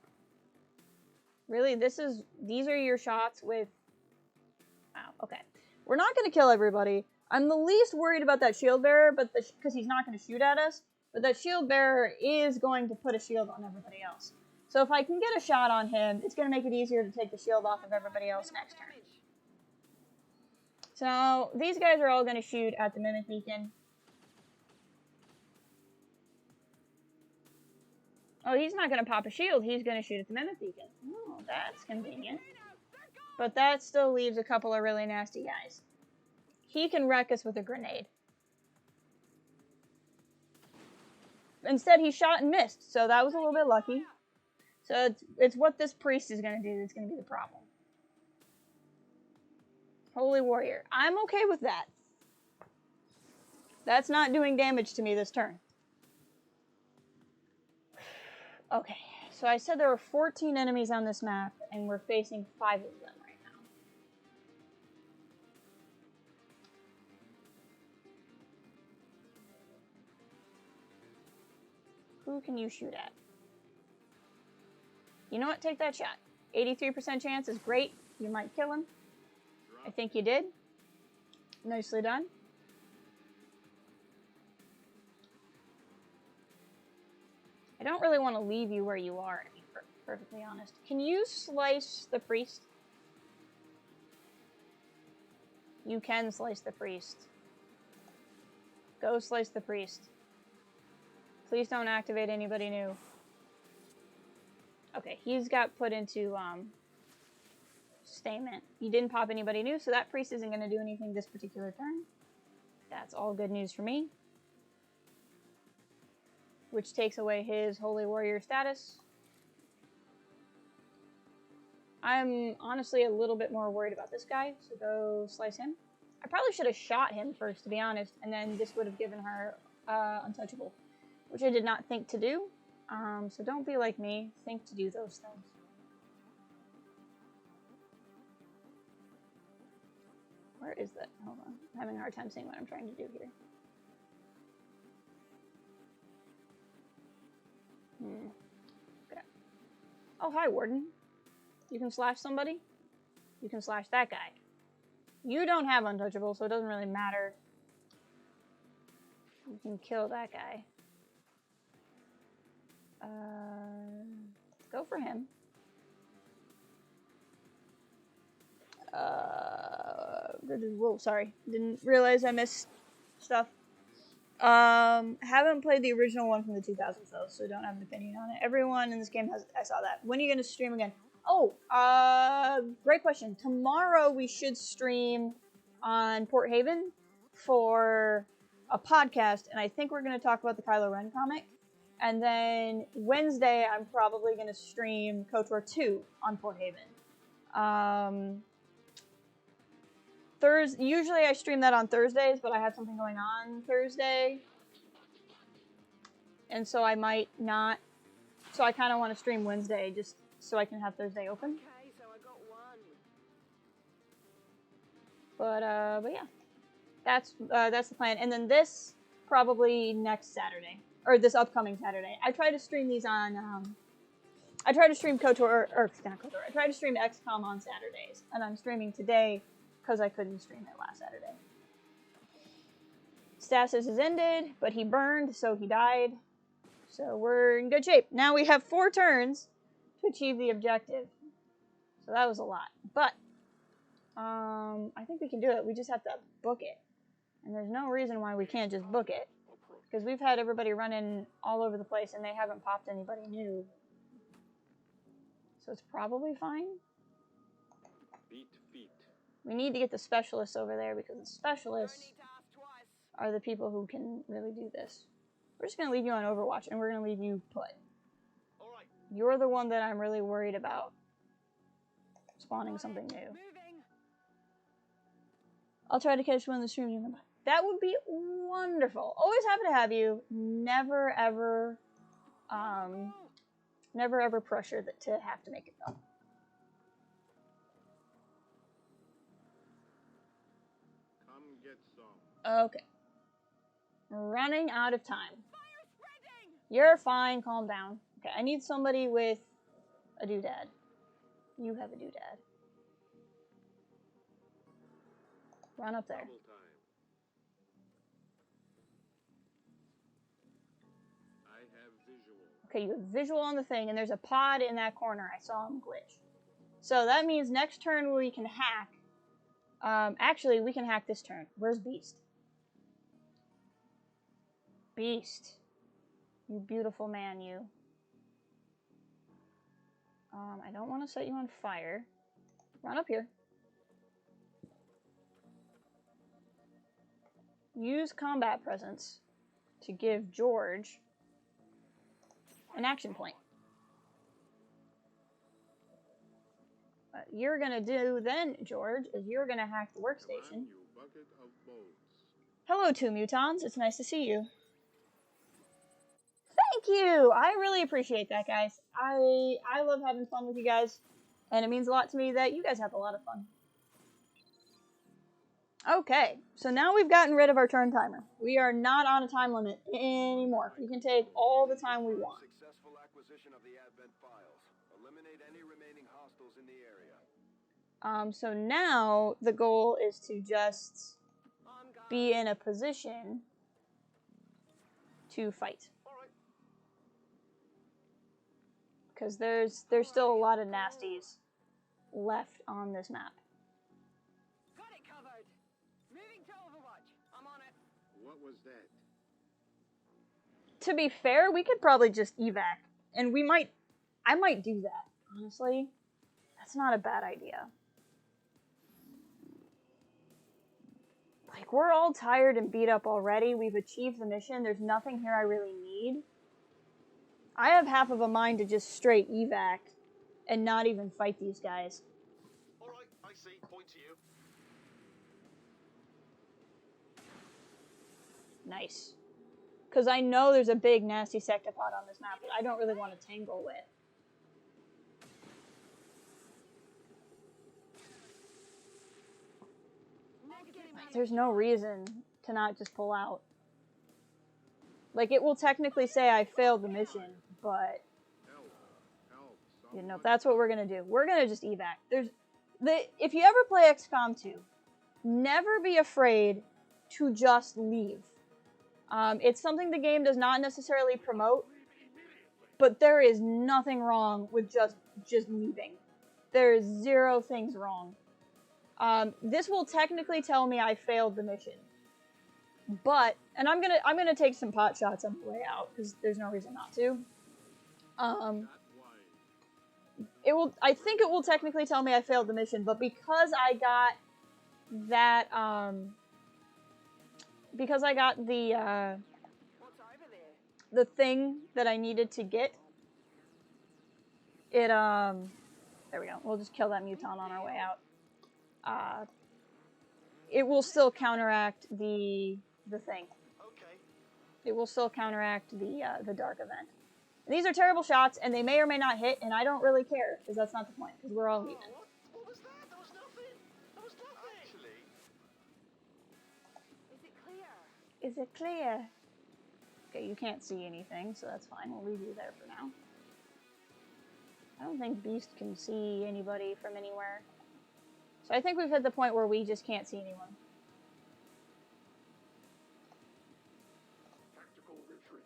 Really? These are your shots with... Wow, okay. We're not going to kill everybody. I'm the least worried about that shield bearer, but because he's not going to shoot at us. But that shield bearer is going to put a shield on everybody else. So if I can get a shot on him, it's going to make it easier to take the shield off of everybody else next turn. So these guys are all going to shoot at the Mimic Beacon. Oh, he's not going to pop a shield. He's going to shoot at the Mimic Beacon. Oh, that's convenient. But that still leaves a couple of really nasty guys. He can wreck us with a grenade. Instead, he shot and missed, so that was a little bit lucky. So it's what this priest is going to do that's going to be the problem. Holy Warrior. I'm okay with that. That's not doing damage to me this turn. Okay, so I said there were 14 enemies on this map, and we're facing 5 of them right now. Who can you shoot at? You know what? Take that shot. 83% chance is great. You might kill him. I think you did. Nicely done. I don't really want to leave you where you are, to be perfectly honest. Can you slice the priest? You can slice the priest. Go slice the priest. Please don't activate anybody new. Okay, he's got put into statement. He didn't pop anybody new, so that priest isn't going to do anything this particular turn. That's all good news for me. Which takes away his Holy Warrior status. I'm honestly a little bit more worried about this guy, so go slice him. I probably should have shot him first, to be honest, and then this would have given her untouchable, which I did not think to do. So don't be like me. Think to do those things. Where is that? Hold on. I'm having a hard time seeing what I'm trying to do here. Okay. Oh, hi, Warden. You can slash somebody? You can slash that guy. You don't have untouchable, so it doesn't really matter. You can kill that guy. Go for him. Whoa, sorry. Didn't realize I missed stuff. Haven't played the original one from the 2000s though, so don't have an opinion on it. Everyone in this game has. I saw that. When are you gonna stream again? Oh, great question. Tomorrow we should stream on Port Haven for a podcast, and I think we're gonna talk about the Kylo Ren comic. And then Wednesday, I'm probably gonna stream KOTOR 2 on Port Haven. Usually I stream that on Thursdays, but I have something going on Thursday. And so I might not. So I kind of want to stream Wednesday just so I can have Thursday open. Okay, so I got one. But yeah. That's the plan. And then this probably next Saturday. Or this upcoming Saturday. I try to stream these on I try to stream KOTOR or not KOTOR. I try to stream XCOM on Saturdays. And I'm streaming today because I couldn't stream it last Saturday. Stasis has ended, but he burned, so he died. So we're in good shape. Now we have 4 turns to achieve the objective. So that was a lot. But I think we can do it. We just have to book it. And there's no reason why we can't just book it. Because we've had everybody running all over the place and they haven't popped anybody new. So it's probably fine. Beat feet. We need to get the specialists over there because the specialists are the people who can really do this. We're just going to leave you on Overwatch and we're going to leave you put. You're the one that I'm really worried about spawning something new. I'll try to catch one of the streams. That would be wonderful. Always happy to have you. Never ever pressure that to have to make it though. Come get some. Okay. Running out of time. You're fine. Calm down. Okay, I need somebody with a doodad. You have a doodad. Run up there. Double time. I have visual. Okay, you have visual on the thing, and there's a pod in that corner. I saw him glitch. So that means next turn we can hack. Actually, we can hack this turn. Where's Beast? Beast. You beautiful man, you. I don't want to set you on fire. Run up here. Use combat presence to give George an action point. What you're gonna do then, George, is you're gonna hack the workstation. You bucket of bones. Hello, 2 mutons. It's nice to see you. Thank you! I really appreciate that, guys. I love having fun with you guys, and it means a lot to me that you guys have a lot of fun. Okay, so now we've gotten rid of our turn timer. We are not on a time limit anymore. We can take all the time we want. Successful acquisition of the Advent files. Eliminate any remaining hostiles in the area. So now the goal is to just be in a position to fight. Because there's still a lot of nasties left on this map. Got it covered. Moving to Overwatch. I'm on it. What was that? To be fair, we could probably just evac. And I might do that, honestly. That's not a bad idea. Like, we're all tired and beat up already. We've achieved the mission. There's nothing here I really need. I have half of a mind to just straight evac and not even fight these guys. Alright, I see. Point to you. Nice. Because I know there's a big nasty sectopod on this map that I don't really want to tangle with. Like, there's no reason to not just pull out. Like, it will technically say I failed the mission, but you know, that's what we're gonna do. We're gonna just evac. If you ever play XCOM 2, never be afraid to just leave. It's something the game does not necessarily promote, but there is nothing wrong with just leaving. There's zero things wrong. This will technically tell me I failed the mission. But, and I'm gonna take some pot shots on the way out, because there's no reason not to. I think it will technically tell me I failed the mission, but because I got that, because I got the thing that I needed to get, it, there we go. We'll just kill that muton on our way out. It will still counteract the thing. Okay. It will still counteract the dark event. And these are terrible shots, and they may or may not hit, and I don't really care, because that's not the point, because we're all leaving. What was that? There was nothing. There was nothing. Actually. Is it clear? Is it clear? Okay, you can't see anything, so that's fine. We'll leave you there for now. I don't think Beast can see anybody from anywhere. So I think we've hit the point where we just can't see anyone. Tactical retreat.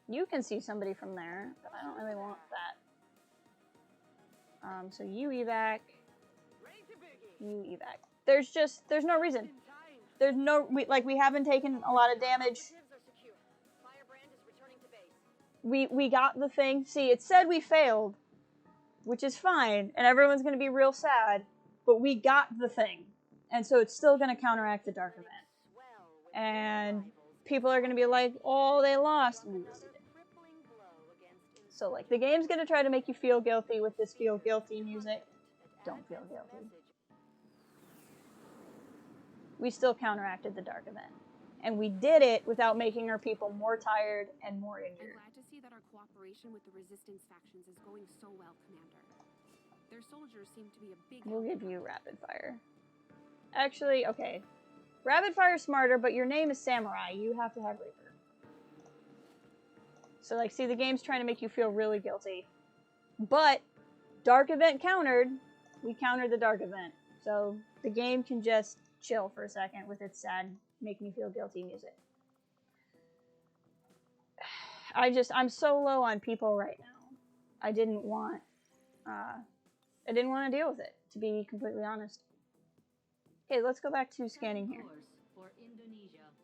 You can see somebody from there, but I don't really want that. So you evac. Ready to boogie. You evac. There's no reason. There's no, we haven't taken a lot of damage. Firebrand is returning to base. We got the thing. See, it said we failed, which is fine, and everyone's gonna be real sad, but we got the thing. And so it's still gonna counteract the dark event. And people are gonna be like, oh, they lost. We just did it. So, like, the game's gonna try to make you feel guilty with this feel guilty music. Don't feel guilty. We still counteracted the dark event. And we did it without making our people more tired and more injured. I'm glad to see that our cooperation with the resistance factions is going so well, Commander. Their soldiers seem to be a big We'll help. give you rapid fire. Actually, okay. Rapid fire's smarter, but your name is Samurai. You have to have Reaper. So, like, see, the game's trying to make you feel really guilty. But, dark event countered. We countered the dark event. So, the game can just chill for a second with its sad, make me feel guilty music. I'm so low on people right now. I didn't want to deal with it, to be completely honest. Okay, let's go back to scanning here.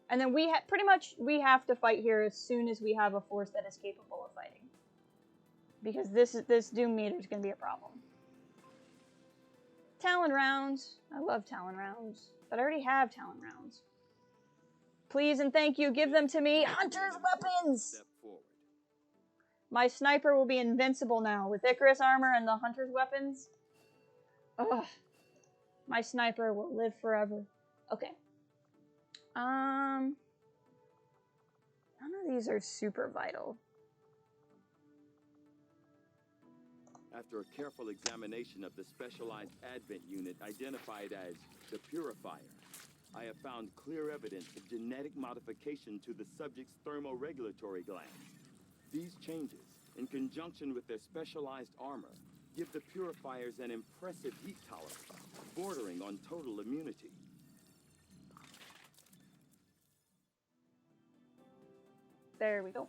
And then we have to fight here as soon as we have a force that is capable of fighting. Because this Doom meter is going to be a problem. Talon rounds. I love Talon rounds. But I already have Talon rounds. Please and thank you, give them to me. Hunter's weapons! My sniper will be invincible now. With Icarus armor and the Hunter's weapons. Ugh. My sniper will live forever. Okay. None of these are super vital. After a careful examination of the specialized advent unit identified as the Purifier, I have found clear evidence of genetic modification to the subject's thermoregulatory glands. These changes, in conjunction with their specialized armor, give the Purifiers an impressive heat tolerance, bordering on total immunity. There we go.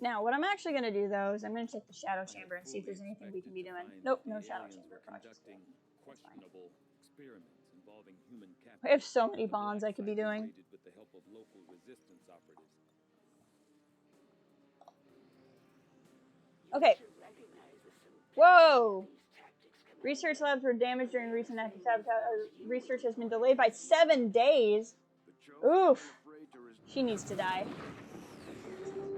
Now, what I'm actually going to do, though, is I'm going to check the Shadow Chamber and see if there's anything we can be doing. Nope, no Shadow Chamber projects. Questionable experiments involving human I have so many bonds I could be doing. with the help of local resistance operatives. Okay. Whoa! Research labs were damaged during recent active sabotage. Research has been delayed by 7 days. Oof. She needs to die.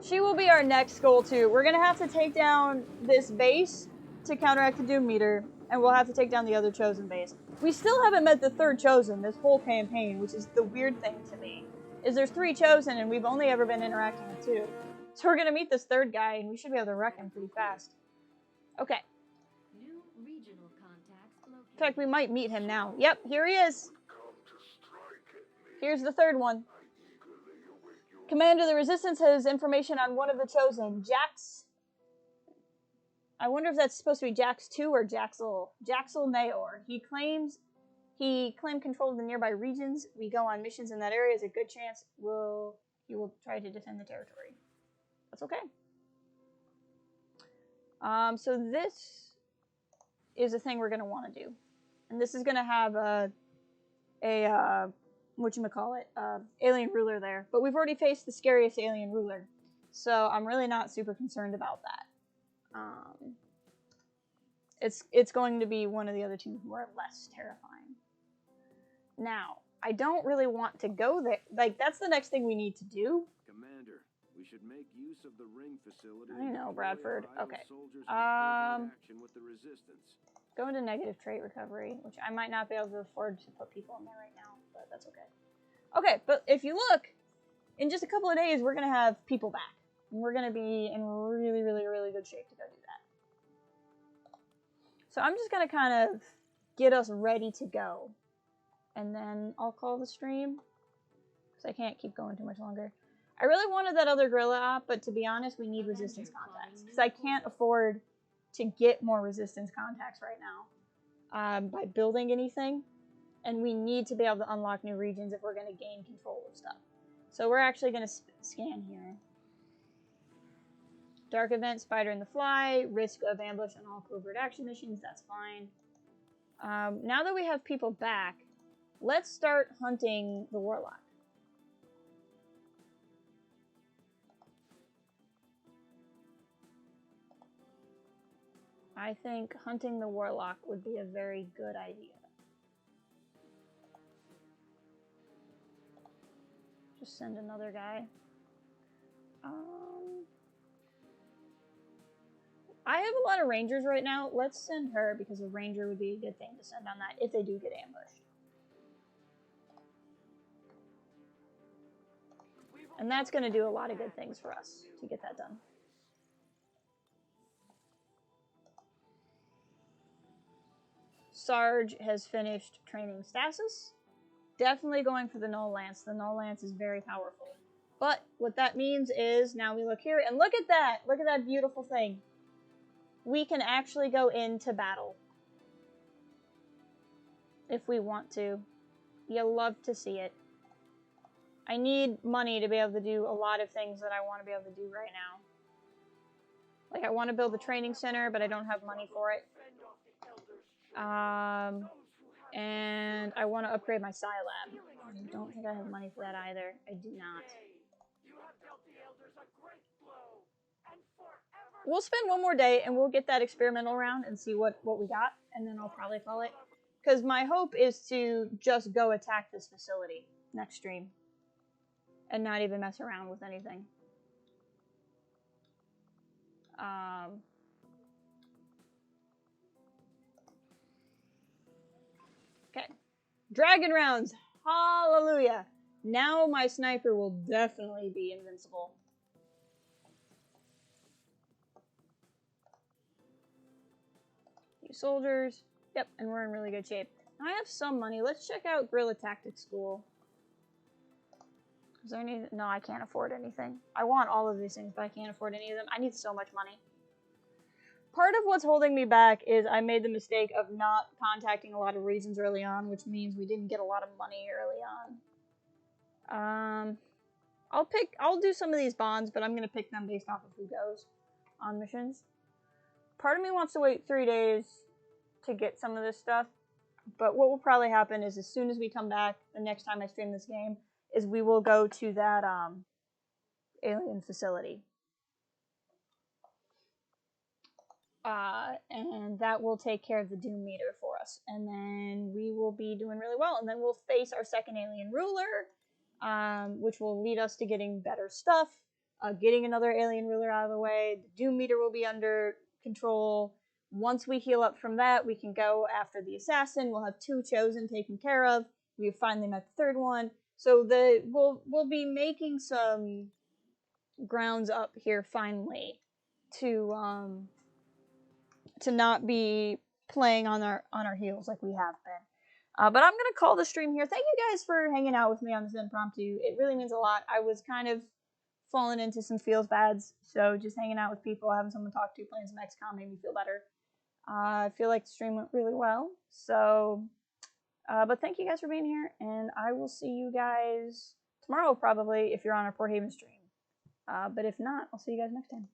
She will be our next goal, too. We're going to have to take down this base to counteract the Doom meter, and we'll have to take down the other Chosen base. We still haven't met the third Chosen this whole campaign, which is the weird thing to me. Is there's 3 Chosen, and we've only ever been interacting with 2. So we're going to meet this third guy, and we should be able to wreck him pretty fast. Okay. New regional contacts located. In fact, we might meet him now. Yep, here he is. Here's the third one. Commander, the Resistance has information on one of the Chosen, Jax. I wonder if that's supposed to be Jax 2 or Jaxel. Jaxel Naor. He claimed control of the nearby regions. We go on missions in that area. There's a good chance he will try to defend the territory. That's okay. So this is a thing we're going to want to do. And this is going to have alien ruler there. But we've already faced the scariest alien ruler. So I'm really not super concerned about that. It's going to be one of the other two who are less terrifying. Now, I don't really want to go there. Like, that's the next thing we need to do. Commander, we should make use of the ring facility. I know, Bradford. Okay. With the resistance. Go into negative trait recovery, which I might not be able to afford to put people in there right now, but that's okay. Okay, but if you look, in just a couple of days, we're going to have people back. And we're going to be in really, really, really good shape to go do that. So I'm just going to kind of get us ready to go. And then I'll call the stream, because I can't keep going too much longer. I really wanted that other gorilla op, but to be honest, we need resistance contacts. Because I can't afford to get more resistance contacts right now by building anything. And we need to be able to unlock new regions if we're going to gain control of stuff. So we're actually going to scan here. Dark event, spider in the fly, risk of ambush on all covert action missions, that's fine. Now that we have people back, let's start hunting the warlock. I think hunting the warlock would be a very good idea. Just send another guy. I have a lot of rangers right now. Let's send her because a ranger would be a good thing to send on that if they do get ambushed. And that's going to do a lot of good things for us to get that done. Sarge has finished training Stasis. Definitely going for the Null Lance. The Null Lance is very powerful. But what that means is, now we look here, and look at that! Look at that beautiful thing. We can actually go into battle. If we want to. You love to see it. I need money to be able to do a lot of things that I want to be able to do right now. Like, I want to build a training center, but I don't have money for it. And I want to upgrade my Psi Lab. I don't think I have money for that either. I do not. We'll spend one more day and we'll get that experimental round and see what we got, and then I'll probably call it. Because my hope is to just go attack this facility next stream and not even mess around with anything. Okay. Dragon rounds. Hallelujah. Now my sniper will definitely be invincible. Few soldiers. Yep, and we're in really good shape. Now I have some money. Let's check out Guerrilla Tactics School. Is there any? No, I can't afford anything. I want all of these things, but I can't afford any of them. I need so much money. Part of what's holding me back is I made the mistake of not contacting a lot of regions early on, which means we didn't get a lot of money early on. I'll do some of these bonds, but I'm gonna pick them based off of who goes on missions. Part of me wants to wait 3 days to get some of this stuff, but what will probably happen is as soon as we come back, the next time I stream this game, is we will go to that alien facility. And that will take care of the Doom meter for us. And then we will be doing really well. And then we'll face our second alien ruler, which will lead us to getting better stuff, getting another alien ruler out of the way. The Doom meter will be under control. Once we heal up from that, we can go after the assassin. We'll have 2 chosen taken care of. We've finally met the 3rd one. So we'll be making some grounds up here finally to not be playing on our heels like we have been. But I'm gonna call the stream here. Thank you guys for hanging out with me on this impromptu. It really means a lot. I was kind of falling into some feels bads, so just hanging out with people, having someone to talk to, playing some XCOM made me feel better. I feel like the stream went really well. So, but thank you guys for being here, and I will see you guys tomorrow probably if you're on our Port Haven stream. But if not, I'll see you guys next time.